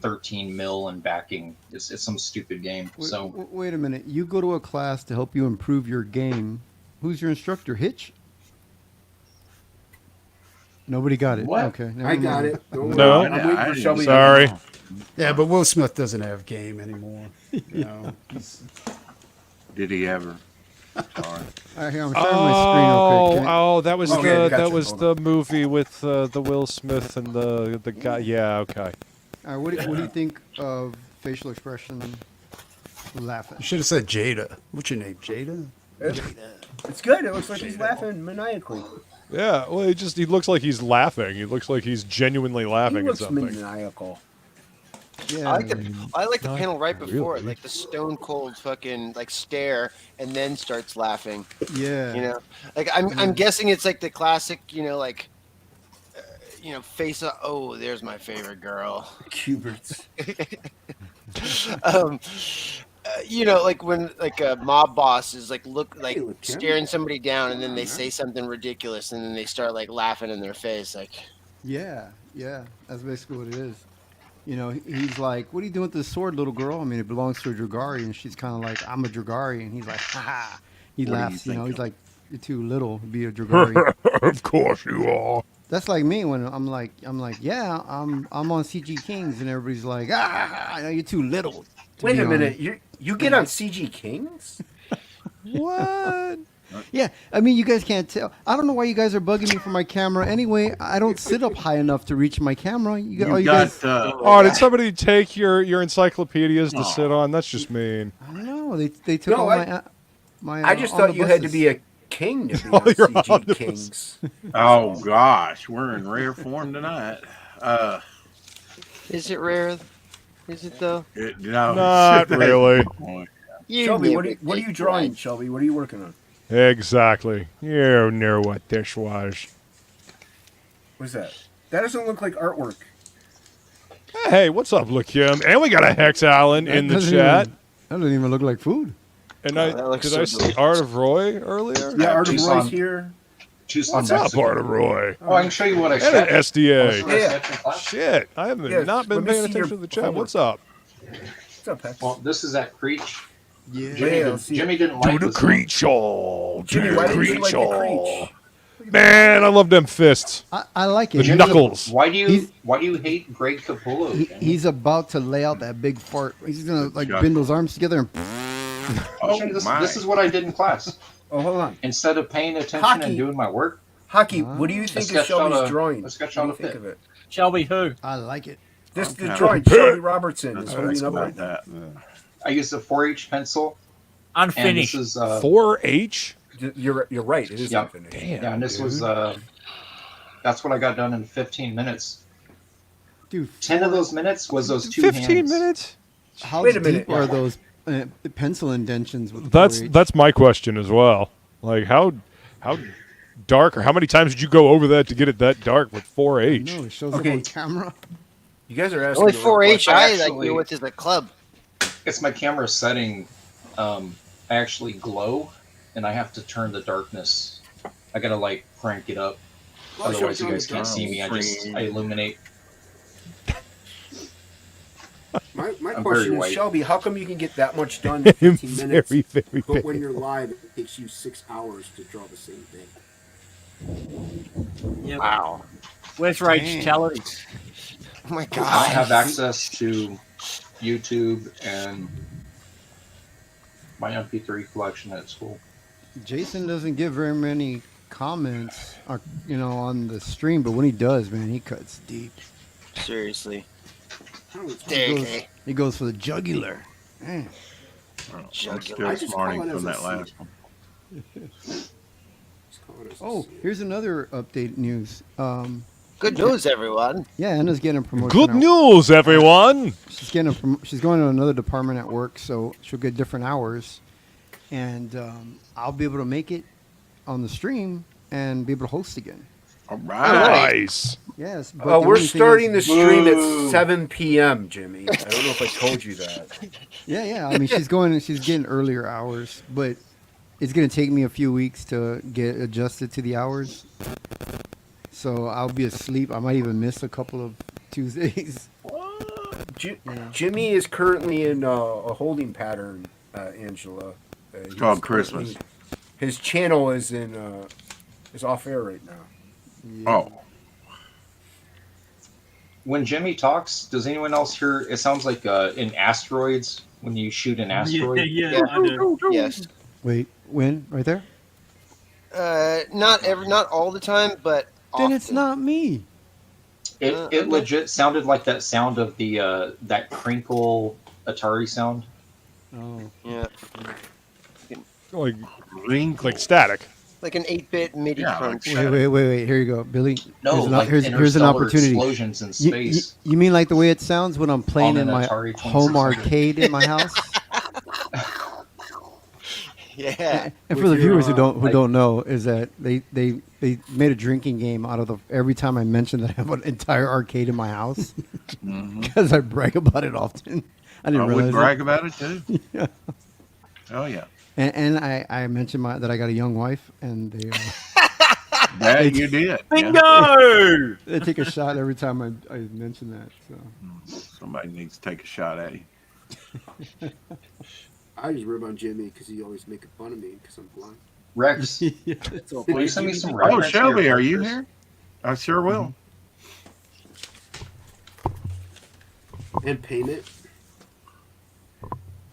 13 mil in backing. It's some stupid game. So Wait a minute. You go to a class to help you improve your game. Who's your instructor? Hitch? Nobody got it. What? Okay. never I got mind. it. Don't No. worry. I'm waiting I for didn't- Shelby. Sorry. Yeah, but Will Smith doesn't have game anymore. You know. Did he ever? Sorry. All right, here, I'm sharing my screen real quick. Oh, that was Okay, gotcha. that was Hold the movie with the Will Smith and the guy. Yeah, okay. All right, what do you think of facial expression laughing? You should have said Jada. What's your name, Jada? It's good. It looks like he's laughing maniacally. Yeah, well, he looks like he's laughing. He looks like he's genuinely He laughing at looks something. maniacal. Yeah. I like the Not panel right before it, really. like the stone cold fucking like stare, and then starts laughing. Yeah. You know, like I'm guessing it's like the classic, face up. Oh, there's my favorite girl. Cuberts. Like when like a mob boss is like look Kim. staring somebody down, and then they say something ridiculous, and then they start like laughing in their face, like. Yeah. That's basically what it is. He's like, "What are you doing with this sword, little girl?" I mean, it belongs to a Dragari, and she's kind of like, "I'm a Dragari," and he's like, "Ha ha." He What do you laughs. think He's of? like, "You're too little to be a Dragari." Of course you are. That's like me when I'm like, yeah, I'm on CG Kings, and everybody's like, you're too little. to Wait be a on." minute. You get on CG Kings? What? Yeah, I mean, you guys can't tell. I don't know why you guys are bugging me for my camera. Anyway, I don't sit up high enough to reach my camera. You guys. Oh, did somebody take your encyclopedias to sit on? That's just mean. I don't know. They took No, all my. I just thought you had to be a king to be on you're CG Kings. Oh gosh, we're in rare form tonight. Is it rare? Is it though? No, Not really. You Shelby, knew what it. are you drawing, Shelby? What are you working on? Exactly. You knew what this was. What's that? That doesn't look like artwork. Hey, what's up, Lakim? And we got a Hex Allen in the chat. That doesn't even look like food. And that looks did so I see delicious. Art of Roy earlier? Yeah, Art of Tucson. Roy's here. Tucson, What's up, Mexico. Art of Roy? Oh, I can show you what I And an sketched. SDA. What I Yeah. sketched in class. Shit, I haven't Yes, not been let me paying see your attention to the chat. homework. What's up? What's up, Hex? Well, this is at Creech. Yeah. Jimmy didn't like this one. Jimmy, why didn't you like the Creech? Man, I love them fists. I like it. The knuckles. Why do you He's- hate Greg Capullo? Jimmy? He's about to lay out that big fart. He's gonna like Gotcha. bend those arms together and. I'll show you this, my. this is what I did in class. Oh, hold on. Instead of paying attention Hockey. and doing my work, Hockey, what do you think of sketched out Shelby's a- drawing? I sketched What do out you a think fit. of it? Shelby who? I like it. This the Okay. drawing. Shelby Robertson is That's holding up. like that. I used a 4H pencil, and this Unfinished. is 4H? You're right. It is Yeah. unfinished. Damn. yeah, and this dude. was that's what I got done in 15 minutes. Dude, 10 of those minutes was those two 15 hands. minutes? how Wait a minute. deep are those pencil indentions with the That's 4H? that's my question as well. Like how dark or how many times did you go over that to get it that dark with 4H? No, it shows Okay. up on camera. You guys are asking. Only the wrong 4H question. I like Actually- you with is a club. It's my camera setting. I actually glow, and I have to turn the darkness. I gotta like crank it up. Well, Otherwise, sure, you guys sure, can't sure. see me. I illuminate. My I'm question very is, white. Shelby, how come you can get that much done in 15 minutes, very, very but when pale. you're live, it takes you 6 hours to draw the same thing? Yeah. Wow. Where's Rage? Tell us. Oh my I god. have access to YouTube and my MP3 collection at school. Jason doesn't give very many comments, on the stream, but when he does, man, he cuts deep. Seriously. He goes for the jugular. Man. I'm Jugular. still I just smarting call it from as that a last seed. one. Just call it as a Oh, seed. here's another update news. Good news, everyone. Yeah, Anna's getting a promotion. Good out. news, everyone. She's getting she's going to another department at work, so she'll get different hours, and I'll be able to make it on the stream and be able to host again. All right. Nice. Yes. But Oh, the we're only thing starting the is- stream Boo. at 7 p.m., Jimmy. I don't know if I told you that. Yeah. I mean, she's getting earlier hours, but it's gonna take me a few weeks to get adjusted to the hours. So I'll be asleep. I might even miss a couple of Tuesdays. Jimmy is currently in a holding pattern, Angela. It's called Christmas. His channel is is off air right now. Oh, When Jimmy talks, does anyone else hear? It sounds like in asteroids when you shoot an asteroid. Yeah, I do. Yes. Wait, when? Right there? Not all the time, but Then often. it's not me. It legit sounded like that sound of the that crinkle Atari sound. Oh. Yeah. Like static. Like an 8-bit MIDI Yeah, crunch. Wait. Here you go, Billy. No, here's an, like here's an interstellar opportunity. explosions in You, space. you mean like the way it sounds when I'm playing On in an my Atari home 2600. arcade in my house? Yeah. And for With the your, viewers who like- don't know, is that they made a drinking game out of every time I mention that I have an entire arcade in my house because I brag about it often. I didn't I would realize brag it. about it too. Yeah. Oh yeah. And I mentioned that I got a young wife, and they Yeah, you did. Yeah. Bingo! they take a shot every time I mention that. So Somebody needs to take a shot at you. I just rib on Jimmy because he always making fun of me because I'm blind. Rex, it's all will you send me some Oh, reference to your Shelby, are you characters? here? I sure will. And payment.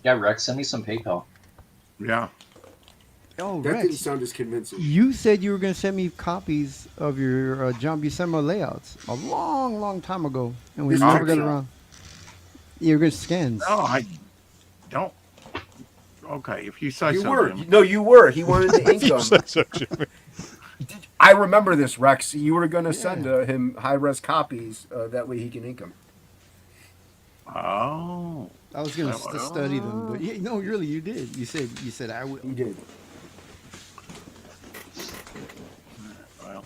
Yeah, Rex, send me some PayPal. Yeah. Oh, That didn't Rex, sound as convincing. you said you were going to send me copies of your John Buscema layouts a long time ago, and we This never time got so. around. You're going to scans. No, I don't. Okay, if you say You so. were. Jimmy. No, you were. He wanted to ink them. So, Jimmy. I remember this, Rex. You were going to send him high-res copies. That way he can ink them. Oh. I was gonna Oh. study them, but no, really, you did. You said I would. You did. Well.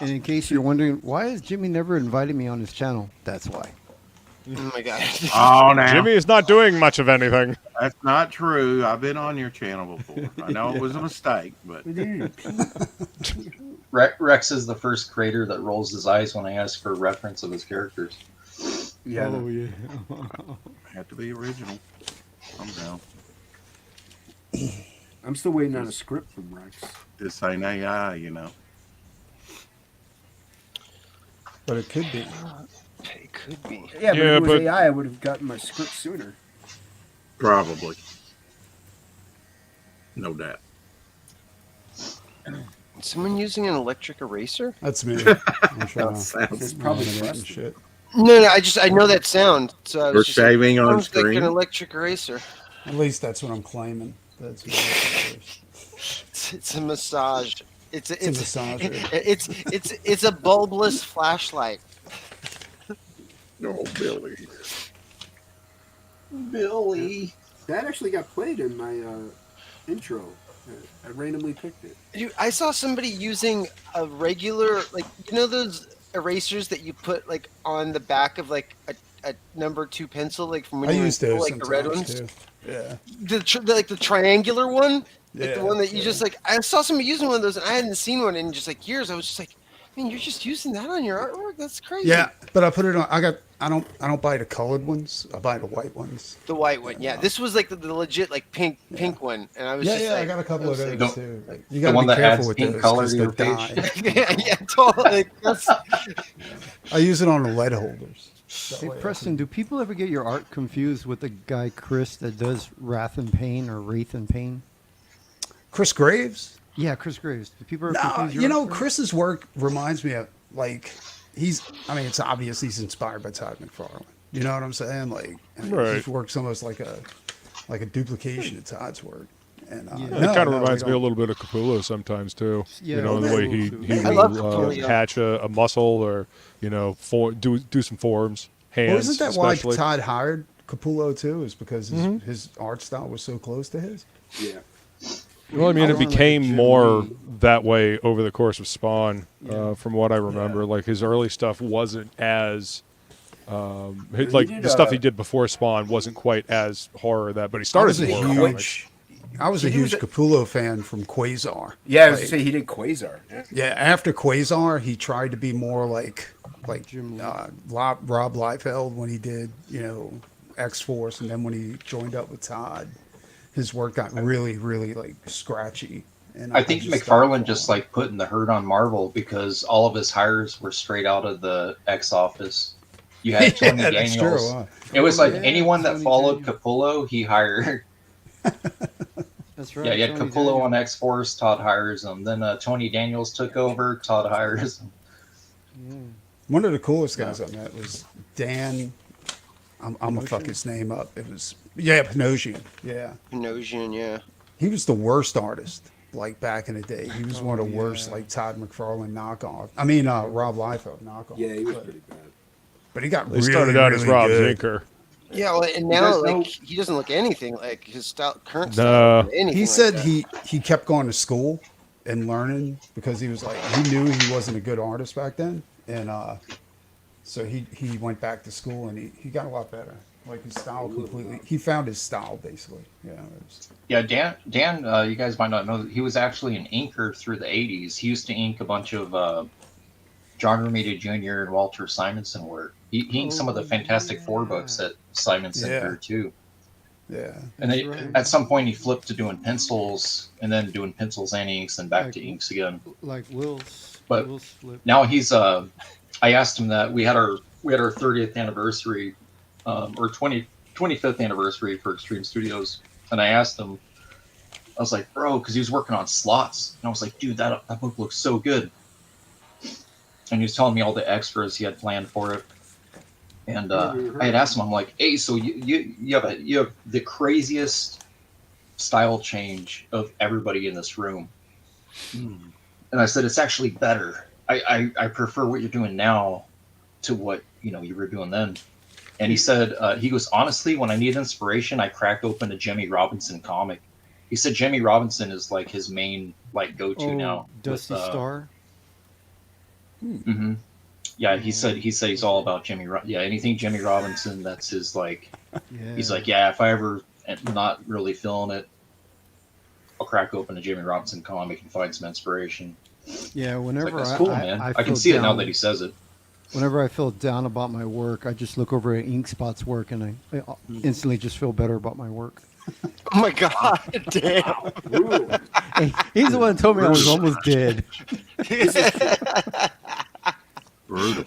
And in case you're wondering, why has Jimmy never invited me on his channel? That's why. Oh my god. Oh, now. Jimmy is not doing much of anything. That's not true. I've been on your channel before. I know it was a mistake, but Rex is the first creator that rolls his eyes when I ask for a reference of his characters. Yeah. Oh yeah. have to be original. I'm down. I'm still waiting on a script from Rex. This ain't AI, you know. But it could be. It could be. Yeah, but Yeah, if it was but- AI, I would have gotten my script sooner. Probably. No doubt. Is someone using an electric eraser? That's me. I'm trying That to It's probably laminate and rusty. shit. No, I know that sound. So I We're was just shaving like, on sounds like screen. an electric eraser. At least that's what I'm claiming. That's what It's a massage. It's a massager. It's a bulbless flashlight. Oh, Billy. Billy. That actually got played in my intro. I randomly picked it. Dude, I saw somebody using a regular, like, you know those erasers that you put like on the back of like a number 2 pencil, like from when I you were in use school, those like the red sometimes ones. too. Yeah. Like the triangular one, like the Yeah, one that you yeah. just like. I saw somebody using one of those, and I hadn't seen one in just like years. I was just like, man, you're just using that on your artwork? That's crazy. Yeah, but I put it on. I don't buy the colored ones. I buy the white ones. The white one, yeah. This was like the legit like pink one, and I was Yeah, just yeah. like, I got a couple of I was those like, too. Like, the you gotta one be that careful adds with pink those color to because your they page. die. yeah, totally. Like, that's, I use it on the lead holders. Hey Preston, do people ever get your art confused with the guy Chris that does Wrath and Pain or Wraith and Pain? Chris Graves? Yeah, Chris Graves. Do people ever No, confuse your you art know, for him? Chris's work reminds me of like it's obvious he's inspired by Todd McFarlane. You know what I'm saying? Like, Right. his work's almost like a duplication of Todd's work. And Yeah. It kind of reminds me a little bit of Capullo sometimes too. Yeah, you know, the way he I love will Capullo, yeah. hatch a muscle or do some forms, hands. Well, isn't that why especially. Todd hired Capullo too? Is because his art style was so close to his? Yeah. Well, I mean, it More like became Jim more Lee. that way over the course of Spawn, Yeah. from what I remember. Like his early stuff wasn't as, like did, the stuff he did before Spawn wasn't quite as horror but he started I was a horror comics. huge Capullo fan from Quasar. Yeah, I was Like, gonna say he did Quasar. yeah, after Quasar, he tried to be more like Jim Lee. Rob Liefeld when he did, X-Force, and then when he joined up with Todd, his work got really, really like scratchy. And I think just McFarlane stopped just following. like putting the hurt on Marvel because all of his hires were straight out of the X office. You had Tony Yeah, that's Daniels. true, huh? It was like Yeah, anyone that Tony followed Daniels. Capullo, he hired. That's right. Yeah, you had Tony Capullo Daniels. on X Force, Todd hires him. Then Tony Daniels took over, Todd hires him. One of the coolest guys I met was Dan. I'm gonna fuck his name up. It was Panosian. Yeah, Pinosian, yeah. he was the worst artist. Like back in the day, he was one of the worst. Like Todd McFarlane knockoff. I mean, Rob Liefeld knockoff. Yeah, he was pretty bad. But he got They really, started out as really Rob good. Zinker. Yeah, well, and now guys know- like he doesn't look anything like his style, current No. style. Anything He like said that. he kept going to school and learning because he was like he knew he wasn't a good artist back then, and so he went back to school and he got a lot better. Like his style completely. He found his style basically. Yeah. It was, Yeah, Dan, you guys might not know that he was actually an inker through the 80s. He used to ink a bunch of John Romita Jr. and Walter Simonson work. He inked some of the Fantastic Four books that Simonson Yeah. drew too. yeah. And then right. at some point he flipped to doing pencils and then doing pencils and inks and back to inks again. Like Will's. But Will's flip. Now he's I asked him that we had our 30th anniversary or 25th anniversary for Extreme Studios, and I asked him, I was like, bro, because he was working on slots, and I was like, dude, that book looks so good, and he was telling me all the extras he had planned for it, and I had asked him, I'm like, hey, so you have the craziest style change of everybody in this room, and I said it's actually better. I prefer what you're doing now to what you were doing then. And he said, he goes, honestly, when I need inspiration, I crack open a Jimmy Robinson comic. He said Jimmy Robinson is like his main like go-to now. Dusty Star. Mm-hmm. Yeah, he said he's all about Jimmy. Anything Jimmy Robinson, that's his like. Yeah. He's like, yeah, if I ever am not really feeling it, I'll crack open a Jimmy Robinson comic and find some inspiration. Yeah, whenever that's cool, man. I can feel see it now down- that he says it. Whenever I feel down about my work, I just look over at Inkspot's work and I instantly just feel better about my work. Oh my god, damn. Hey, he's the one that told me I was almost dead. Brutal.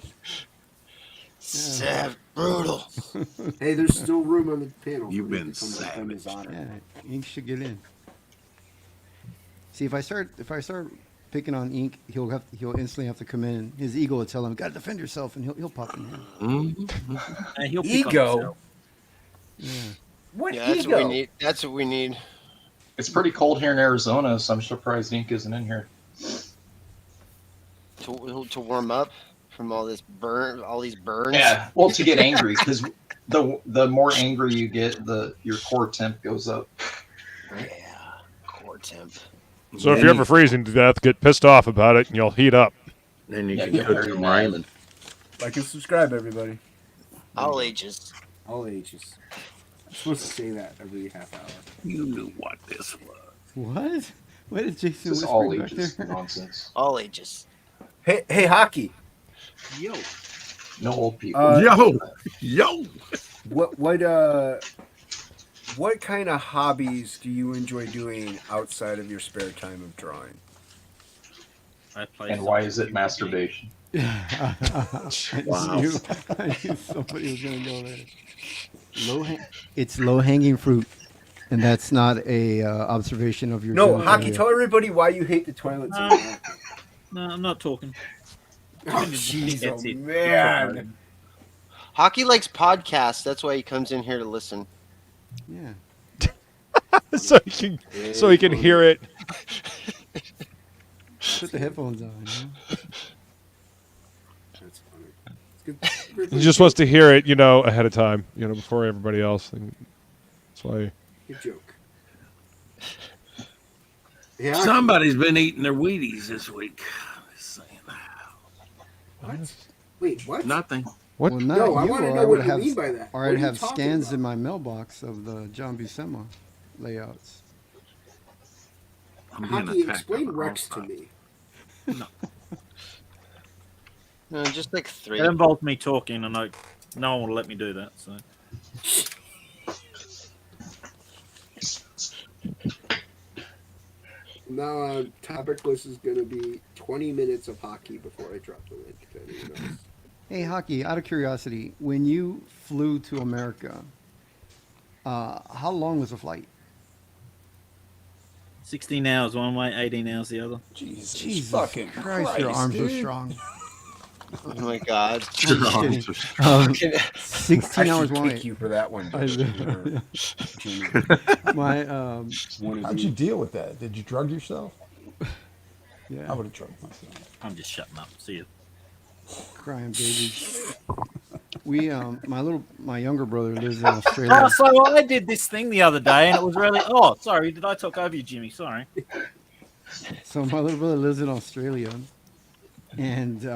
Sad, brutal. Hey, there's still room on the panel. You've for me been to come defend his savage. honor. Yeah, Ink should get in. See, if I start picking on Ink, he'll instantly have to come in. His ego will tell him, "Gotta defend yourself," and he'll pop in here. And he'll pick on Ego. himself. Yeah. What Yeah, that's ego? what we need. That's what we need. It's pretty cold here in Arizona, so I'm surprised Ink isn't in here. To warm up from all these burns. Yeah, well, to get angry, because the more angry you get, your core temp goes up. Yeah, core temp. So if you're ever freezing to death, get pissed off about it, and you'll heat up. Then you Yeah, can get put very your mad. mind. Like and subscribe, everybody. All ages. All ages. I'm supposed to say that every half hour. You knew what this was. What? What is Jason This is whispering all back ages there? nonsense. All ages. Hey, Hocky. Yo. No old people. Yo. What kind of hobbies do you enjoy doing outside of your spare time of drawing? I play And why some is it video masturbation? Wow. I knew somebody was going to go there. It's low-hanging fruit, and that's not a observation of your. No, genitalia. Hockey, tell everybody why you hate the toilets. No, I'm not talking. Oh, jeez, That's oh, it. man. Hockey likes podcasts. That's why he comes in here to listen. Yeah. so he can hear it. Put the headphones on. You know? That's funny. It's good. He just wants to hear it, ahead of time, before everybody else. And that's why. Good joke. Yeah. Somebody's been eating their Wheaties this week. Just saying. What? Wait, what? Nothing. What? Well, not No, I you, want to or know I would what you have, mean by that. or What are I'd you have talking scans about? in my mailbox of the John Buscema layouts. I'm being Hockey, attacked explain by the Rex to wrong me. No, just like 3. It involves me talking, and no one will let me do that. So Now, TOPicLESS is going to be 20 minutes of hockey before I drop the link. If anyone knows. Hey, Hockey, out of curiosity, when you flew to America, how long was the flight? 16 hours one way, 18 hours the other. Jesus fucking Christ, your arms are strong. Oh my god. Your I'm arms kidding. are 16 I hours should one kick way. you for that one. I My One of How'd you. you deal with that? Did you drug yourself? yeah, I would have drugged myself. I'm just shutting up. See you. crying baby. We my younger brother lives in Australia. Oh, so I did this thing the other day, and it was really. Oh, sorry, did I talk over you, Jimmy? Sorry. So my little brother lives in Australia, and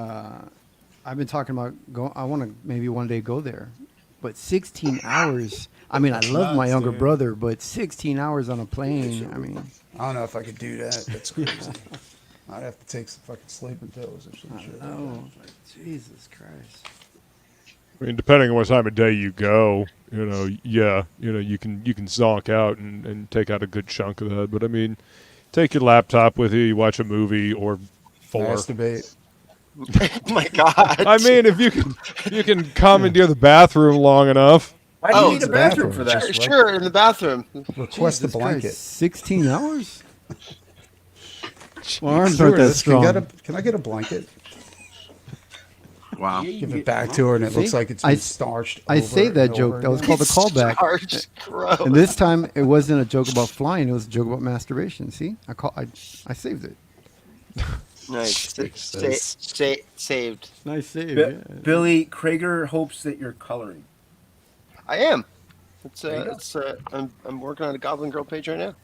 I've been talking about I want to maybe one day go there, but 16 hours. I mean, I love my younger brother, but 16 hours on a plane. I mean, I don't know if I could do that. That's crazy. I'd have to take some fucking sleeping pills or some shit. oh, Jesus Christ. I mean, depending on what time of day you go, you can zonk out and take out a good chunk of that. But I mean, take your laptop with you, you watch a movie or 4. Masturbate. Oh my god. I mean, if you can commandeer the bathroom long enough. Why do you Oh, need a the bathroom bathroom. for that? Sure, in the bathroom. Request a Jesus blanket. Christ, 16 hours? My arms aren't that Stewardess, strong. can I get a blanket? Wow. Give it back to her, and it looks like it's been starched. I over saved that and joke. over That was again. called a callback. Starch, gross. And this time, it wasn't a joke about flying. It was a joke about masturbation. See, I saved it. Nice. Jesus. Saved. Nice save. Bi- yeah. Billy Krager hopes that you're coloring. I am. There you go. I'm working on a Goblin Girl page right now.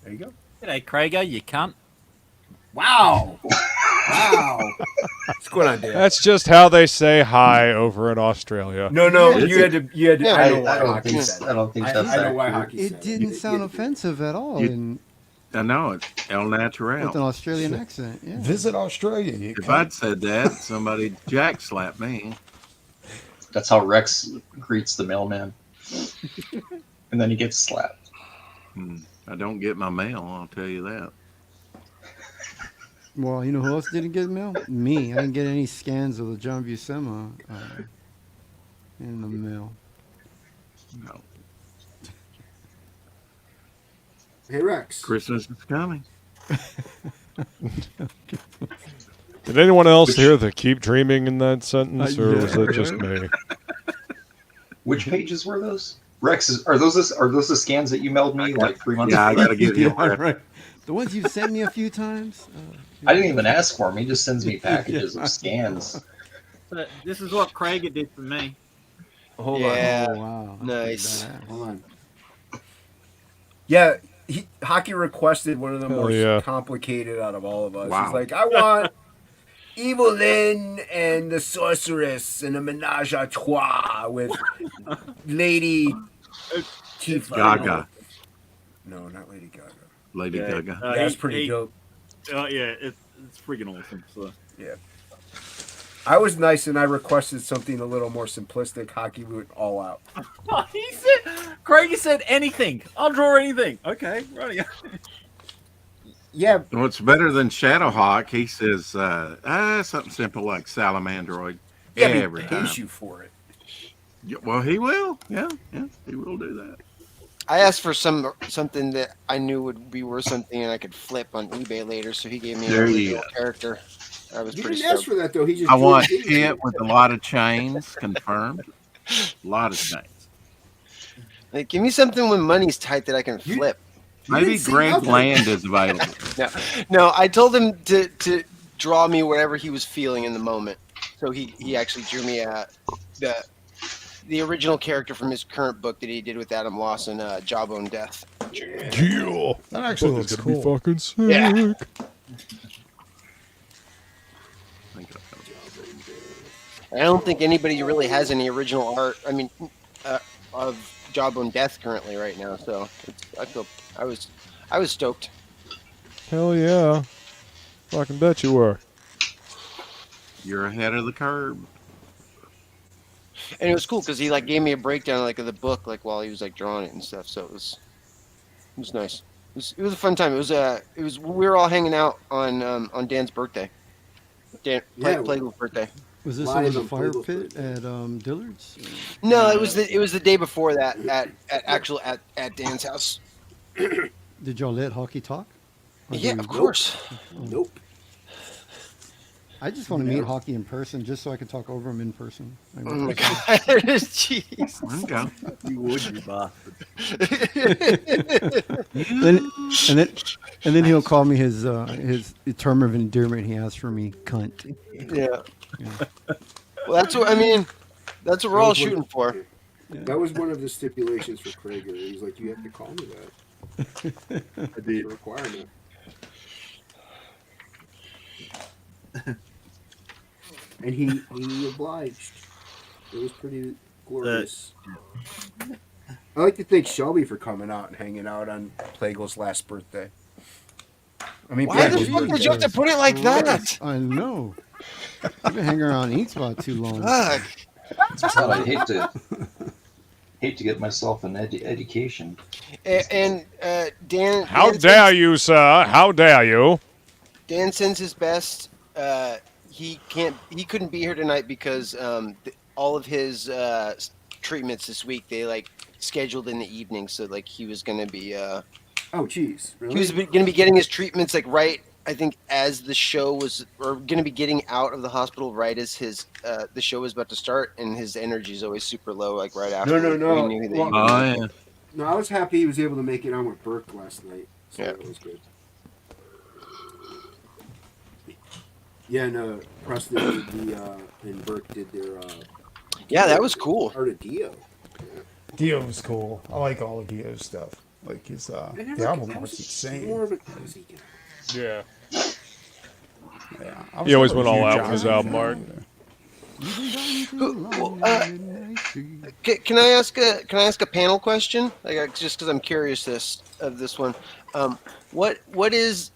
There you go. G'day, Krager, you cunt. Wow. Wow. What's going on, Dan? That's just how they say hi over in Australia. No, you had to. Yeah, I know why I don't Hocky think said I don't think it. that's I know why accurate. Hocky said It didn't sound offensive at all I know it's El with an Natural. Australian accent. Yeah. Visit Australia. You If can. I'd said that, somebody jack slapped me. That's how Rex greets the mailman, and then he gets slapped. I don't get my mail, I'll tell you that. Well, you know who else didn't get mail? Me. I didn't get any scans of the John Buscema in the mail. No. Hey, Rex. Christmas is coming. Did anyone else hear the "keep dreaming" in that sentence, or was it just me? Which pages were those? Rex, are those the scans that you mailed me like 3 months Yeah, I ago? gotta give you Yeah, a right. The ones you've sent me a few times. I didn't even ask for them. He just sends me packages of scans. But this is what Krager did for me. Hold Yeah. Oh wow. That's Nice. pretty badass. Hold on. Yeah, Hockey requested one of the Hell most yeah. complicated out of all of us. Wow. He's like, I want Evil Lynn and the Sorceress and a menage a trois with Lady Tifa. Gaga. No, not Lady Gaga. Lady Gaga. That's pretty dope. Yeah, it's freaking awesome. So. Yeah. I was nice and I requested something a little more simplistic. Hockey went all out. Krager said anything. I'll draw anything. Okay, right. Yeah. What's better than Shadowhawk? He says, something simple like Salamandroid. Yeah, Every but he time. pays you for it. Yeah, well, he will. Yeah, he will do that. I asked for something that I knew would be worth something and I could flip on eBay later, so he gave me There a you real go. character. I was He pretty didn't ask stoked. for that though. He just. I want drew it. it with a lot of chains, confirmed. A lot of chains. Like, give me something when money's tight that I can flip. Maybe didn't see Greg nothing. Land is available. No, I told him to draw me whatever he was feeling in the moment. So he actually drew me the original character from his current book that he did with Adam Lawson, Jawbone Death. Yeah. That actually looks It's gonna be cool. fucking sick. Yeah. I don't think anybody really has any original art. I mean, of Jawbone Death currently right now. So I was stoked. Hell yeah. Fucking bet you were. You're ahead of the curve. And it was cool because he like gave me a breakdown like of the book like while he was like drawing it and stuff. So it was nice. It was a fun time. It was we were all hanging out on Dan's birthday. Plegel's birthday. Was this Live over the on fire Plegel pit at Dillard's? No, it was the day before that at Dan's house. Did y'all let Hockey talk? Or Yeah, did of you- course. Nope. I just want to meet Hockey in person, just so I can talk over him in person. Oh my god, jeez. Okay. You would, you bastard. And then he'll call me his term of endearment he has for me, cunt. Yeah. Well, that's what I mean. That's what we're all shooting for. That was one of the stipulations for Krager. He's like, you have to call me that. That's a requirement. And he obliged. It was pretty glorious. I like to thank Shelby for coming out and hanging out on Plegel's last birthday. I mean, Why the Plegel's fuck would birthday. you have to put it like that? I know. I've been hanging around Ink Spot too long. Fuck. God, I hate to get myself an education. And Dan. How Dan dare you, sir? How dare you? Dan sends his best. He couldn't be here tonight because all of his treatments this week they like scheduled in the evening, so like he was gonna be. Oh, jeez. Really? He was gonna be getting his treatments like right. I think as the show was, or gonna be getting out of the hospital right as his the show was about to start, and his energy is always super low, like right after. No. we knew that he Well, was- Oh, yeah. No, I was happy he was able to make it on with Burke last night. So Yeah. that was good. Yeah, and Preston did and Burke did their. Yeah, that was cool. Art of Dio. Dio was cool. I like all of Dio's stuff. Like his the album art's insane. More of a cozy guy. Yeah. Yeah, He always went all out with his album art. Can I ask a panel question? Just because I'm curious of this one. What is,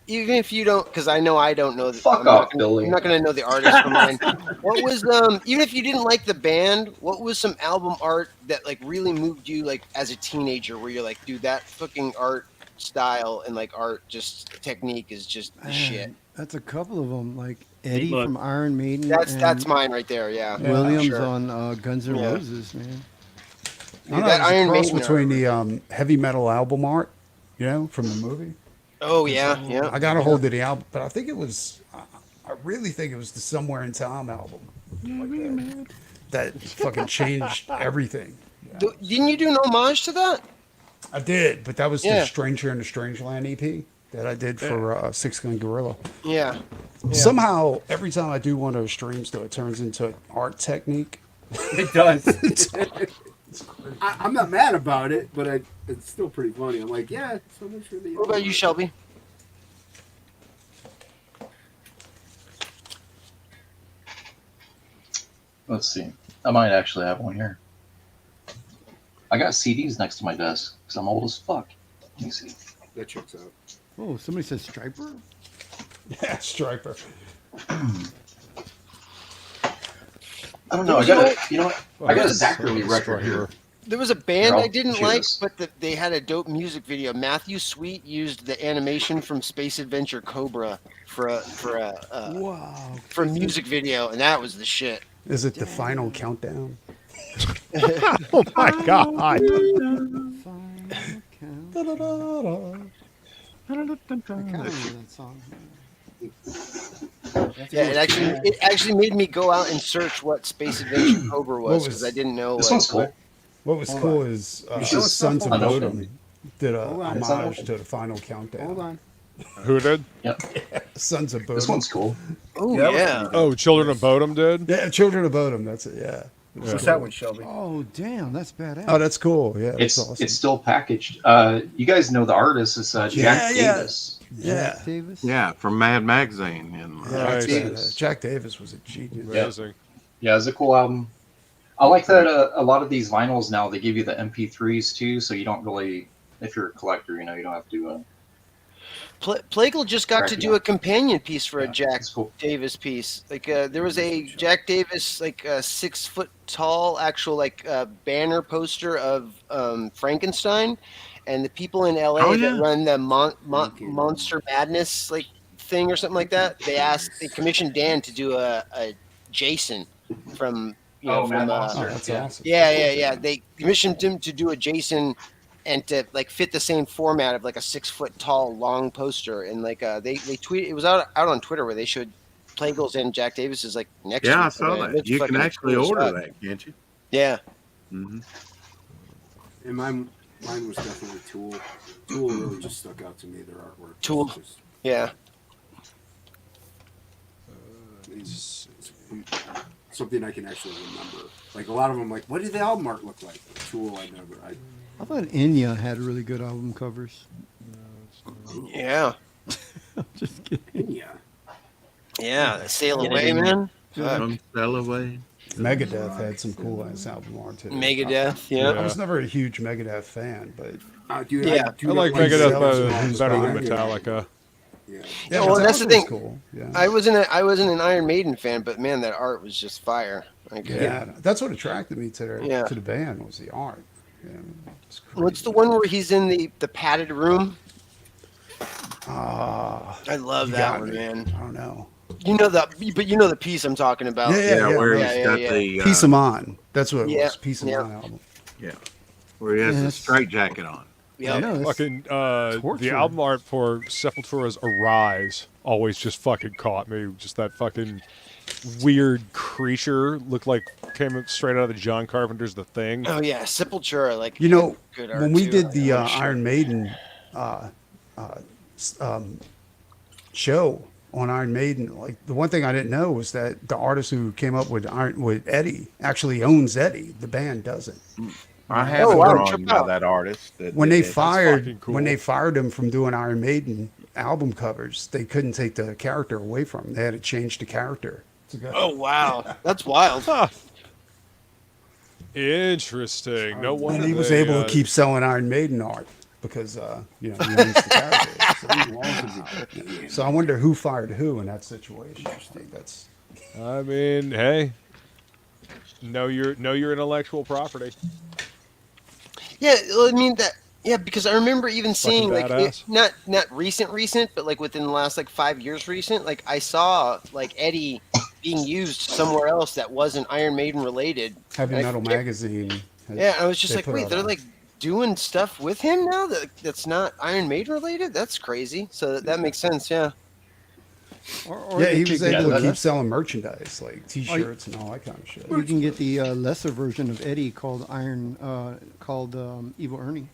even if you don't, because I know I don't know. Fuck off, Billy. I'm not going to know the artist for mine. What was even if you didn't like the band, what was some album art that like really moved you like as a teenager, where you're like, dude, that fucking art style and like art just technique is just the shit. That's a couple of them, like Eddie Look. from Iron Maiden. That's mine right there. Yeah. Williams sure. on Guns N' Roses, man. I don't know, that it was a Iron cross Maiden between the heavy metal album art, you know, from the movie. Oh yeah, yeah. I got a hold of the album, but I think it was. I really think it was the Somewhere in Time album. Like that fucking changed everything. Yeah. Didn't you do an homage to that? I did, but that was Yeah. the Stranger in the Strangeland EP that I did for Six Gun Gorilla. Yeah. Somehow, every time I do one of those streams, though, it turns into an art technique. It does. I'm not mad about it, but it's still pretty funny. I'm like, yeah, so much for the. What about you, Shelby? Let's see. I might actually have one here. I got CDs next to my desk because I'm old as fuck. Let me see. That checks out. Oh, somebody said Striper? Yeah, Striper. I don't know. I got you know what? I got a Valkyrie record here. There was a band Here, I didn't shoot like, us. but they had a dope music video. Matthew Sweet used the animation from Space Adventure Cobra for a music video, and that was the shit. Is it the final countdown? Oh my god. Final count. I kind of remember that song. Yeah, it actually made me go out and search what Space Adventure Cobra was was- because I didn't know. This like, one's cool. What was cool is show us Sons of stuff on Bodom did a Hold on. homage to the final countdown. Hold on. Who did? Yep. Sons of This Bodom. one's cool. Oh Yeah, yeah. Oh, Children of Bodom did? Yeah, Children of Bodom. That's it. Yeah. What's that one, Shelby? Oh, damn, that's badass. Oh, that's cool. Yeah, that's It's awesome. it's still packaged. You guys know the artist is Jack Yeah. Davis. Yeah. Davis? Yeah, from Mad Magazine. And Yeah, Nice. Jack Davis was a genius. Amazing. Yeah, it's a cool album. I like that a lot of these vinyls now they give you the MP3s too, so you don't really, if you're a collector, you know, you don't have to. Plegel just got to Crack it do up. a companion piece for a Jack That's cool. Davis piece. Like there was a Jack Davis like 6 foot tall actual like banner poster of Frankenstein, and the people in LA Oh, yeah. that run the Monster Madness like thing or something like that. They commissioned Dan to do a Jason from Oh, from Mad Monster. Oh, that's Yeah. awesome. yeah. They commissioned him to do a Jason and to like fit the same format of like a 6 foot tall long poster. And like they tweeted, it was out on Twitter where they showed Plegel's and Jack Davis's like next. Yeah, to I each other. saw It that. looked You can fucking actually cool as order fuck. that, can't you? Yeah. Mm-hmm. And mine was definitely Tool. Tool really just stuck out to me. Their artwork. Tool. was just- Yeah. it's something I can actually remember. Like a lot of them, like what did the album art look like? Tool, I thought Enya had really good album covers. Yeah. Just kidding. Yeah. Yeah. Sail Away, man. Fuck. Don't sell away. Megadeth had some cool ass album art too. Megadeth, yeah. I was never a huge Megadeth fan, but Dude, Yeah. do I like like Megadeth Zells better than and Metallica. Yeah. yeah, well, that's the Metallica thing. was cool. Yeah. I wasn't an Iron Maiden fan, but man, that art was just fire. Like, Yeah, that's what attracted me to Yeah. the band was the art. Yeah, it's What's the crazy. one where he's in the padded room? I love you that got one, me. man. I don't know. You know the piece I'm talking about. Yeah, where yeah, he's got yeah. the Peace of Mind. That's what it Yeah, was. Peace of yeah. Mind album. where he has the Yes. straight jacket on. Yep. I know, it's- Fucking the torture. album art for Sepultura's Arise always just fucking caught me. Just that fucking weird creature looked like came straight out of the John Carpenter's The Thing. Oh yeah, Sepultura. Like You know, good art when we too. did the Oh, shit. Iron Maiden show on Iron Maiden, like the one thing I didn't know was that the artist who came up with Eddie actually owns Eddie. The band doesn't. I have a drawing by that artist. When they fired fucking cool. when they fired him from doing Iron Maiden album covers, they couldn't take the character away from him. They had to change the character. Oh wow, that's wild. Huh. Interesting. No wonder And he was they, able to keep selling Iron Maiden art because he owns the character. So I wonder who fired who in that situation. I think that's. I mean, hey, know your intellectual property. Yeah, well, I mean that. Yeah, because I remember even seeing like badass. not recent, but like within the last like 5 years recent. Like I saw like Eddie being used somewhere else that wasn't Iron Maiden related. Heavy And I Metal forget- Magazine. Yeah, I was just like, put wait, out they're a- like doing stuff with him now that's not Iron Maiden related. That's crazy. So that makes sense. Yeah. Or Yeah, they he could was get able to the- keep selling merchandise like T-shirts and all that kind of shit. You can get the lesser version of Eddie called Evil Ernie.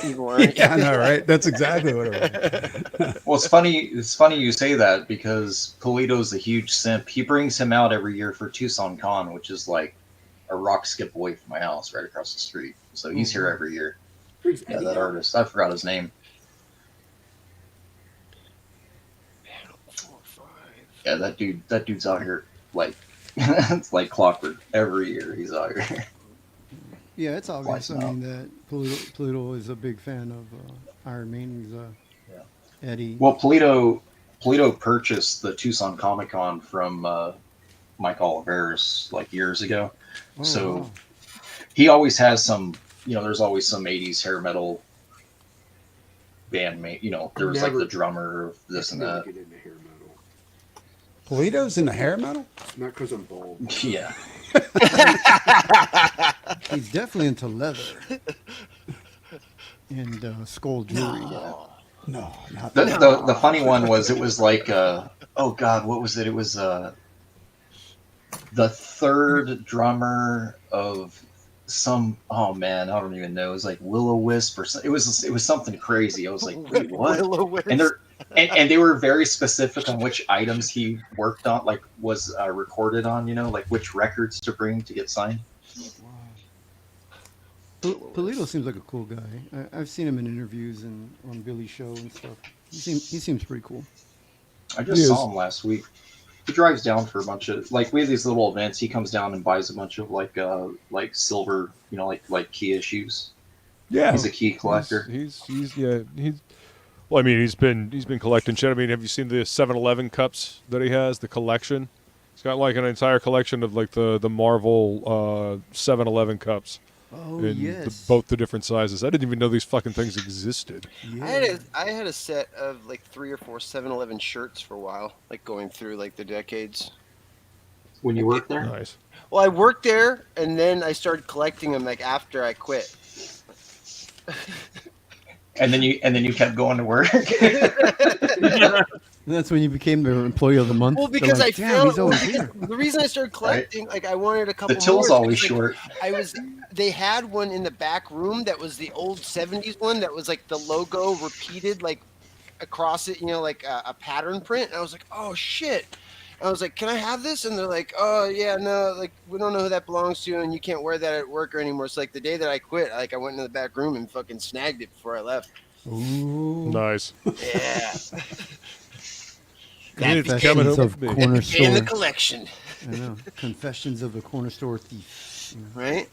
Evil Ernie. Yeah, I know, right? That's exactly what it was. Well, it's funny. It's funny you say that because Polito's a huge simp. He brings him out every year for Tucson Con, which is like a rock skip away from my house, right across the street. So he's here every year. Yeah, that artist. I forgot his name. Yeah, that dude. That dude's out here like it's like clockwork. Every year he's out here. Yeah, it's obvious. I Twice now. mean that Pluto is a big fan of Iron Maiden's Eddie. Well, Polito purchased the Tucson Comic Con from Mike Oliveris like years ago. Oh, So wow. he always has some. There's always some '80s hair metal band. There was like the drummer of this and that. Get into hair metal. Polito's in the hair metal? Not because I'm bald. Yeah. He's definitely into leather and skull jewelry. No, not The funny one was it was like oh god, what was it? It was the third drummer of some, oh man, I don't even know. It was like Will-O-Wisp or something. It was something crazy. I was like, wait, what? And they were very specific on which items he worked on, like was recorded on, like which records to bring to get signed. Polito seems like a cool guy. I've seen him in interviews and on Billy's show and stuff. He seems pretty cool. I just saw him last week. He drives down for a bunch of we have these little events. He comes down and buys a bunch of like silver, like key issues. Yeah, he's a key collector. He's well, I mean, he's been collecting shit. I mean, have you seen the 7-Eleven cups that he has? The collection. He's got like an entire collection of like the Marvel 7-Eleven cups. Oh, in yes. both the different sizes. I didn't even know these fucking things existed. Yeah. I had a set of like 3 or 4 7-Eleven shirts for a while, like going through like the decades. When you worked there? Nice. Well, I worked there, and then I started collecting them like after I quit. And then you kept going to work. And that's when you became the employee of the month. Well, They're because like, I damn, felt he's always here. the reason I started collecting, like I wanted a couple. The till's more, always because, short. They had one in the back room that was the old '70s one that was like the logo repeated like across it, like a pattern print. And I was like, oh shit. I was like, can I have this? And they're like, oh yeah, no, like we don't know who that belongs to, and you can't wear that at work or anymore. So like the day that I quit, like I went into the back room and fucking snagged it before I left. Ooh. Nice. Yeah. Confessions of corner store. In the collection. I know. Confessions of a corner store thief. Right?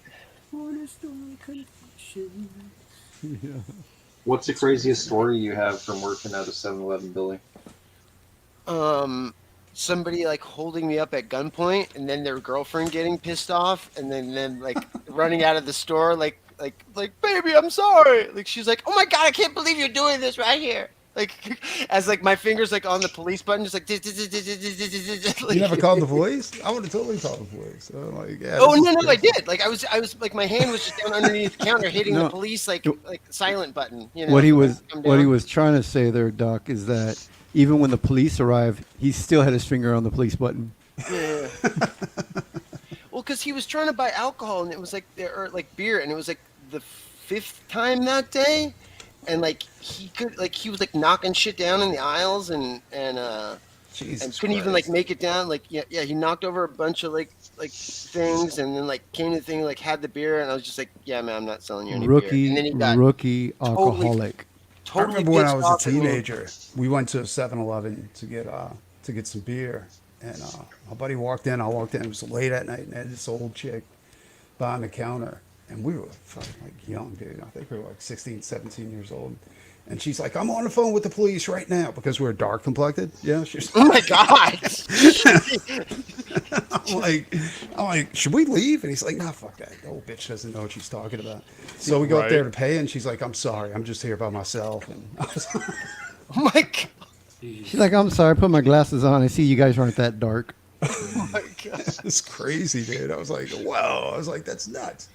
Corner store confession. Yeah. What's the craziest story you have from working at a 7-Eleven, Billy? Somebody like holding me up at gunpoint, and then their girlfriend getting pissed off, and then like running out of the store, like baby, I'm sorry. Like she's like, oh my god, I can't believe you're doing this right here. Like as like my fingers like on the police button, just like. You never called the police? I would have totally called the police. So, like, yeah, Oh this no, is no, I crazy. did. Like I was like my hand was just down underneath the counter, hitting No. the police like silent button. What he was come what he down. was trying to say there, Doc, is that even when the police arrived, he still had his finger on the police button. Yeah. Well, because he was trying to buy alcohol, and it was like or like beer, and it was like the 5th time that day, and like he was like knocking shit down in the aisles, and Jesus and couldn't even Christ. like make it down. Like yeah, he knocked over a bunch of like things, and then like came to the thing, like had the beer, and I was just like, yeah, man, I'm not selling you any beer. And then he got Rookie alcoholic. I totally remember when I pissed was a off at me. teenager, we went to 7-Eleven to get some beer, and my buddy walked in. I walked in. It was late at night, and had this old chick behind the counter, and we were fucking like young, dude. I think we were like 16, 17 years old. And she's like, I'm on the phone with the police right now because we're dark complected. Yeah, she's. Oh my god! I'm like, should we leave? And he's like, nah, fuck that. The old bitch doesn't know what she's talking about. So we go up there to pay, and she's like, I'm sorry, I'm just here by myself. And I was like, Oh my god! She's like, I'm sorry, I put my glasses on. I see you guys aren't that dark. Oh my god! it's crazy, dude. I was like, wow. I was like, that's nuts.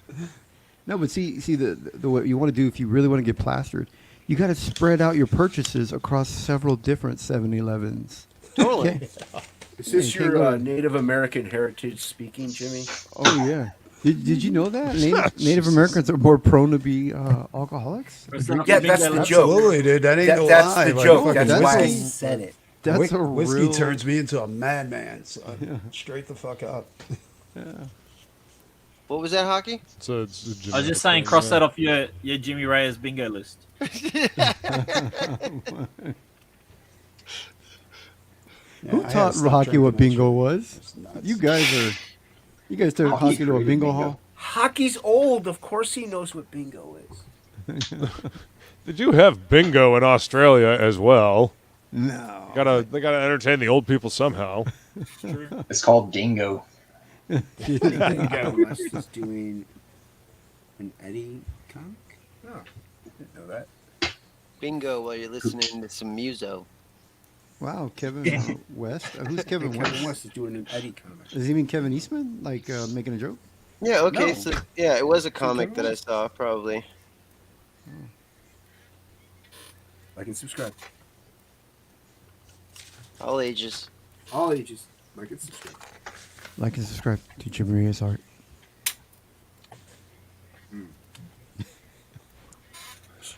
No, but see the what you want to do if you really want to get plastered, you got to spread out your purchases across several different 7-Elevens. Totally. Okay? Is this you can't your go- Native American heritage speaking, Jimmy? Oh yeah. Did you know that Native Americans are more prone to be alcoholics? Yeah, that's the joke. Absolutely, dude. That ain't no That's lie. the Like, joke. fucking That's why I whiskey- said it. That's a whiskey real. turns me into a madman. So straight the fuck up. What was that, Hockey? It's a I was genetic just saying, thing, cross yeah. that off your Jimmy Reyes bingo list. Who Yeah, I taught had to stop Hockey what drinking that bingo shit. was? It's nuts. You guys took Hockey to a created bingo bingo. hall? Hockey's old. Of course he knows what bingo is. They do have bingo in Australia as well. No. They gotta entertain the old people somehow. It's called dingo. Bingo. Wes is doing an Eddie comic? Oh, I didn't know that. Bingo while you're listening to some muso. Wow, Kevin West. Who's Kevin West? Kevin West is doing an Eddie comic. Does he mean Kevin Eastman? Like making a joke? Yeah, okay, No. so yeah, it was a comic that I saw, probably. Like and subscribe. All ages. All ages. Like and subscribe. Like and subscribe to Jim Reyes Art.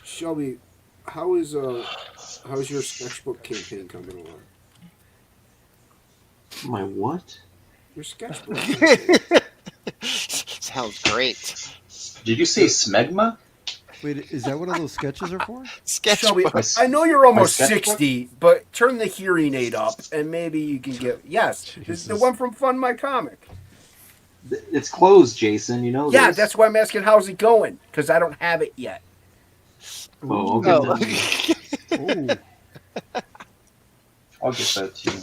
Shelby, how's your sketchbook campaign coming along? My what? Your sketchbook. Sounds great. Did you say smegma? Wait, is that what all those sketches are for? Shelby, Sketchbook. I know you're almost My sketchbook? 60, but turn the hearing aid up and maybe you can get. Yes, it's the one from Fund My Comic. It's closed, Jason. You know Yeah, this. that's why I'm asking how's it going, because I don't have it yet. Oh, okay. Oh. then. I'll get that to you.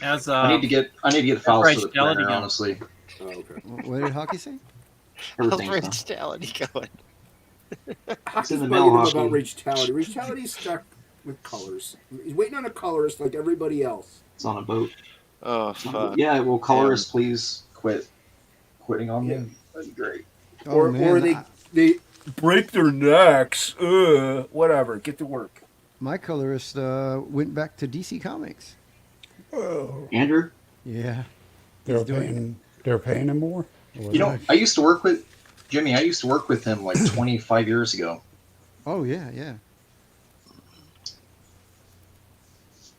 As I need to get the files Price for the Jelly printer, Gun. honestly. Oh, okay. What did Hockey say? How's Everything's done. originality going? Hockey's in the bugging mail, him Hockey. about Reachtality. Reachality's stuck with colors. He's waiting on a colorist like everybody else. It's on a boat. Oh, fuck. Yeah, will colorists please quitting on me? That'd be great. Oh, or man, they break their necks. Whatever. Get to work. my colorist went back to DC Comics. Oh, Andrew, Yeah. they're He's doing paying him more. Or you know, I used to work with Jimmy. I used to work with him like 25 years ago. Oh yeah, yeah.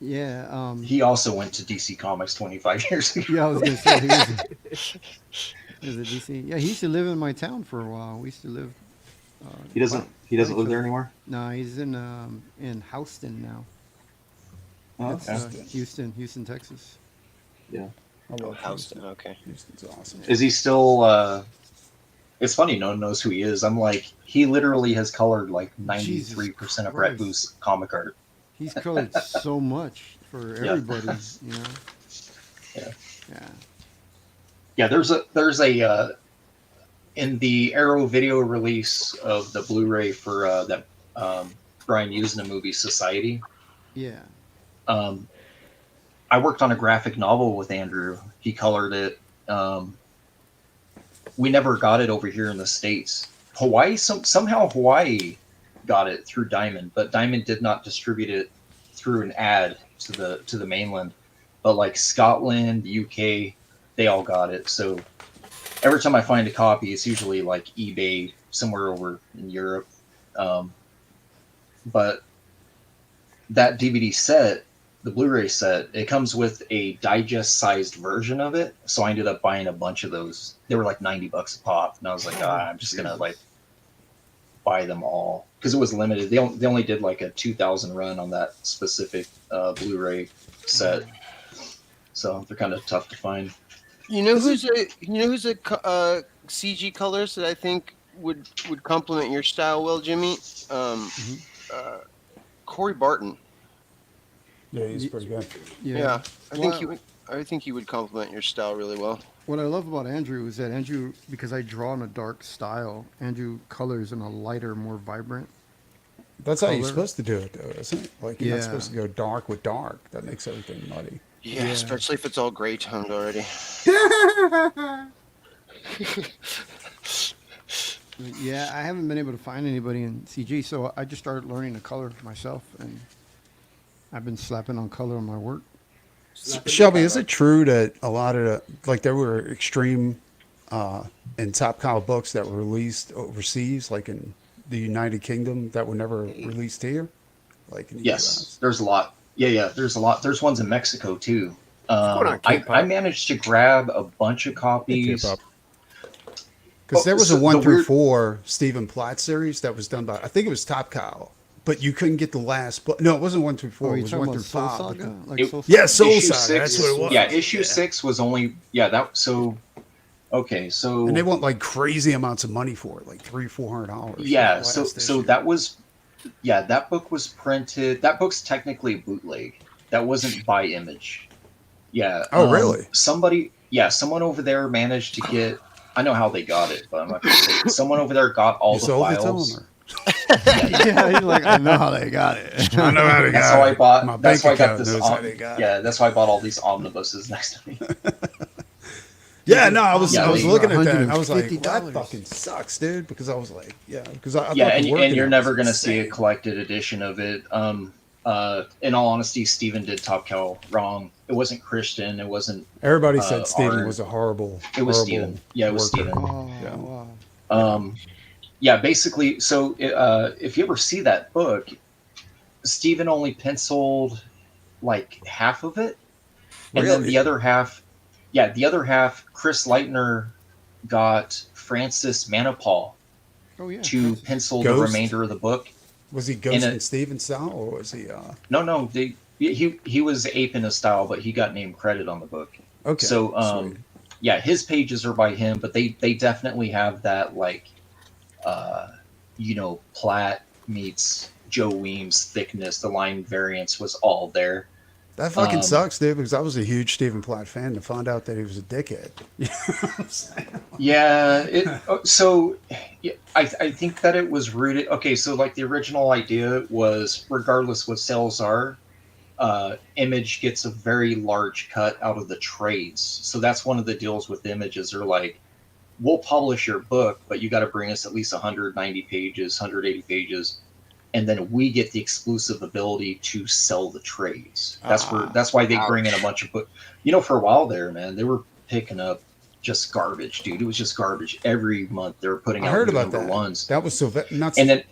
Yeah. He also went to DC Comics 25 years ago. Yeah, I was gonna say he was at DC. Yeah, he used to live in my town for a while. We used to live. He doesn't live there anymore. No, he's in Houston now. Oh, That's okay. Houston, Texas. Yeah. I love Houston, okay. Houston's awesome. Is he still? It's funny. No one knows who he is. I'm like, he literally has colored like 93% of Brett Christ. Booth's comic art. He's colored so much for Yeah. everybody, you know. Yeah. Yeah. Yeah, there's a in the Arrow video release of the Blu-ray for that Brian used in the movie Society. Yeah. I worked on a graphic novel with Andrew. He colored it. We never got it over here in the States. Hawaii, somehow Hawaii got it through Diamond, but Diamond did not distribute it through an ad to the mainland. But like Scotland, UK, they all got it. So every time I find a copy, it's usually like eBay somewhere over in Europe. But that DVD set the Blu-ray set, it comes with a digest-sized version of it. So I ended up buying a bunch of those. They were like $90 a pop, and I was like, I'm just gonna like buy them all because it was limited. They only did like a 2,000 run on that specific Blu-ray set, so they're kind of tough to find. You know who's a CG colors that I think would complement your style well, Jimmy? Corey Barton. Yeah, he's pretty good. Yeah, I think he would complement your style really well. What I love about Andrew is that Andrew, because I draw in a dark style, Andrew colors in a lighter, more vibrant. That's how you're supposed to do it, though, isn't it? Like, you're Yeah. not supposed to go dark with dark. That makes everything muddy. Yeah, especially if it's all gray toned already. Yeah, I haven't been able to find anybody in CG, so I just started learning to color myself, and I've been slapping on color on my work. Shelby, is it true that a lot of there were extreme and top cow books that were released overseas, like in the United Kingdom, that were never released here? Like in the US? There's a lot. Yeah, there's a lot. There's ones in Mexico too. I managed to grab a bunch of copies. Because there was a 1 through 4 Stephen Platt series that was done by, I think it was Top Cow, but you couldn't get the last book. No, it wasn't 1 through 4. It was 1 through 5. Soul Soul issue Saga. That's what it was. Yeah, issue 6 was only okay. So and they want like crazy amounts of money for it, like $300-400. Yeah, so that was that book was printed. That book's technically a bootleg. That wasn't by Image. Yeah. Oh, really? Someone over there managed to get. I know how they got it, but I'm not going to say it. Someone over there got all the files. Yeah, he's like, I know how they got it. I know how they got it. That's why I got this. That's why I bought all these omnibuses next to me. Yeah, no, I was looking at that. And I was like, $150. that fucking sucks, dude. Because I was like, because I and you're never going to see a collected edition of it. In all honesty, Steven did Top Cow wrong. It wasn't Christian. It wasn't. Everybody said Steven was a horrible. It was Steven. Yeah, it was Steven. Oh, wow. Yeah, basically. So if you ever see that book, Steven only penciled like half of it, and then the other half. Yeah, the other half, Chris Leitner got Francis Manipal to pencil the remainder of the book. Was he Ghost and Steven style, or was he? No. He was ape in his style, but he got name credit on the book. Okay. So, his pages are by him, but they definitely have that Platt meets Joe Weems thickness. The line variance was all there. That fucking sucks, dude, because I was a huge Stephen Platt fan to find out that he was a dickhead. You know what I'm saying? Yeah. I think that it was rooted. Okay, so like the original idea was, regardless what sales are, Image gets a very large cut out of the trades. So that's one of the deals with Image is they're like, we'll publish your book, but you got to bring us at least 190 pages, 180 pages. And then we get the exclusive ability to sell the trades. That's why they bring in a bunch of books. For a while there, man, they were picking up just garbage, dude. It was just garbage every month. They were putting out number ones. That was so nuts. And then,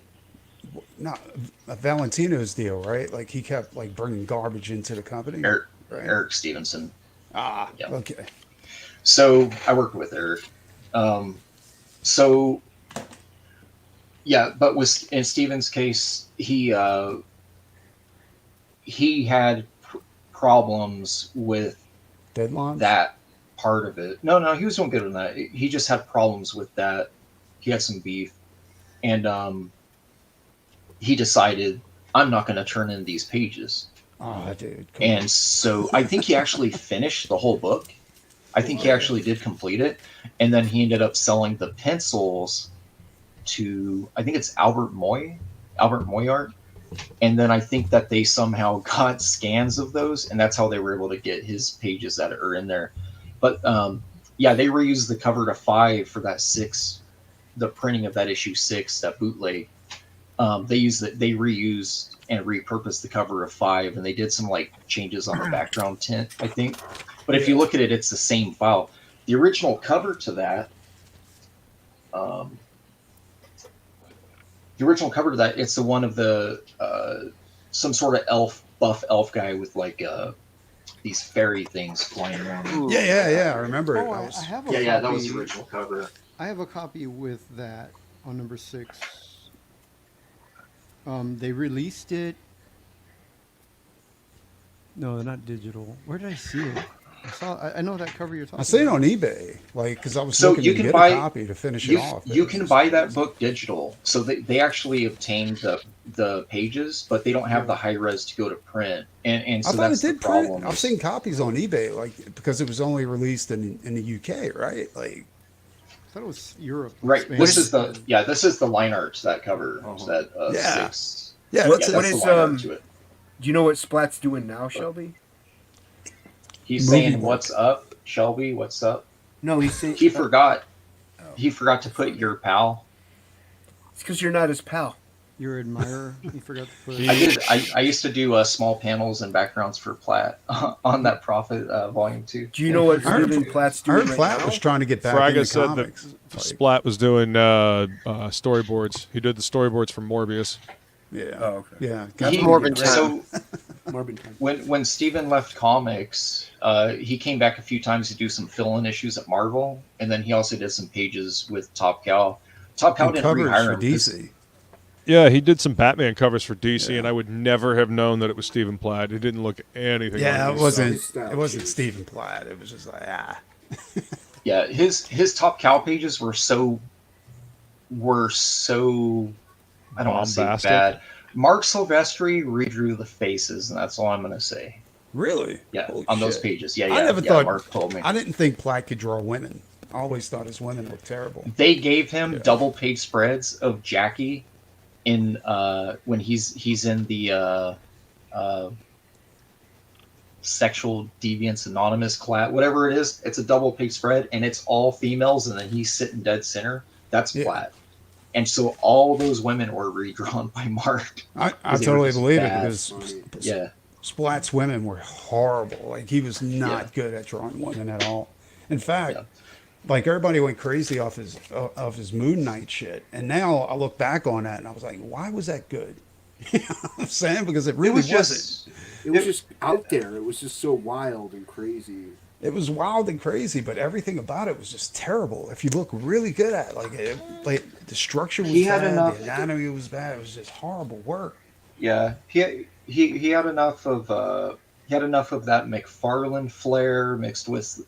Valentino's deal, right? Like he kept like bringing garbage into the company. Eric Stevenson. Yeah. Okay. So I worked with Eric. Yeah, but in Steven's case, he had problems with deadlines. That part of it. No, he was doing good on that. He just had problems with that. He had some beef, and he decided, I'm not going to turn in these pages. Oh, dude. And so I think he actually finished the whole book. I think he actually did complete it, and then he ended up selling the pencils to, I think it's Albert Moyart, and then I think that they somehow got scans of those, and that's how they were able to get his pages that are in there. But they reused the cover to 5 for that 6, the printing of that issue 6, that bootleg. They reused and repurposed the cover of 5, and they did some changes on the background tint, I think. But if you look at it, it's the same file. The original cover to that. The original cover to that, it's the one of the some sort of buff elf guy with like these fairy things flying around. Yeah. I remember it. Oh, I was- I have a Yeah, that was copy- the original cover. I have a copy with that on number 6. They released it. No, not digital. Where did I see it? I know that cover you're talking. I see it about. on eBay, like because I was So looking you to can get buy a copy to finish it off. You can buy that book digital. So they actually obtained the pages, but they don't have the high res to go to print. And so I thought that's it the did print. problem. I've seen copies on eBay, like because it was only released in the UK, right? Like, I thought it was Europe. Right. Spain. This is the line art to that cover. That Yeah. 6. Yeah, What that's that's is the line art to it. Do you know what Splat's doing now, Shelby? He's Movie saying, work. "What's up, Shelby? What's up?" No, he's saying He forgot. He forgot to put your pal. It's because you're not his pal. Your admirer. You forgot to put. I did. I used to do small panels and backgrounds for Platt on that Prophet Volume 2. Do you know what I heard- Steven Platt's I doing heard right Platt now? was trying to get back Fraga into said comics. that Like, Splat was doing storyboards. He did the storyboards for Morbius. yeah, Oh, okay. yeah. That's Morbin So Morbin time. when Steven left comics, he came back a few times to do some fill-in issues at Marvel, and then he also did some pages with Top Cow. Top Cow And didn't covers rehire for him 'cause- DC. Yeah, he did some Batman covers for DC, Yeah. and I would never have known that it was Stephen Platt. It didn't look anything Yeah, like it his wasn't. stuff. It wasn't Stephen Platt. It was just like Yeah, his Top Cow pages were so I don't want to say Bombastic. bad. Mark Silvestri redrew the faces, and that's all I'm going to say. Really? Yeah, Holy on those shit. pages. Yeah, I never yeah, thought. Mark told me. I didn't think Platt could draw women. I always thought his women looked terrible. They gave him double page spreads of Jackie in when he's in the Sexual Deviance Anonymous class, whatever it is. It's a double page spread, and it's all females, and then he's sitting dead center. That's Platt. And so all those women were redrawn by Mark. I 'Cause they were totally just believe it bad. because Yeah. Splat's women were horrible. Like he was not good at drawing women at all. In fact, like everybody went crazy off his Moon Knight shit, and now I look back on that and I was like, why was that good? You know what I'm saying? Because it really wasn't. It was just out there. It was just so wild and crazy. It was wild and crazy, but everything about it was just terrible. If you look really good at it, like the structure was He had bad, enough- the anatomy was bad. It was just horrible work. Yeah, he had enough of that McFarlane flair mixed with.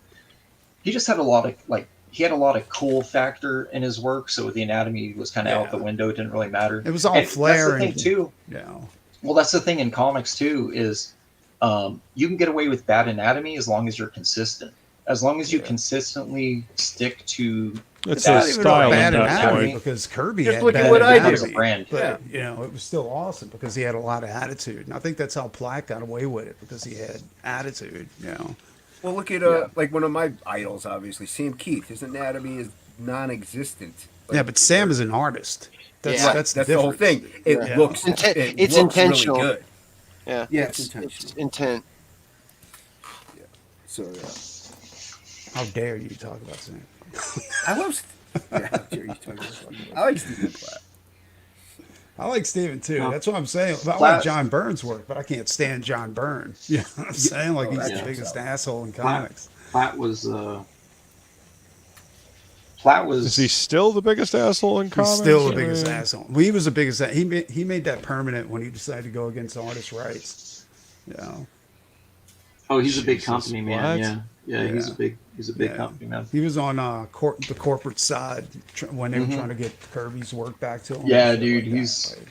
He just had a lot of cool factor in his work, so the anatomy was kind of out the window. It didn't really matter. It was all And flair That's the thing and too. Yeah. Well, that's the thing in comics too is you can get away with bad anatomy as long as you're consistent. As long as you consistently stick to It's that a style bad at that anatomy point. because Kirby Just had look at bad what I anatomy, do. As a brand. But you know, it was still awesome because he had a lot of attitude, and I think that's how Platt got away with it because he had attitude. You know. Well, look at like one of my idols, obviously, Sam Keith. His anatomy is non-existent. Yeah, but Sam is an artist. That's Yeah. that's the whole difference. thing. It Yeah. looks. It's looks intentional. Really good. Yeah. Yeah, it's intentional. It's intent. So How dare you talk about Sam? I love. Yeah, how dare you talk about I like Stephen Platt. I like Steven too. That's what I'm saying. I like Platt- John Byrne's work, but I can't stand John Byrne. You know what I'm saying? Like he's yeah. the biggest asshole in comics. Platt was. Is he still the biggest asshole in comics? He's still the I biggest mean, asshole. Well, he was the biggest. He made that permanent when he decided to go against artist rights. You know. Oh, he's a big Jesus, company man. what? Yeah. He's a big Yeah. company man. He was on the corporate side when they were trying to get Kirby's work back to him. and Yeah, shit dude, like that. he's- Like,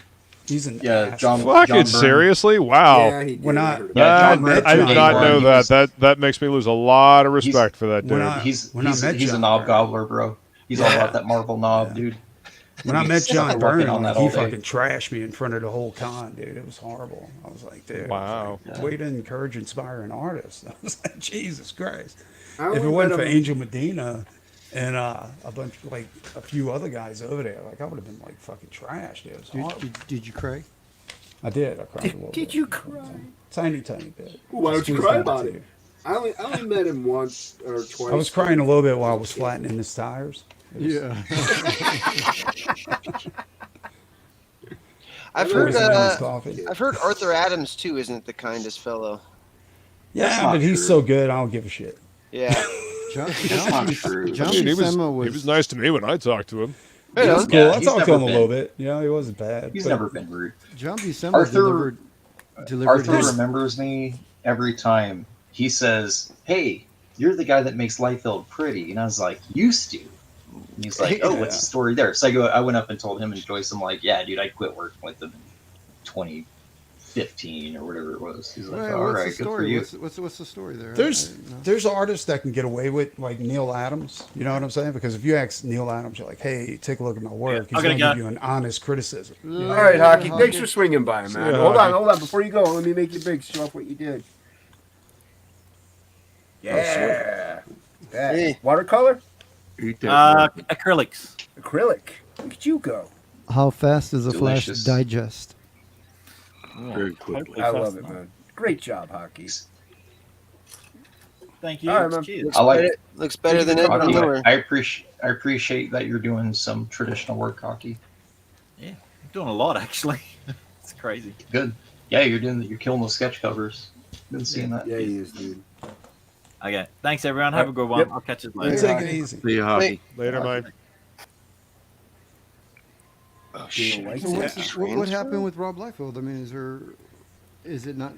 he's an Yeah, asshole. John Fucking Byrne. seriously? Wow. yeah, he did. When I I- heard about Yeah, That- John Byrne- I did John not Byrne, know he that. was- That makes me lose a lot of respect for that dude. When I- He's when I met he's a John knob Byrne. gobbler, bro. He's all about that Marvel knob, dude. When I met He's John working Byrne, on that he all day. fucking trashed me in front of the whole con, dude. It was horrible. I was like, dude, Wow. way to encourage, inspire an artist. I was like, Jesus Christ. I If it only wasn't met for him- Angel Medina and a bunch, like a few other guys over there, like I would have been like fucking trashed. Dude. It was horrible. Did you cry? I did. I cried a little Did bit. you cry? Tiny bit. Why don't you Squeezed cry my about tear. it? I only met him once or twice. I was crying a little bit while I was flattening his tires. It was- Yeah. I've Always heard. a nice coffee. I've heard Arthur Adams too isn't the kindest fellow. Yeah, but he's so good. I don't give a shit. Yeah. That's not true. I mean, he was nice to me when I talked to him. He was cool. Yeah, I he's talked to never him a been- little bit. You know, he wasn't bad. He's but- never been rude. John Buscema Arthur delivered his- remembers me every time. He says, "Hey, you're the guy that makes Liefeld pretty," and I was like, "Used to." And he's like, "Oh, what's the story there?" So I went up and told him and Joyce. I'm like, "Yeah, dude, I quit working with them in 2015 or whatever it was." He's like, Wait, "All what's right, the good for story? you." What's the story there? There's artists that can get away with like Neil Adams. You know what I'm saying? Because if you ask Neil Adams, you're like, "Hey, take a look at my work," he's going to give you an honest criticism. You know? All right, Hocky. Thanks for swinging by, man. Yeah, Hold Hocky. on. Before you go, let me make you big. Show off what you did. Yeah. Hey. Watercolor? Acrylics. Acrylic. Look at you go. How fast does a flash Delicious. digest? Very quickly. I love it, man. Great job, Hocky. Thank you. All right, man. Cheers. I like Looks better than ever. Hockey. I appreciate that you're doing some traditional work, Hockey. Yeah, I'm doing a lot actually. It's crazy. Good. Yeah, you're killing those sketch covers. Been seeing that. Yeah, he is, dude. Okay. Thanks everyone. Have a good one. Yep. I'll catch you You later. take it easy. See you, Hockey. Later, Mike. Oh You shit! don't like So that? what happened with Rob Liefeld? I mean, is it not?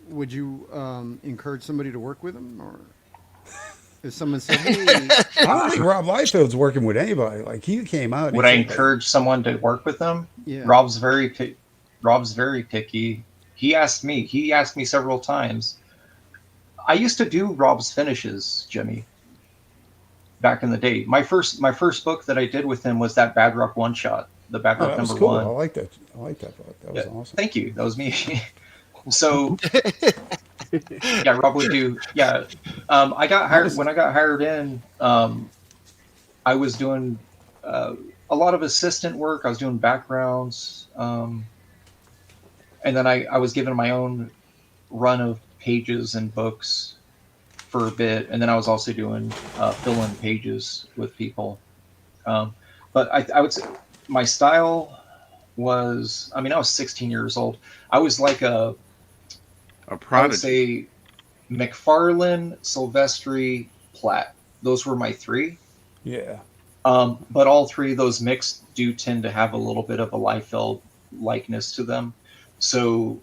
Would you encourage somebody to work with him, or if someone said, "Hey, I don't think Rob Liefeld's working with anybody. Like he came out. and Would he I said, like, encourage someone to work with them? yeah, Rob's very picky. He asked me several times. I used to do Rob's finishes, Jimmy. Back in the day, my first book that I did with him was that Bad Rock one shot, the Bad Oh, Rock that was number cool. one. I like that. I like that book. That was awesome. Thank you. That was me. So yeah, Rob would do. Yeah, I got hired when I got hired in. I was doing a lot of assistant work. I was doing backgrounds, and then I was given my own run of pages and books for a bit, and then I was also doing fill-in pages with people. But I would say my style was. I mean, I was 16 years old. I was like A I would prodigy. say McFarlane, Silvestri, Platt. Those were my three. Yeah. But all three of those mixed do tend to have a little bit of a Liefeld likeness to them. So,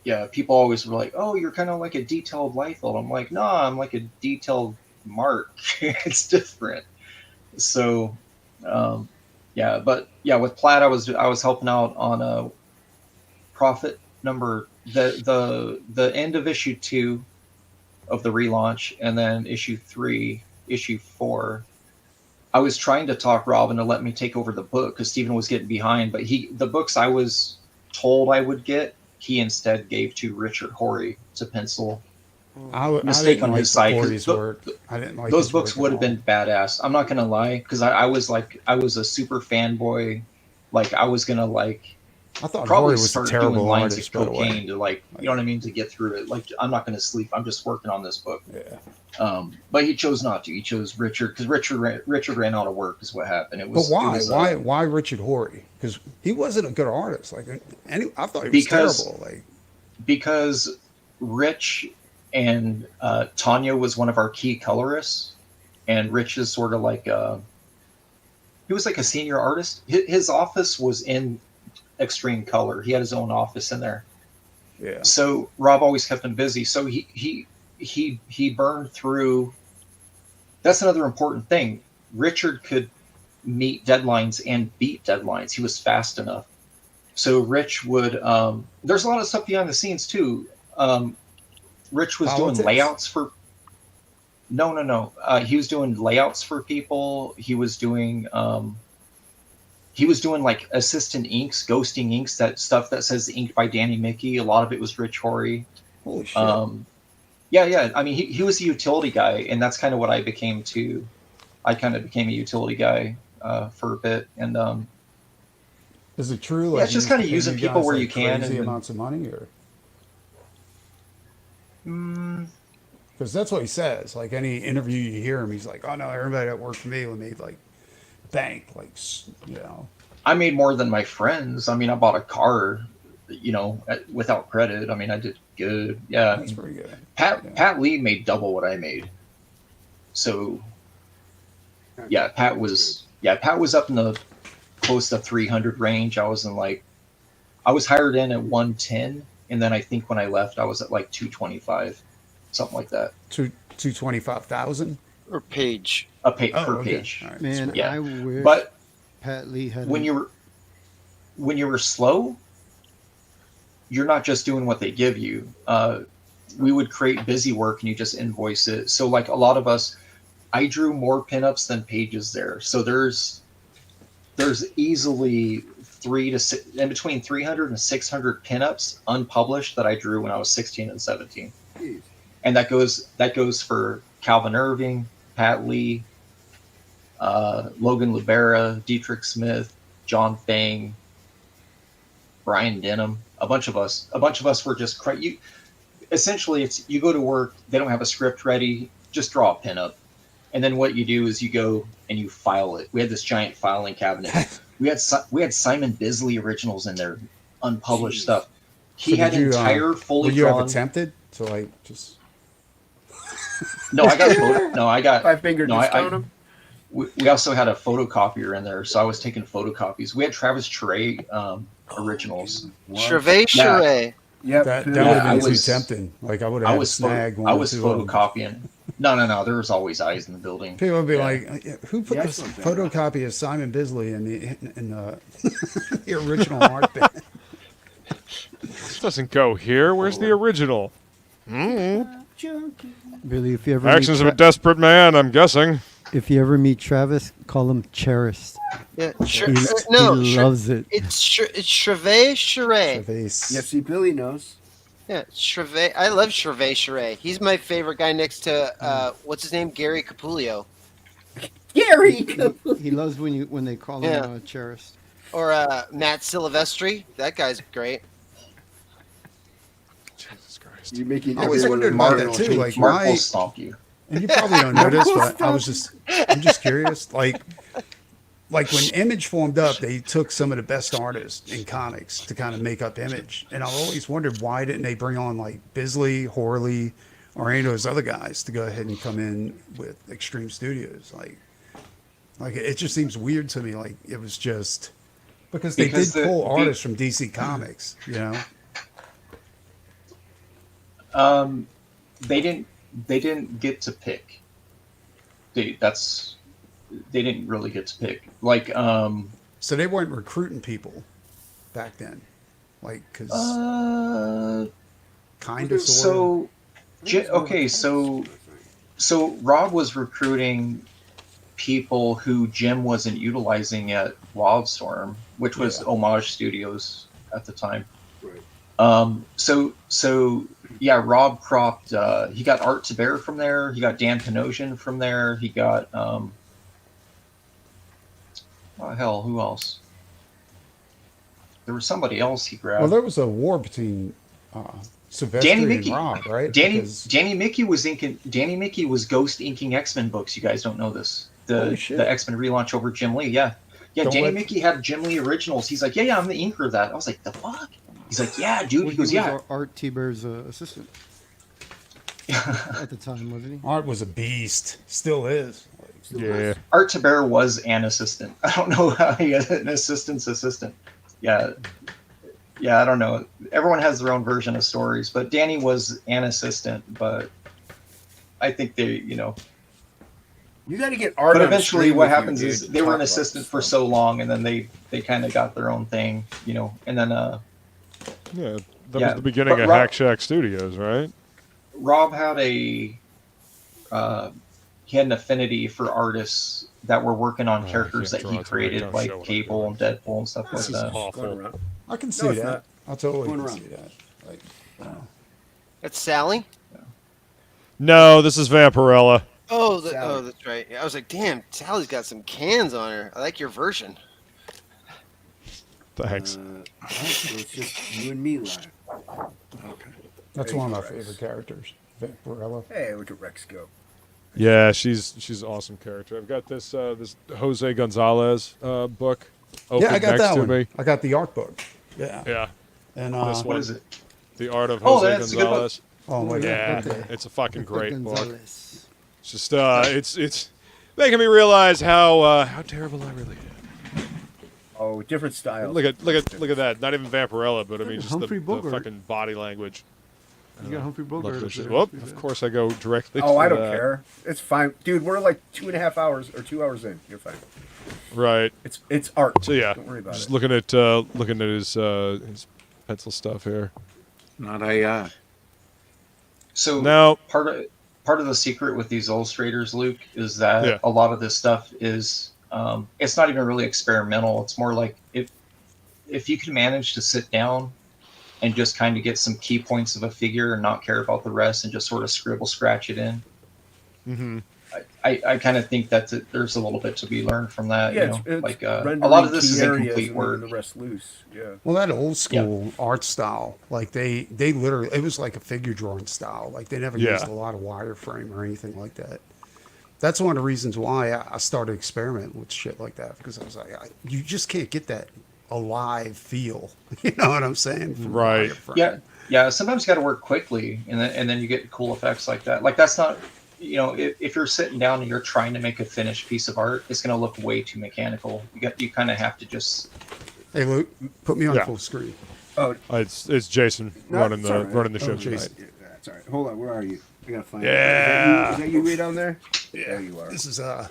yeah, people always were like, "Oh, you're kind of like a detailed Liefeld." I'm like, "No, I'm like a detailed Mark. It's different." So, yeah, but yeah, with Platt, I was helping out on a Prophet number the end of issue 2 of the relaunch, and then issue 4. I was trying to talk Robin to let me take over the book because Stephen was getting behind, but the books I was told I would get, he instead gave to Richard Horry to pencil. I Mistake didn't on like his side. 'Cause Corey's work. I didn't like those his books work would at have all. been badass. I'm not gonna lie, because I was a super fanboy. Like I was gonna like I thought probably Corey was a start terrible doing lines artist, of by the way. cocaine to like, you know what I mean, to get through it. Like I'm not gonna sleep. I'm just working on this book. Yeah. But he chose not to. He chose Richard because Richard ran out of work. Is what happened. It was. But why? It was, Why Richard Horry? Because he wasn't a good artist. Like I thought he was Because- terrible. Like because Rich and Tanya was one of our key colorists, and Rich is sort of like he was like a senior artist. His office was in Extreme Color. He had his own office in there. yeah. So Rob always kept him busy. So he burned through. That's another important thing. Richard could meet deadlines and beat deadlines. He was fast enough. So Rich would. There's a lot of stuff behind the scenes too. Rich was Politics? doing layouts for. No. He was doing layouts for people. He was doing like assistant inks, ghosting inks, that stuff that says inked by Danny Mickey. A lot of it was Rich Horry. Holy shit. Yeah. I mean, he was a utility guy, and that's kind of what I became too. I kind of became a utility guy for a bit, and Is it true? yeah, it's just kind of you using guys, people where like, you can. Crazy And, amounts of money, or Mm, because that's what he says. Like any interview you hear him, he's like, "Oh no, everybody that worked for me made like bank, like you know." I made more than my friends. I mean, I bought a car, without credit. I mean, I did good. Yeah, That's pretty good. Pat Lee made double what I made. So, yeah, Pat was up in the close to 300 range. I was hired in at 110, and then I think when I left, I was at like 225, something like that. 225,000 or page. Per page. All right. Man, Yeah. I wish But Pat Lee had. when you were slow, you're not just doing what they give you. We would create busy work and you just invoice it. So like a lot of us, I drew more pinups than pages there. So there's easily between 300 and 600 pinups unpublished that I drew when I was 16 and 17. Jeez. And that goes for Calvin Irving, Pat Lee, Logan Libera, Dietrich Smith, John Fang, Brian Denham, a bunch of us were just essentially you go to work, they don't have a script ready, just draw a pinup. And then what you do is you go and you file it. We had this giant filing cabinet. We had Simon Bisley originals in there, unpublished stuff. He had entire fully Would you drawn. have attempted to like just? No, I got 5-finger no, disc on him. We also had a photocopier in there, so I was taking photocopies. We had Travis Trey originals. Chevet Cheray. Yep. That would Yeah, have been I too was- tempting. Like I would have had a snag. I was photocopying. No. There was always eyes in the building. People would be Yeah. like, "Who put Yeah, this that's what I'm photocopy of Simon Bisley in the original art bin?" This doesn't go here. Where's the original? Billy, if you ever Actions of meet a desperate man, I'm guessing. if you ever meet Travis, call him Cherished. Yeah, He loves it. It's Chevet Cheray. Face. Yeah, see, Billy knows. Yeah, Chevet. I love Chevet Cheray. He's my favorite guy next to what's his name, Gary Capullo, Gary! He loves when they call Yeah. him Cherished. or Matt Silvestri. That guy's great. Jesus Christ. You're making I always everyone wondered about that too. Like Mark will why? stomp you. And you probably don't know this, but I'm just curious. Like when Image formed up, they took some of the best artists in comics to kind of make up Image. And I've always wondered why didn't they bring on like Bisley, Horley, or any of those other guys to go ahead and come in with Extreme Studios. Like it just seems weird to me. Like it was just because they did pull artists from DC Comics, you know. They didn't get to pick. They didn't really get to pick. Like So they weren't recruiting people back then, like because kind of sort of. So Rob was recruiting people who Jim wasn't utilizing at Wildstorm, which was Homage Studios at the time. Right. So yeah, Rob cropped. He got Art Taber from there. He got Dan Panosian from there. He got who else? There was somebody else he grabbed. Well, there was a war between Silvestri and Rob, right? Danny Mickey was inking. Danny Mickey was ghost inking X-Men books. You guys don't know this. The X-Men relaunch over Jim Lee. Yeah. Danny Mickey had Jim Lee originals. He's like, yeah, I'm the inker of that. I was like, the fuck? He's like, yeah, dude. Well, He goes, was yeah. Art T-Bear's assistant at the time, wasn't he? Art was a beast. Still is. Yeah. Art Taber was an assistant. I don't know how he had an assistant's assistant. Yeah, I don't know. Everyone has their own version of stories, but Danny was an assistant. But I think You got to get Art. But on eventually, stream what with you, happens dude, is to they were talk an about assistant this for stuff. so long, and then they kind of got their own thing, and then Yeah, that Yeah, was the beginning but of Rob- Hack Shack Studios, right? Rob had he had an affinity for artists that were working on characters can't that he draw tonight. created, Don't like show what I'm Cable and Deadpool and stuff like This is that. awful. I can see it's that. not. I totally Going can around. see that. Like, That's Sally. No, this is Vampirella. Oh, Sally. that's right. I was like, damn, Sally's got some cans on her. I like your version. Thanks. So it's just you and me live. Okay. that's one of my favorite characters, Vampirella. Hey, look at Rex go. Yeah, she's an awesome character. I've got this this Jose Gonzalez book open Yeah, I got next that to one. me. I got the art book. Yeah. Yeah. And This What one, is it? The Art of Oh, Jose that's a good book. Gonzalez. oh my Yeah, god. it's a fucking great book. Gonzalez. It's just it's making me realize how terrible I really am. Oh, different style. Look at that. Not even Vampirella, but I mean just Humphrey the Bogart. fucking body language. You got Humphrey Love Bogart. this shit. there. Well, of course I go directly. Oh, to I don't that. care. It's fine, dude. We're like 2.5 hours or 2 hours in. You're fine. Right. It's art. So yeah, Don't worry about just it. looking at his pencil stuff here. Not AI. So Now, part of the secret with these illustrators, Luke, is that Yeah. a lot of this stuff is it's not even really experimental. It's more like if you can manage to sit down and just kind of get some key points of a figure and not care about the rest and just sort of scribble scratch it in. mhm. I kind of think that there's a little bit to be learned from that. Yeah, you know? it's Like a rendering lot of this key is areas incomplete and work. leaving the rest loose. Yeah. Well, that old school art style, like they literally, it was like a figure drawing style. Like they never Yeah. used a lot of wireframe or anything like that. That's one of the reasons why I started experimenting with shit like that, because I was like, you just can't get that alive feel. You know what I'm saying? From Right. wireframe. Yeah. Sometimes you got to work quickly, and then you get cool effects like that. Like that's not, if you're sitting down and you're trying to make a finished piece of art, it's going to look way too mechanical. You kind of have to just. Hey, Luke, put me on Yeah. full screen. Oh, It's Jason No, running it's the all right. running the show Oh, tonight. Jason. yeah, that's all right. Hold on. Where are you? I gotta find. Yeah. Is that you way down there? Yeah. There you are. This is Oh.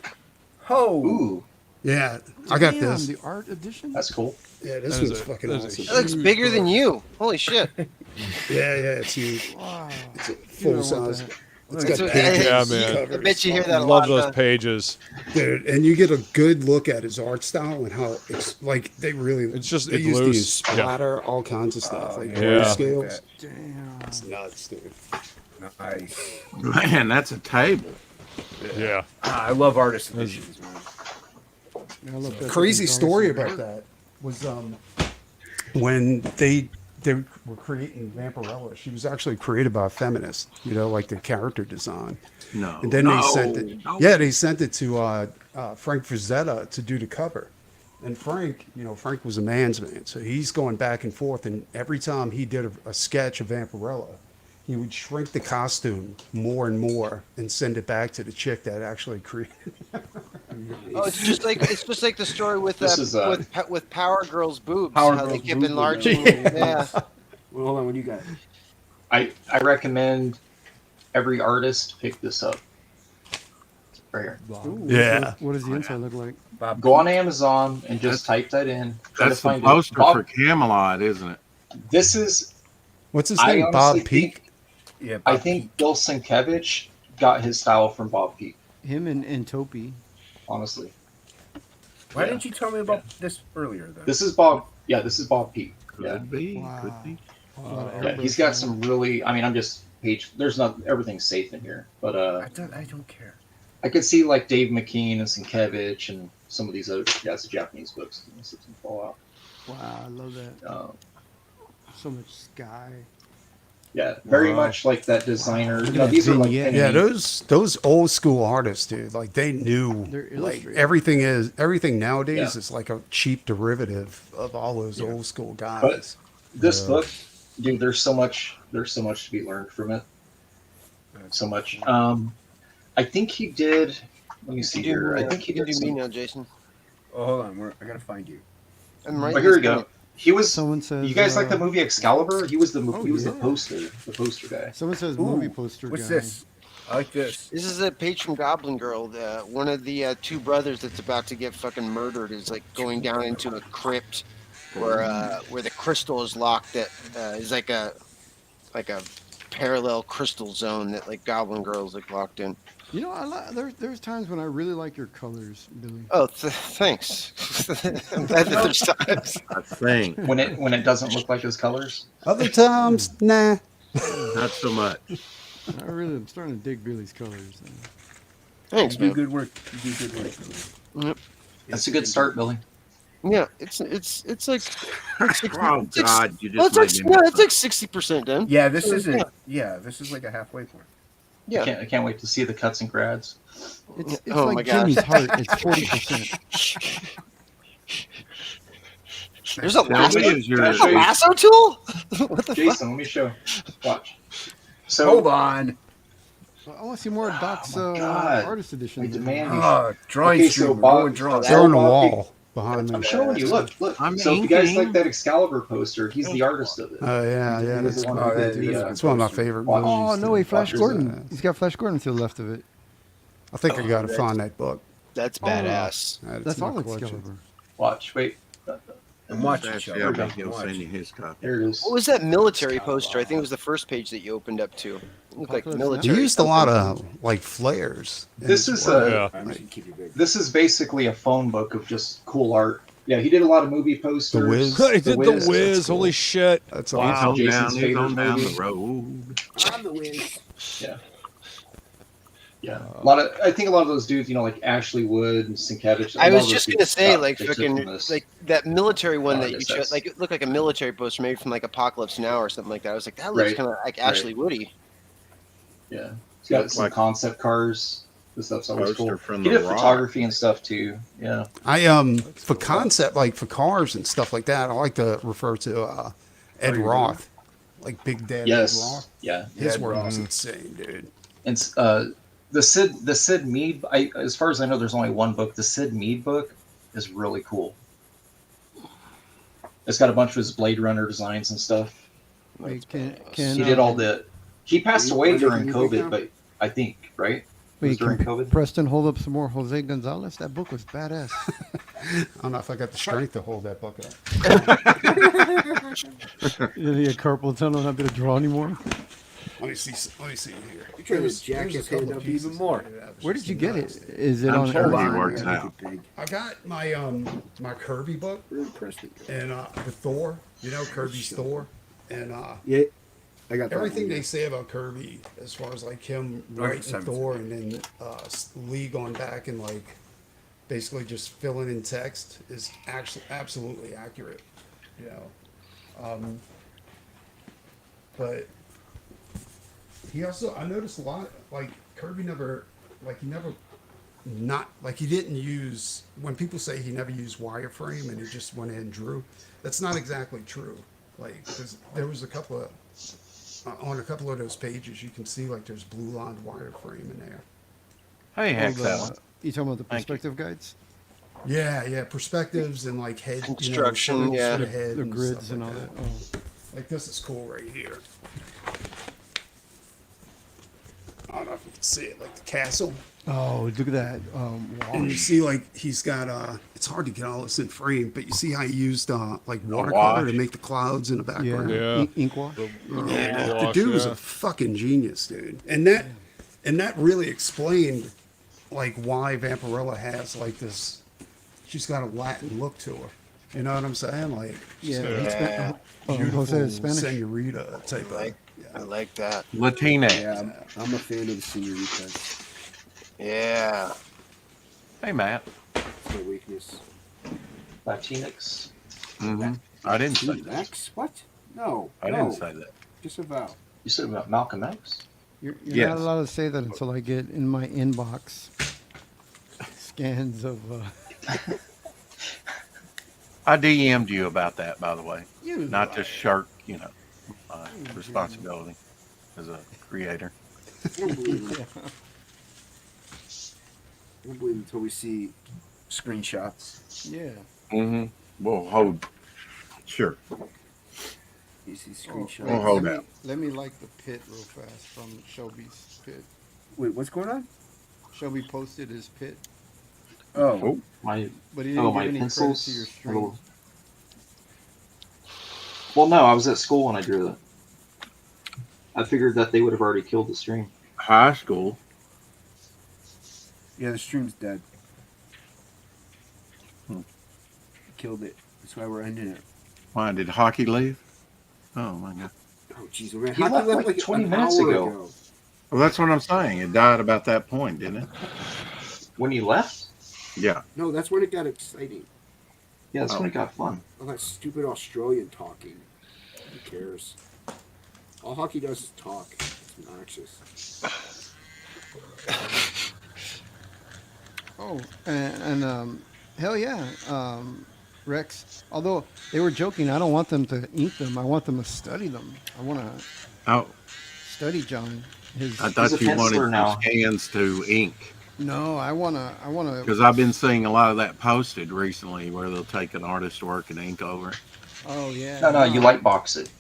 Ooh, yeah, I got Damn, this. the art edition. that's cool. Yeah, this That is one's fucking that is awesome. It looks bigger than you. Holy shit. Yeah, it's huge. Wow. It's a You full know what size. the- It's That's got what- pages Yeah, man. I covered. bet you hear I that a love lot. those pages. Dude, and you get a good look at his art style and how it's like they really It's just- they it's use to loose. use splatter, all kinds of stuff, like yeah. grayscales. Damn. It's nuts, dude. Nice. Man, that's a table. Yeah. I love artist editions, man. Yeah, I love that Crazy fucking story Darcy. about that was when they were creating Vampirella. She was actually created by a feminist, like the character design. No. And then they sent No, it. no. Yeah, they sent it to Frank Frazetta to do the cover. And Frank, Frank was a man's man, so he's going back and forth. And every time he did a sketch of Vampirella, he would shrink the costume more and more and send it back to the chick that actually created. Oh, it's just like the story with This is, with Power Girl's boobs. Power how they Girl's kept boob enlarging. would Yeah. Well, hold on. What do you got? I recommend every artist pick this up. Right here. Ooh, Yeah. What does the inside look like? Bob. Go on Amazon and just type that in. Try to That's the find poster it. Bob, for Camelot, isn't it? this is. What's his I name? honestly Bob think- Peak? Yeah. I Bob. think Bill Sienkiewicz got his style from Bob Peak. Him and Topi. Honestly, Why didn't you tell me about this earlier, though? this is Bob. Yeah, this is Bob Peak. Could Yeah, be. Wow. Could be. A lot of yeah. airbrush He's got on it. some really. I mean, I'm just page. There's not everything's safe in here, but I don't care. I could see like Dave McKean and Sienkiewicz and some of these other. Yeah, it's the Japanese books. This is some Fallout. Wow, I love that. So much sky. Yeah, very Wow. much like that designer. Look You know, at these that are like vignette. Yeah, penny- those old school artists, dude. Like they knew, They're like illustrated. everything nowadays Yeah. is like a cheap derivative of all those old school guys. But this Yeah. book, dude, there's so much to be learned from it. So much. I think he did. Let me see here. I think he you did. do me Some, now, Jason. Oh, hold on. I gotta find you. I'm right. oh, here we go. He was. Someone says. You guys like the movie Excalibur? He was the Oh, he was yeah. the poster guy. Someone says Ooh, movie poster What's guy. this? I like this. This is a page from Goblin Girl. One of the two brothers that's about to get fucking murdered is like going down into a crypt where the crystal is locked. That is like a parallel crystal zone that like Goblin Girl's like locked in. You know, there's times when I really like your colors, Billy. Oh, thanks. I'm glad that there's times. I think. When it doesn't look like his colors. Other times, nah. Not so much. I'm starting to dig Billy's colors. Thanks, You do man. good work. You do good work. Yep. That's a good start, Billy. Yeah, it's like. Oh God, you Well, just it's made like me. it's like 60% done. Yeah, this So, isn't. yeah. Yeah, this is like a halfway point. Yeah. I can't wait to see the cuts and grads. It's Oh my like gosh. Jimmy's heart. It's 40%. There's a lasso. Shelby, is your- There's a lasso tool. What the Jason, fuck? let me show. Watch. So Hold on. I want to see more Doc's God. artist edition. I demand you. Oh, drawing Okay, stream. so We're Bob- going drawing. so They're on the Bob- wall behind me. I'm showing you. Look. I'm So if you guys inking. like that Excalibur poster, he's the artist of it. Oh yeah, yeah. He's That's, the one Oh, who that did is the, a that's one of my favorite Watch. movies. Oh no way, Flash Watch. Gordon. He's got Flash Gordon to the left of it. I think I gotta find that book. That's badass. Add it That's to my all collection. Excalibur. Watch. Wait. I'm watching. That's Shelby. Shelby. I'm He'll watching. send you his copy. There it is. What was that military poster? I think it was the first page that you opened up to. It looked like Apocalypse Now? military. He used a lot something. of like flares. in This his is work. Yeah. I'm just gonna keep you big. This is basically a phone book of just cool art. Yeah, he did a lot of movie posters. The Wiz. He did the Wiz. That's cool. Holy shit. That's Wow. awesome. He's Jason's on down favorite the movie. road. I'm the Wiz. Yeah, a lot of. I think a lot of those dudes, like Ashley Wood and Sienkiewicz. I a lot was of just those gonna dudes say, got- like they took fucking, from this. like that military one Oh, that I you guess showed, that's- like it looked like a military poster made from like Apocalypse Now or something like that. I was like, that looks Right. kind of like Ashley Woody. Yeah, he's got Looks some like concept cars. This stuff's always poster cool. from He The did Rock. photography and stuff too. Yeah, I for concept like for cars and stuff like that, I like to refer to Ed Roth, like Big Daddy Ed yes, Roth. yeah. His Ed work Roth. is insane, dude. And the Sid Mead. As far as I know, there's only one book. The Sid Mead book is really cool. It's got a bunch of his Blade Runner designs and stuff. Wait, can He did all the. He passed You away wanna during make a movie now? COVID, but I think right. It was wait, during can COVID. Preston hold up some more Jose Gonzalez? That book was badass. I don't know if I got the strength to hold that book up. You need a carpal tunnel, not be able to draw anymore. Let me see. Let me see here. You're trying There's- to jack there's a his couple hand up pieces even more. here that was Where just did you get nuts. it? Is it I'm on sure Amazon? he works Make out. it big. I got my my Kirby book Really impressed with you. and with Thor. You know Kirby's Thor, and Yeah, I got that everything one, they yeah. say about Kirby, as far as like him Right, writing seven. Thor and then Lee going back and like basically just filling in text is actually absolutely accurate. You know, but he also I noticed a lot like Kirby never like he never not like he didn't use when people say he never used wireframe and he just went in and drew. That's not exactly true. Like 'cause there was a couple of on a couple of those pages you can see like there's blue lined wireframe in there. Hey, Oh, heck, the- that one. you talking about the Thank you. perspective guides? Yeah, perspectives and like head Construction, you know, yeah. sort of head The and grids stuff and like all that. that. Oh. Like this is cool right here. I don't know if you can see it, like the castle. Oh, look at that. And you Wash. see, like he's got it's hard to get all this in frame, but you see how he used like watercolor wash. to make the clouds in the Yeah, background. Yeah. Ink wash. Yeah, the Wash, dude was yeah. a fucking genius, dude. And that really explained like why Vampirella has like this. She's got a Latin look to her. You know what I'm saying? Like Yeah, she's got Yeah. beautiful Jose is Spanish. senorita type Like, of. I like that. Latina. Yeah, I'm a fan of the senoritas. Yeah. Hey, Matt. It's my weakness. Latinx. Mm-hmm. I didn't say that. X? What? No. I no. didn't say that. Disavow. You said about Malcolm X. You're Yes. not allowed to say that until I get in my inbox scans of. I DM'd you about that, by the way. You Not to shirk, my responsibility as a creator. I don't believe it. I don't believe it until we see. Screenshots. Yeah. Mm-hmm. We'll hold. Sure. You see screenshots. We'll hold let out. let me like the pit real fast from Shelby's pit. Wait, what's going on? Shelby posted his pit, Oh, My but he didn't my give any pencils. credit to your stream. Little- Well, no, I was at school when I drew that. I figured that they would have already killed the stream. High school. Yeah, the stream's dead. Killed it. That's why we're ending it. Why did Hocky leave? Oh my god. Oh, jeez, man. He Hockey left like 20 an minutes hour ago. Well, that's what I'm saying. It died about that point, didn't it? When you left? Yeah. No, that's when it got exciting. Yeah, that's when it got fun. All that stupid Australian talking. Who cares? All hockey does is talk. It's obnoxious. Oh, and hell yeah. Rex. Although they were joking, I don't want them to ink them. I want them to study them. I want to study John. I thought you wanted your scans to ink. No, I wanna. Because I've been seeing a lot of that posted recently, where they'll take an artist's work and ink over it. Oh yeah. No, you light box it.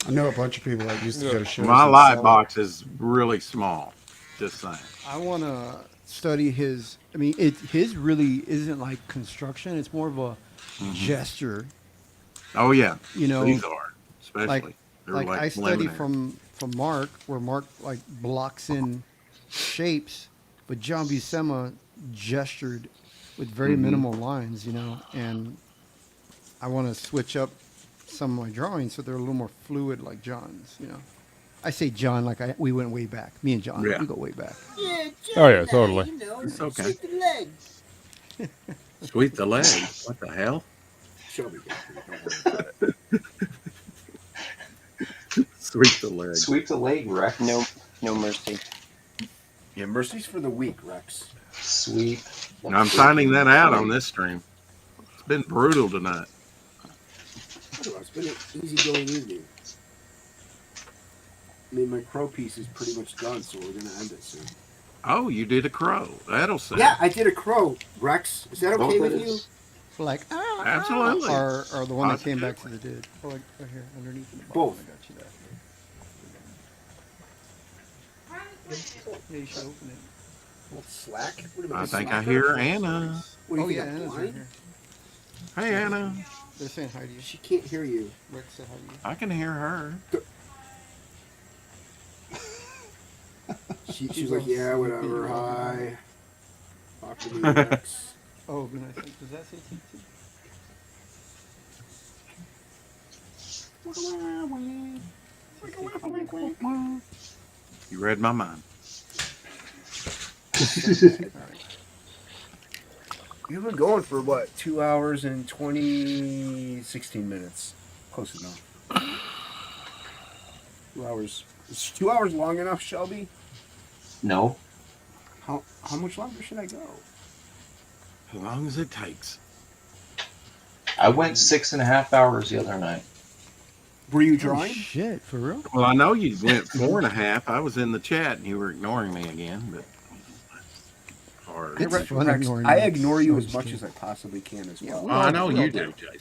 I know a bunch of people that used to go to shows. My light box is really small. Just saying. I want to study his. I mean, his really isn't like construction. It's more of a gesture. Oh yeah. You know, these are especially. Like I study from Mark, where Mark like blocks in shapes, but John Buscema gestured with very minimal lines, you know, and I want to switch up some of my drawings so they're a little more fluid like John's, you know. I say John like we went way back. Me and John, we go way back. Yeah, John, Oh, yeah, totally. You know, It's okay. sweep the leg. Sweep the leg. What the hell? Shelby. Sweep the leg. Sweep the leg, Rex. No mercy. Yeah, mercy's for the weak, Rex. Sweep. And I'm finding that out on this stream. It's been brutal tonight. It's been an easygoing evening. I mean, my crow piece is pretty much done, so we're going to end it soon. Oh, you did a crow. That'll say. Yeah, I did a crow, Rex. Is that okay with you? Like Absolutely. or the one that came back to the dude. Oh, like right here underneath the bottom. Both. I got you that. Yeah, you should open it. Well, slack? What am I a think I slacker? hear Anna. What do you Oh think, yeah, I'm Anna's right blind? here. Hey, Anna. They're saying hi to you. She can't hear you. Rex said hi to you. I can hear her. She's like, yeah, whatever, hi. Talk to me, Rex. Oh, good night. Does that say TT? You read my mind. You've been going for what? 2 hours and 16 minutes. Close enough. 2 hours. Is 2 hours long enough, Shelby? No. How much longer should I go? As long as it takes. I went 6.5 hours the other night. Were you Oh, drawing? shit, for real? Well, I know you went 4.5. I was in the chat and you were ignoring me again, but. Hard. It's Rex, fun ignoring I you. ignore you No, as just much kidding. as I possibly can as well. Oh, I know you do, Jason.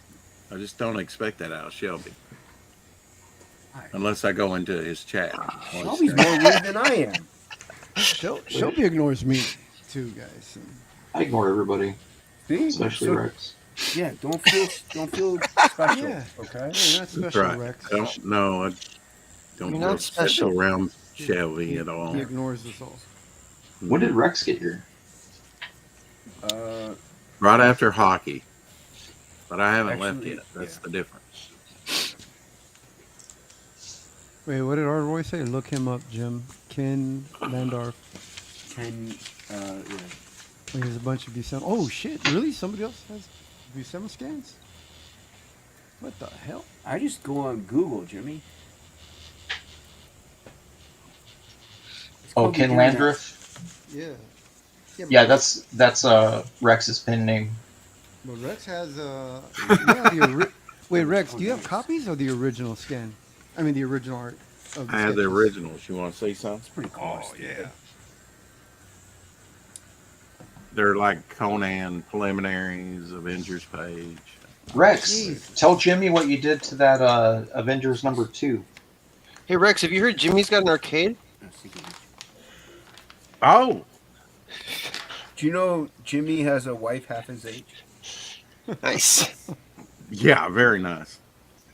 I just don't expect that out of Shelby. Unless I go into his chat. Shelby's more rude than I am. Shelby ignores me too, guys. I ignore everybody, See? especially So- Rex. Yeah, don't feel special. Yeah. Okay. You're not That's special, right. Rex. I don't You're feel not special. around Shelby at all. He ignores us all. When did Rex get here? Right after hockey. But I haven't left Actually, yet. That's yeah. the difference. Wait, what did our Roy say? Look him up, Jim. Ken Landorf. Yeah. Wait, there's a bunch of Buscema. Oh shit! Really? Somebody else has Buscema scans? What the hell? I just go on Google, Jimmy. It's Oh, called the Ken internet. Landreth? Yeah. Yeah, that's Rex's pen name. But Rex has yeah, wait, Rex, do you have copies of the original scan? I mean, the original art. Of I have the sketches? originals. You want to see some? It's pretty cool. Oh yeah. They're like Conan preliminaries, Avengers page. Rex, Jeez. tell Jimmy what you did to that Avengers #2. Hey Rex, have you heard Jimmy's got an arcade? Oh, Do you know Jimmy has a wife half his age? Nice. yeah, very nice.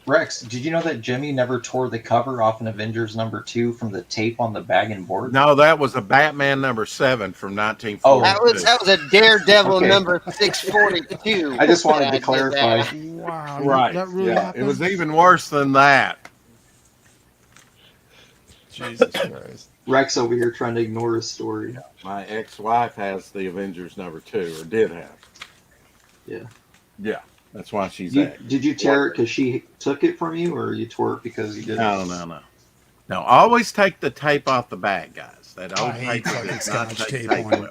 Rex, did you know that Jimmy never tore the cover off an Avengers #2 from the tape on the bag and board? No, that was a Batman #7 from 1940. Oh. That was a Daredevil Okay. number 642. I just wanted that to did clarify. that. Wow. Right. That really yeah, happened? it was even worse than that. Jesus Christ. Rex over here trying to ignore his story. My ex-wife has the Avengers #2, or did have. Yeah. Yeah, that's why she's at. Did you tear it because she took it from you, or you tore it because you didn't? No, always take the tape off the bag, guys. That I old hate tape fucking does not Scotch take tape tape on well.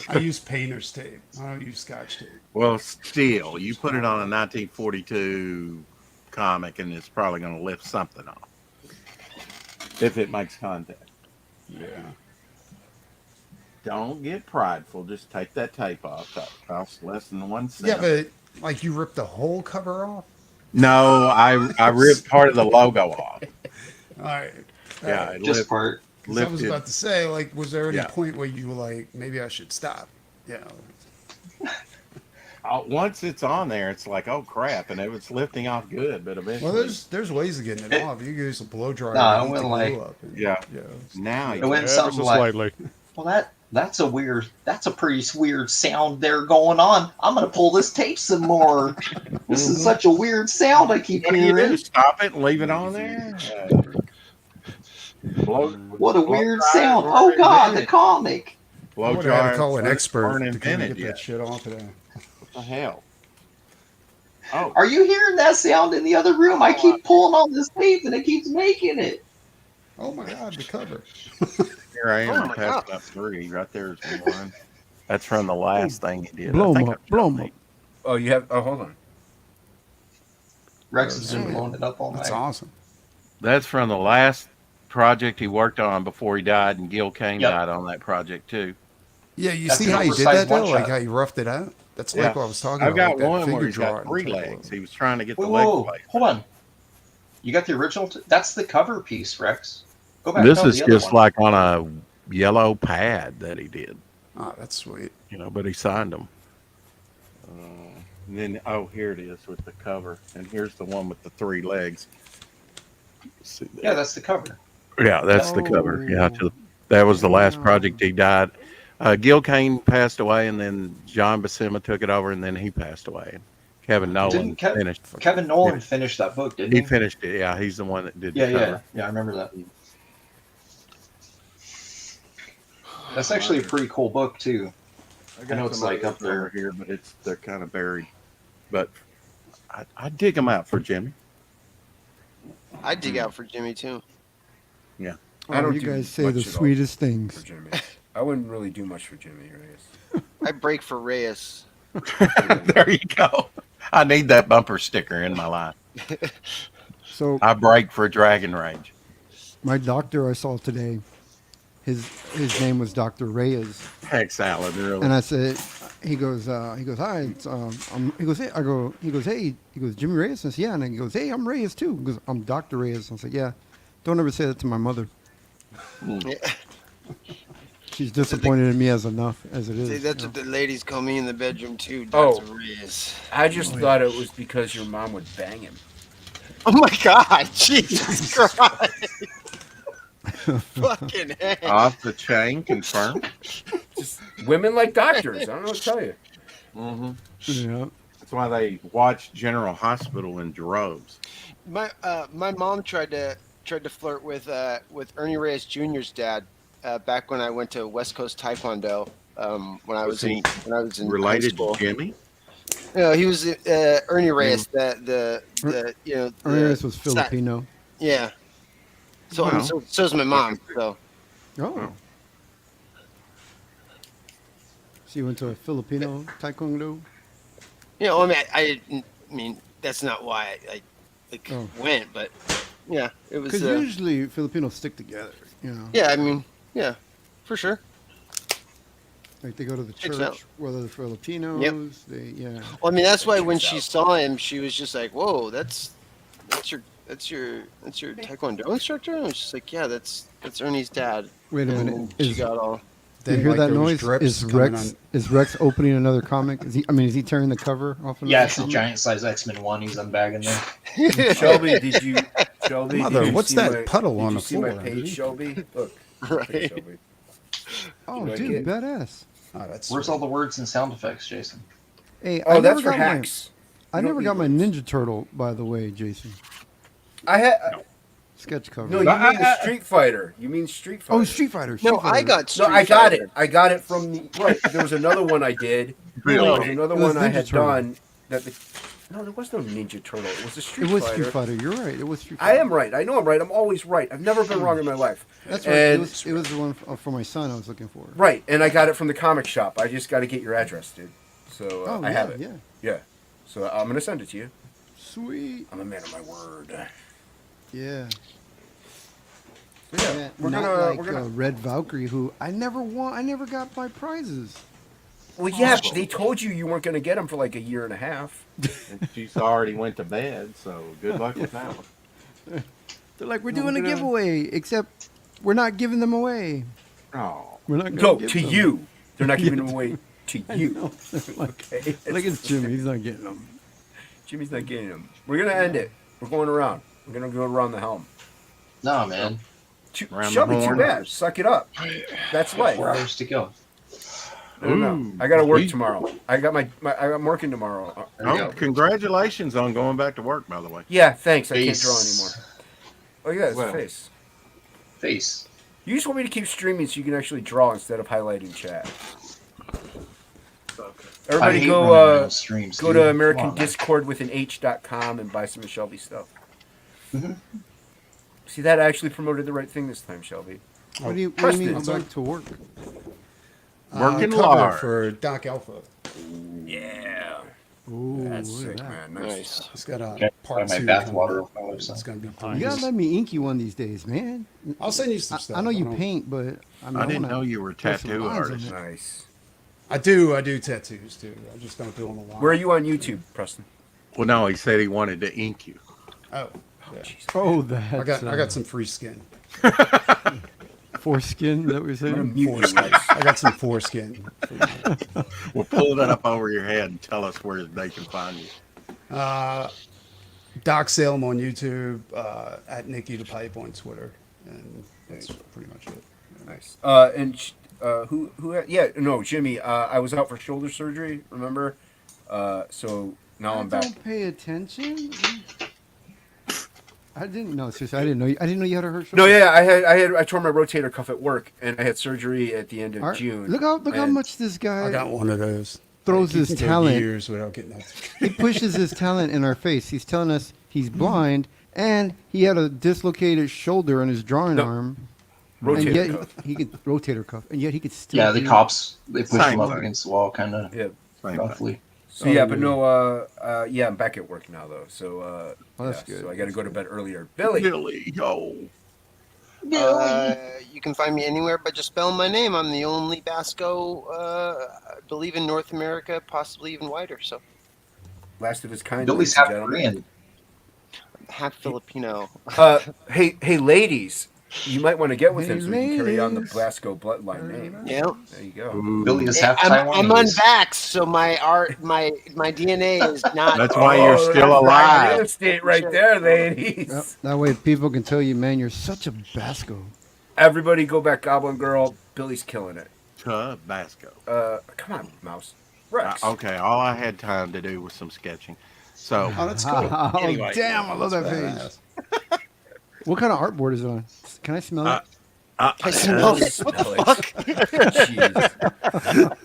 I use painter's tape. I don't use Scotch tape. Well, still, you put it on a 1942 comic, and it's probably going to lift something off if it makes contact. Yeah. Don't get prideful. Just take that tape off. That costs less than 1 cent. Yeah, but like you ripped the whole cover off. No, I ripped part of the logo off. All right. Yeah, it Just part. I was about to say, like, was there any Yeah. point where you were like, maybe I should stop? Yeah. Once it's on there, it's like, oh crap, and it was lifting off good, but eventually. Well, there's ways of getting it off. You can use a blow dryer. No, I to heat went the like- glue up and, Yeah. yeah. Now It you went Ever something so like, slightly. well, that's a pretty weird sound there going on. I'm gonna pull this tape some more. This is such a weird sound I keep what do you hearing. do? Stop it and leave it on there? What a weird sound! Oh God, the comic. I Blow would have had dryer. to call an expert aren't to come and invented get yet. that shit off of there. What the hell? Oh, Are you hearing that sound in the other room? I keep pulling on this tape and it keeps making it. Oh my God, the cover. here I am Oh my passing up 3. Right there's one. That's from the last thing he did. Blow I 'em think up. Blow 'em up. Oh, you have. Oh, hold on. Rex has been blowing it up all That's night. awesome. That's from the last project he worked on before he died, and Gil Kane Yep. died on that project too. Yeah, you That's see an how he did oversized that though? one Like shot. how he roughed it out? That's Yeah. like what I was talking I've about. got like that one where figure he's got drawing 3 type of- legs. He was trying to get Whoa, the leg whoa, plate. hold on. You got the original? That's the cover piece, Rex. Go back. This to is the other just one. like on a yellow pad that he did, Oh, that's sweet. but he signed them. And then, here it is with the cover, and here's the one with the 3 legs. See Yeah, that? that's the cover. Yeah, that's the cover. Yeah, Oh. that was the last project he died. Gil Kane passed away, and then John Buscema took it over, and then he passed away. Kevin Nolan Didn't finished. Kevin Nolan finish that book, didn't he? He finished it. Yeah, he's the one that did the Yeah, cover. yeah, I remember that. That's actually a pretty cool book too. I know it's some like others up there. over here, but they're kind of buried. But I dig them out for Jimmy. I dig out for Jimmy too. Yeah. I don't you do guys say much the at all sweetest for things. Jimmy. I wouldn't really do much for Jimmy Reyes. I break for Reyes. There you go. I need that bumper sticker in my life. So I break for Dragon Rage. my doctor I saw today, his name was Dr. Reyes, Heck salad, really. and I said, he goes, hi, it's, he goes, hey, he goes, Jimmy Reyes. I said, yeah, and he goes, hey, I'm Reyes too. He goes, I'm Dr. Reyes. I said, yeah, don't ever say that to my mother. Yeah. She's disappointed in me as enough as it is. See, that's you what know. the ladies call me in the bedroom too. Oh. Dr. Reyes. I just thought it was because your mom would bang him. Oh my God! Jesus Christ! Fucking heck. Off the chain, confirmed. Just women like doctors. I don't know what to tell you. Mm-hmm. Yeah. That's why they watch General Hospital in droves. My mom tried to flirt with Ernie Reyes Jr.'s dad back when I went to West Coast Taekwondo. When I was in Related high school. to Jimmy? No, he was Ernie Reyes. The Ernie Reyes was Filipino. Yeah. So Well. so's my mom. So Oh. So you went to a Filipino taekwondo? I mean that's not why I went, but yeah, it was. Because usually Filipinos stick together, you know. Yeah, I mean, yeah, for sure. Like they go to the Checks out. church, whether they're Filipinos, yeah. Well, I mean, that's why when she saw him, she was just like, "Whoa, that's your taekwondo instructor?" And I was just like, "Yeah, that's Ernie's dad." Wait a And minute. she got all. You hear that noise? Is Rex opening another comic? Is he tearing the cover off? Yeah, another it's the comic? giant size X-Men one. He's unbagging there. Shelby, did you? Shelby, Mother, did you what's see that my, puddle did on you the see floor? my page, Shelby? Look, Right. Shelby. Oh, You like dude, it? badass. Oh, that's Where's all the words and sound effects, Jason? Hey, Oh, I that's never for got my- hacks. I You don't never need got my words. Ninja Turtle, by the way, Jason. I had. Sketch cover. No, you mean the Street Fighter. You mean Street Fighter. Oh, Street Fighter. No, Street I Fighter. got. No, I got it. I got it from the right. There was another one I did. There Really? was another It was one I Ninja had Turtle. done that No, there was no Ninja Turtle. It was a Street It was Fighter. Street Fighter. You're right. It was Street Fighter. I am right. I know I'm right. I'm always right. I've never been wrong in my life. That's right. And, It was the one for my son I was looking for. right, and I got it from the comic shop. I just got to get your address, dude. So I have it. Yeah. Yeah. So I'm gonna send it to you. Sweet. I'm a man of my word. Yeah. Yeah, we're Not gonna like Red Valkyrie, who I never won. I never got my prizes. Well, yeah, but they told you weren't gonna get them for like a year and a half. And she's already went to bed, so good luck with that one. They're like, we're doing a giveaway, except we're not giving them away. Oh. We're not. No, give to them. you. They're not giving them away to you. Okay. Look at Jimmy. He's not getting them. Jimmy's not getting them. We're gonna end it. We're going around. We're gonna go around the helm. No, man. Shelby, too bad. Suck it up. That's life. 4 hours to go. No. I gotta work tomorrow. I'm working tomorrow. Oh, congratulations on going back to work, by the way. Yeah, thanks. I can't draw anymore. Oh yeah, it's a face. Face. You just want me to keep streaming so you can actually draw instead of highlighting chat. Everybody go streams, go to American Discord with an H.com and buy some of Shelby's stuff. See, that actually promoted the right thing this time, Shelby. What do you mean go back to work? Working cover hard for Doc Alpha. Yeah. Ooh, That's sick, man. Nice. It's got a Okay, part my 2. bathwater on my website. It's gonna be. You gotta let me ink you one of these days, man. I'll send you some stuff. I know you don't- paint, but I didn't know you were a put some tattoo lines on artist. it. Nice. I do tattoos too. I just don't do them a lot. Where are you on YouTube, Preston? Well, no, he said he wanted to ink you. Oh, yeah. Oh, that's. I got some free skin. Foreskin. Is that what you're saying? Foreskin. I got some foreskin. We'll pull it up over your head and tell us where they can find you. Doc Salem on YouTube, at Nikki the Pipe on Twitter, and that's pretty much it. Nice. Who? Yeah, no, Jimmy. I was out for shoulder surgery. Remember? So now I'm back. Don't pay attention. I didn't know. Seriously, I didn't know. I didn't know you had a hurt shoulder. No, yeah, I tore my rotator cuff at work, and I had surgery at the end of June. Look how much this guy. I got one of those. Throws You his can go talent. years without getting that. He pushes his talent in our face. He's telling us he's blind, and he had a dislocated shoulder on his drawing arm. Rotator and yet cuff. he could rotator cuff, and yet he could still. Yeah, the do- cops, they push Same him up thing. against the wall, kind of Yeah. roughly. So yeah, but no, yeah, I'm back at work now though. So that's yeah, good. So I got to go to bed earlier. Billy. Billy, yo. You can find me anywhere but just spelling my name. I'm the only Bacsko, I believe, in North America, possibly even wider. So Last of his kind. Billy's ladies half and gentlemen. Korean. half Filipino. Hey, ladies, you might want to get with him Hey, so we can carry on the ladies. Blasco bloodline name. Yeah. There you go. Billy is half I'm Taiwanese. unvaxxed, so my DNA is not. That's why you're still Real alive. estate right there, ladies. Yep, that way people can tell you, man, you're such a Bacsko. Everybody go back, Goblin Girl. Billy's killing it. Tabasco. Come on, Mouse. Rex. Okay, all I had time to do was some sketching. So, Oh, that's cool. Oh, Anyway. damn, I love that Badass. page. What kind of artboard is it on? Can I smell it? I smell it. Smell it. Jeez.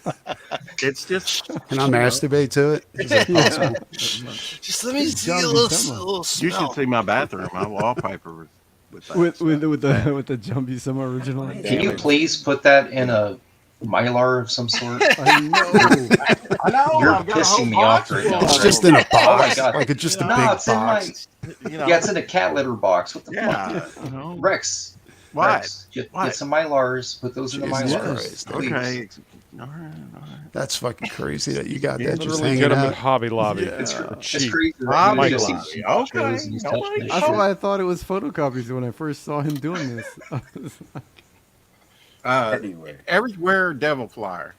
it's just Can I masturbate to it? Is that possible? Just let me see a Johnny little Summer. you smell. should see my bathroom. My wallpaper with that. with stuff. the Jumpy Summer original. Can you please put that in a Mylar of some sort? I know. I know. You're I've got a pissing whole me off box right full now. of It's it. just in a Oh my box, God. like it's just a No, big it's in my- box. You know, Yeah, it's in a cat litter box. What the yeah. fuck? you know. Rex. What? Rex, get some Mylars. Put those in the Jesus Mylar. Christ. Please. Okay. All right. That's fucking crazy that you got Yeah, that just Literally hanging get him at out. Hobby Lobby. It's, For it's cheap. crazy. Ah, Right? Michael. Just see Okay. shows and he's touching Nobody- his That's shit. why I thought it was photocopies when I first saw him doing this. Anyway, Everywhere Devil Flyer.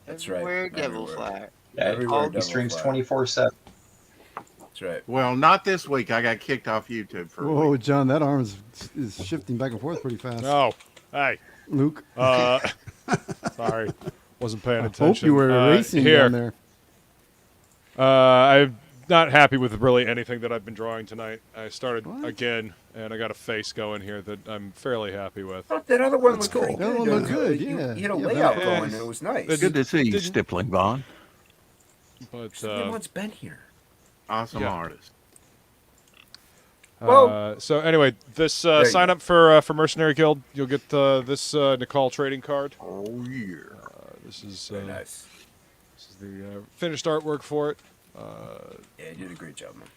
that's right. Where devil Everywhere. fly. Yeah, Everywhere he Devil streams Fly. 24/7. That's right. Well, not this week. I got kicked off YouTube for a Whoa, week. John, that arm is shifting back and forth pretty fast. Oh, hey. Luke, Sorry. Wasn't paying I attention. hope you were erasing here. down there. I'm not happy with really anything that I've been drawing tonight. I started What? again, and I got a face going here that I'm fairly happy with. Oh, that other one was pretty cool. good. That one looked good, yeah. You had a Yeah, layout that- going, and it was nice. It's Good to see you, Didn't- Stippling Vaughn. But Everyone's been here. Awesome artist. So anyway, this sign up for Mercenary Guild. You'll get this Nicole trading card. Oh yeah. This is nice. This is the finished artwork for it. Yeah, you did a great job, man.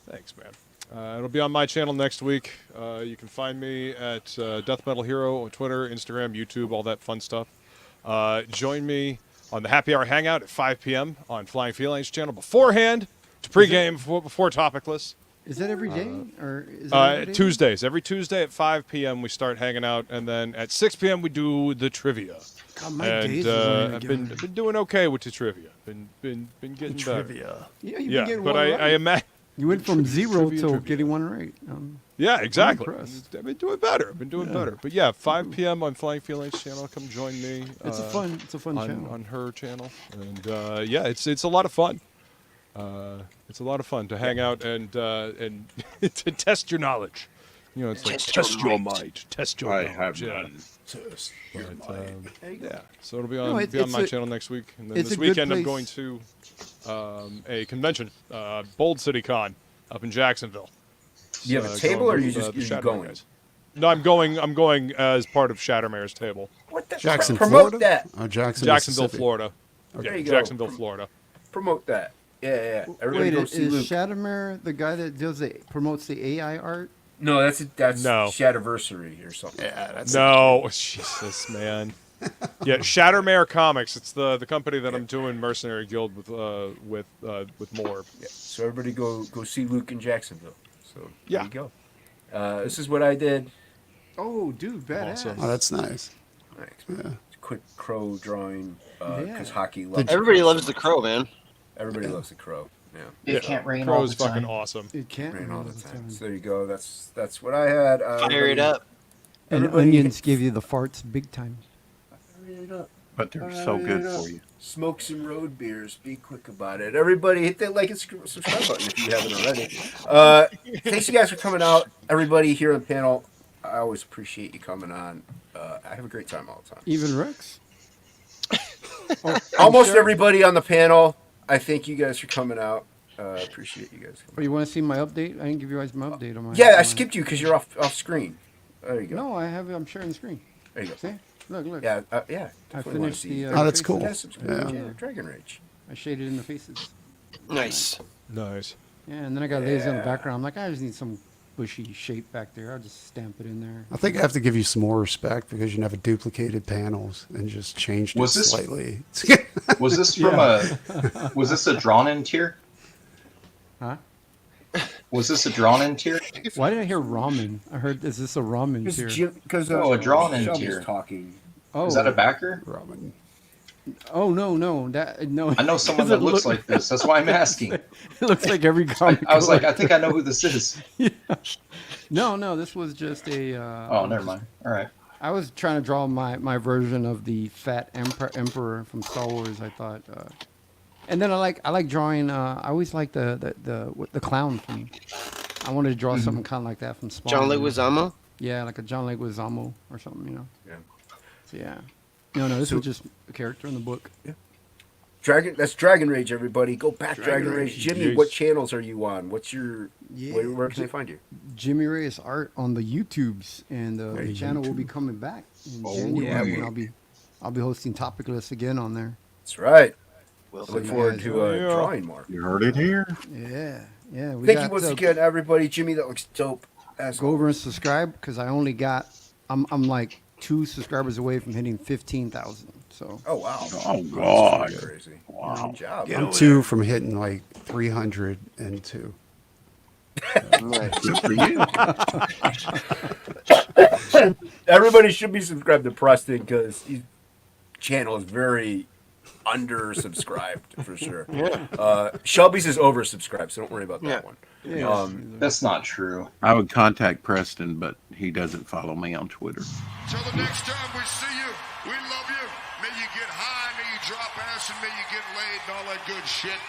Thanks, man. It'll be on my channel next week. You can find me at Death Metal Hero on Twitter, Instagram, YouTube, all that fun stuff. Join me on the Happy Hour Hangout at 5 p.m. on Flying Felines channel beforehand to pregame before Topicless. Is that every day? Or is that every day? Tuesdays. Every Tuesday at 5 p.m. we start hanging out, and then at 6 p.m. we do the trivia. God, my And days is I've been doing okay with the trivia. Been getting better. trivia. Yeah, you've been Yeah, getting but one I right. imagine You went from zero Trivia, to trivia. getting one right. yeah, exactly. impressed. I've been doing better. I've been doing better. But yeah, 5 p.m. on Flying Felines channel. Come join me. It's a fun on, channel. on her channel, and yeah, it's a lot of fun. It's a lot of fun to hang out and to test your knowledge. You know, it's like test your might, test your I knowledge. have Yeah. none. Test But, yeah, so it'll be No, on it's my a- channel next week, and then it's this a good weekend I'm place. going to a convention, Bold City Con, up in Jacksonville. Do you have a going table, or with, you just the you're Shattermare going? guys. No, I'm going as part of Shattermare's table. What the Jackson, promote Florida? that. Oh, Jackson, Jacksonville, Mississippi. Florida. There Yeah, you go. Jacksonville, Florida. Promote that. Yeah. Everybody Wait, go is see Luke. Shattermare the guy that promotes the AI art? No, that's No. Shatterversary or something. Yeah, that's No, Jesus, man. Yeah, Shattermare Comics. It's the company that I'm doing Mercenary Guild with more. Yeah. So everybody go see Luke in Jacksonville. So Yeah. there you go. This is what I did. Oh, dude, badass. Awesome. Oh, that's nice. Thanks. Yeah. Quick crow drawing because Yeah. Hocky loves. Everybody loves the crow, man. Everybody loves the crow. Yeah. It can't rain all Crow's the fucking time. awesome. It can't Rain rain all the time. So there you go. That's what I had. Fire it up. And Everybody- onions give you the farts big time. Fire it up. But they're so good for you. Smoke some road beers. Be quick about it. Everybody, hit that like and subscribe button if you haven't already. Thanks you guys for coming out. Everybody here on the panel, I always appreciate you coming on. I have a great time all the time. Even Rex? Almost everybody on the panel. I thank you guys for coming out. Appreciate you guys. Oh, you want to see my update? I didn't give you guys my update on my. Yeah, I my- skipped you because you're off screen. There you go. No, I have it. I'm sharing the screen. There you go. See? Look. Yeah. I definitely wanna finished see the. you. Oh, that's cool. Yeah, subscribe Yeah. to Dragon Rage. I shaded in the faces. Nice. Nice. Yeah, and then I got lazy on the background. I'm like, I just need some bushy shape back there. I'll just stamp it in there. I think I have to give you some more respect because you never duplicated panels and just changed Was it this- slightly. Was this from was this a drawn-in tier? Huh? Was this a drawn-in tier? Why did I hear ramen? I heard, is this a ramen tier? Because Oh, a drawn-in Shelby's tier. talking. Oh, Is that a backer? Robin. oh no. No. I know someone that looks like this. That's why I'm asking. It looks like every comic. I was like, I think I know who this is. No, this was just a. Oh, never mind. All right. I was trying to draw my version of the fat emperor from Star Wars. I thought, and then I like drawing. I always like the clown from. I wanted to draw something kind of like that from Spawn. John you know? Leguizamo? Yeah, like a John Leguizamo or something, you know. Yeah. So yeah. No, this was just a character in the book. Yeah. That's Dragon Rage, everybody. Go back, Dragon Rage. Jimmy, Jeez. what channels are you on? What's your? Yeah. Where can they find you? Jimmy Reyes art on the YouTubes, and the channel will be coming back in January. yeah. And I'll be hosting TOPicLESS again on there. That's right. Well, I look forward to drawing more. You heard it here. Yeah. We Thank you got, once again, everybody. Jimmy, that looks dope. Go over and subscribe because I only got. I'm like 2 subscribers away from hitting 15,000. So. Oh wow. Oh God. That's crazy. Wow. Good job. I'm 2 from hitting like 302. Good for you. Everybody should be subscribed to Preston because his channel is very undersubscribed for sure. Shelby's is oversubscribed, so don't worry about that one. Yeah. That's not true. I would contact Preston, but he doesn't follow me on Twitter. Till the next time we see you, we love you. May you get high, may you drop acid, may you get laid and all that good shit.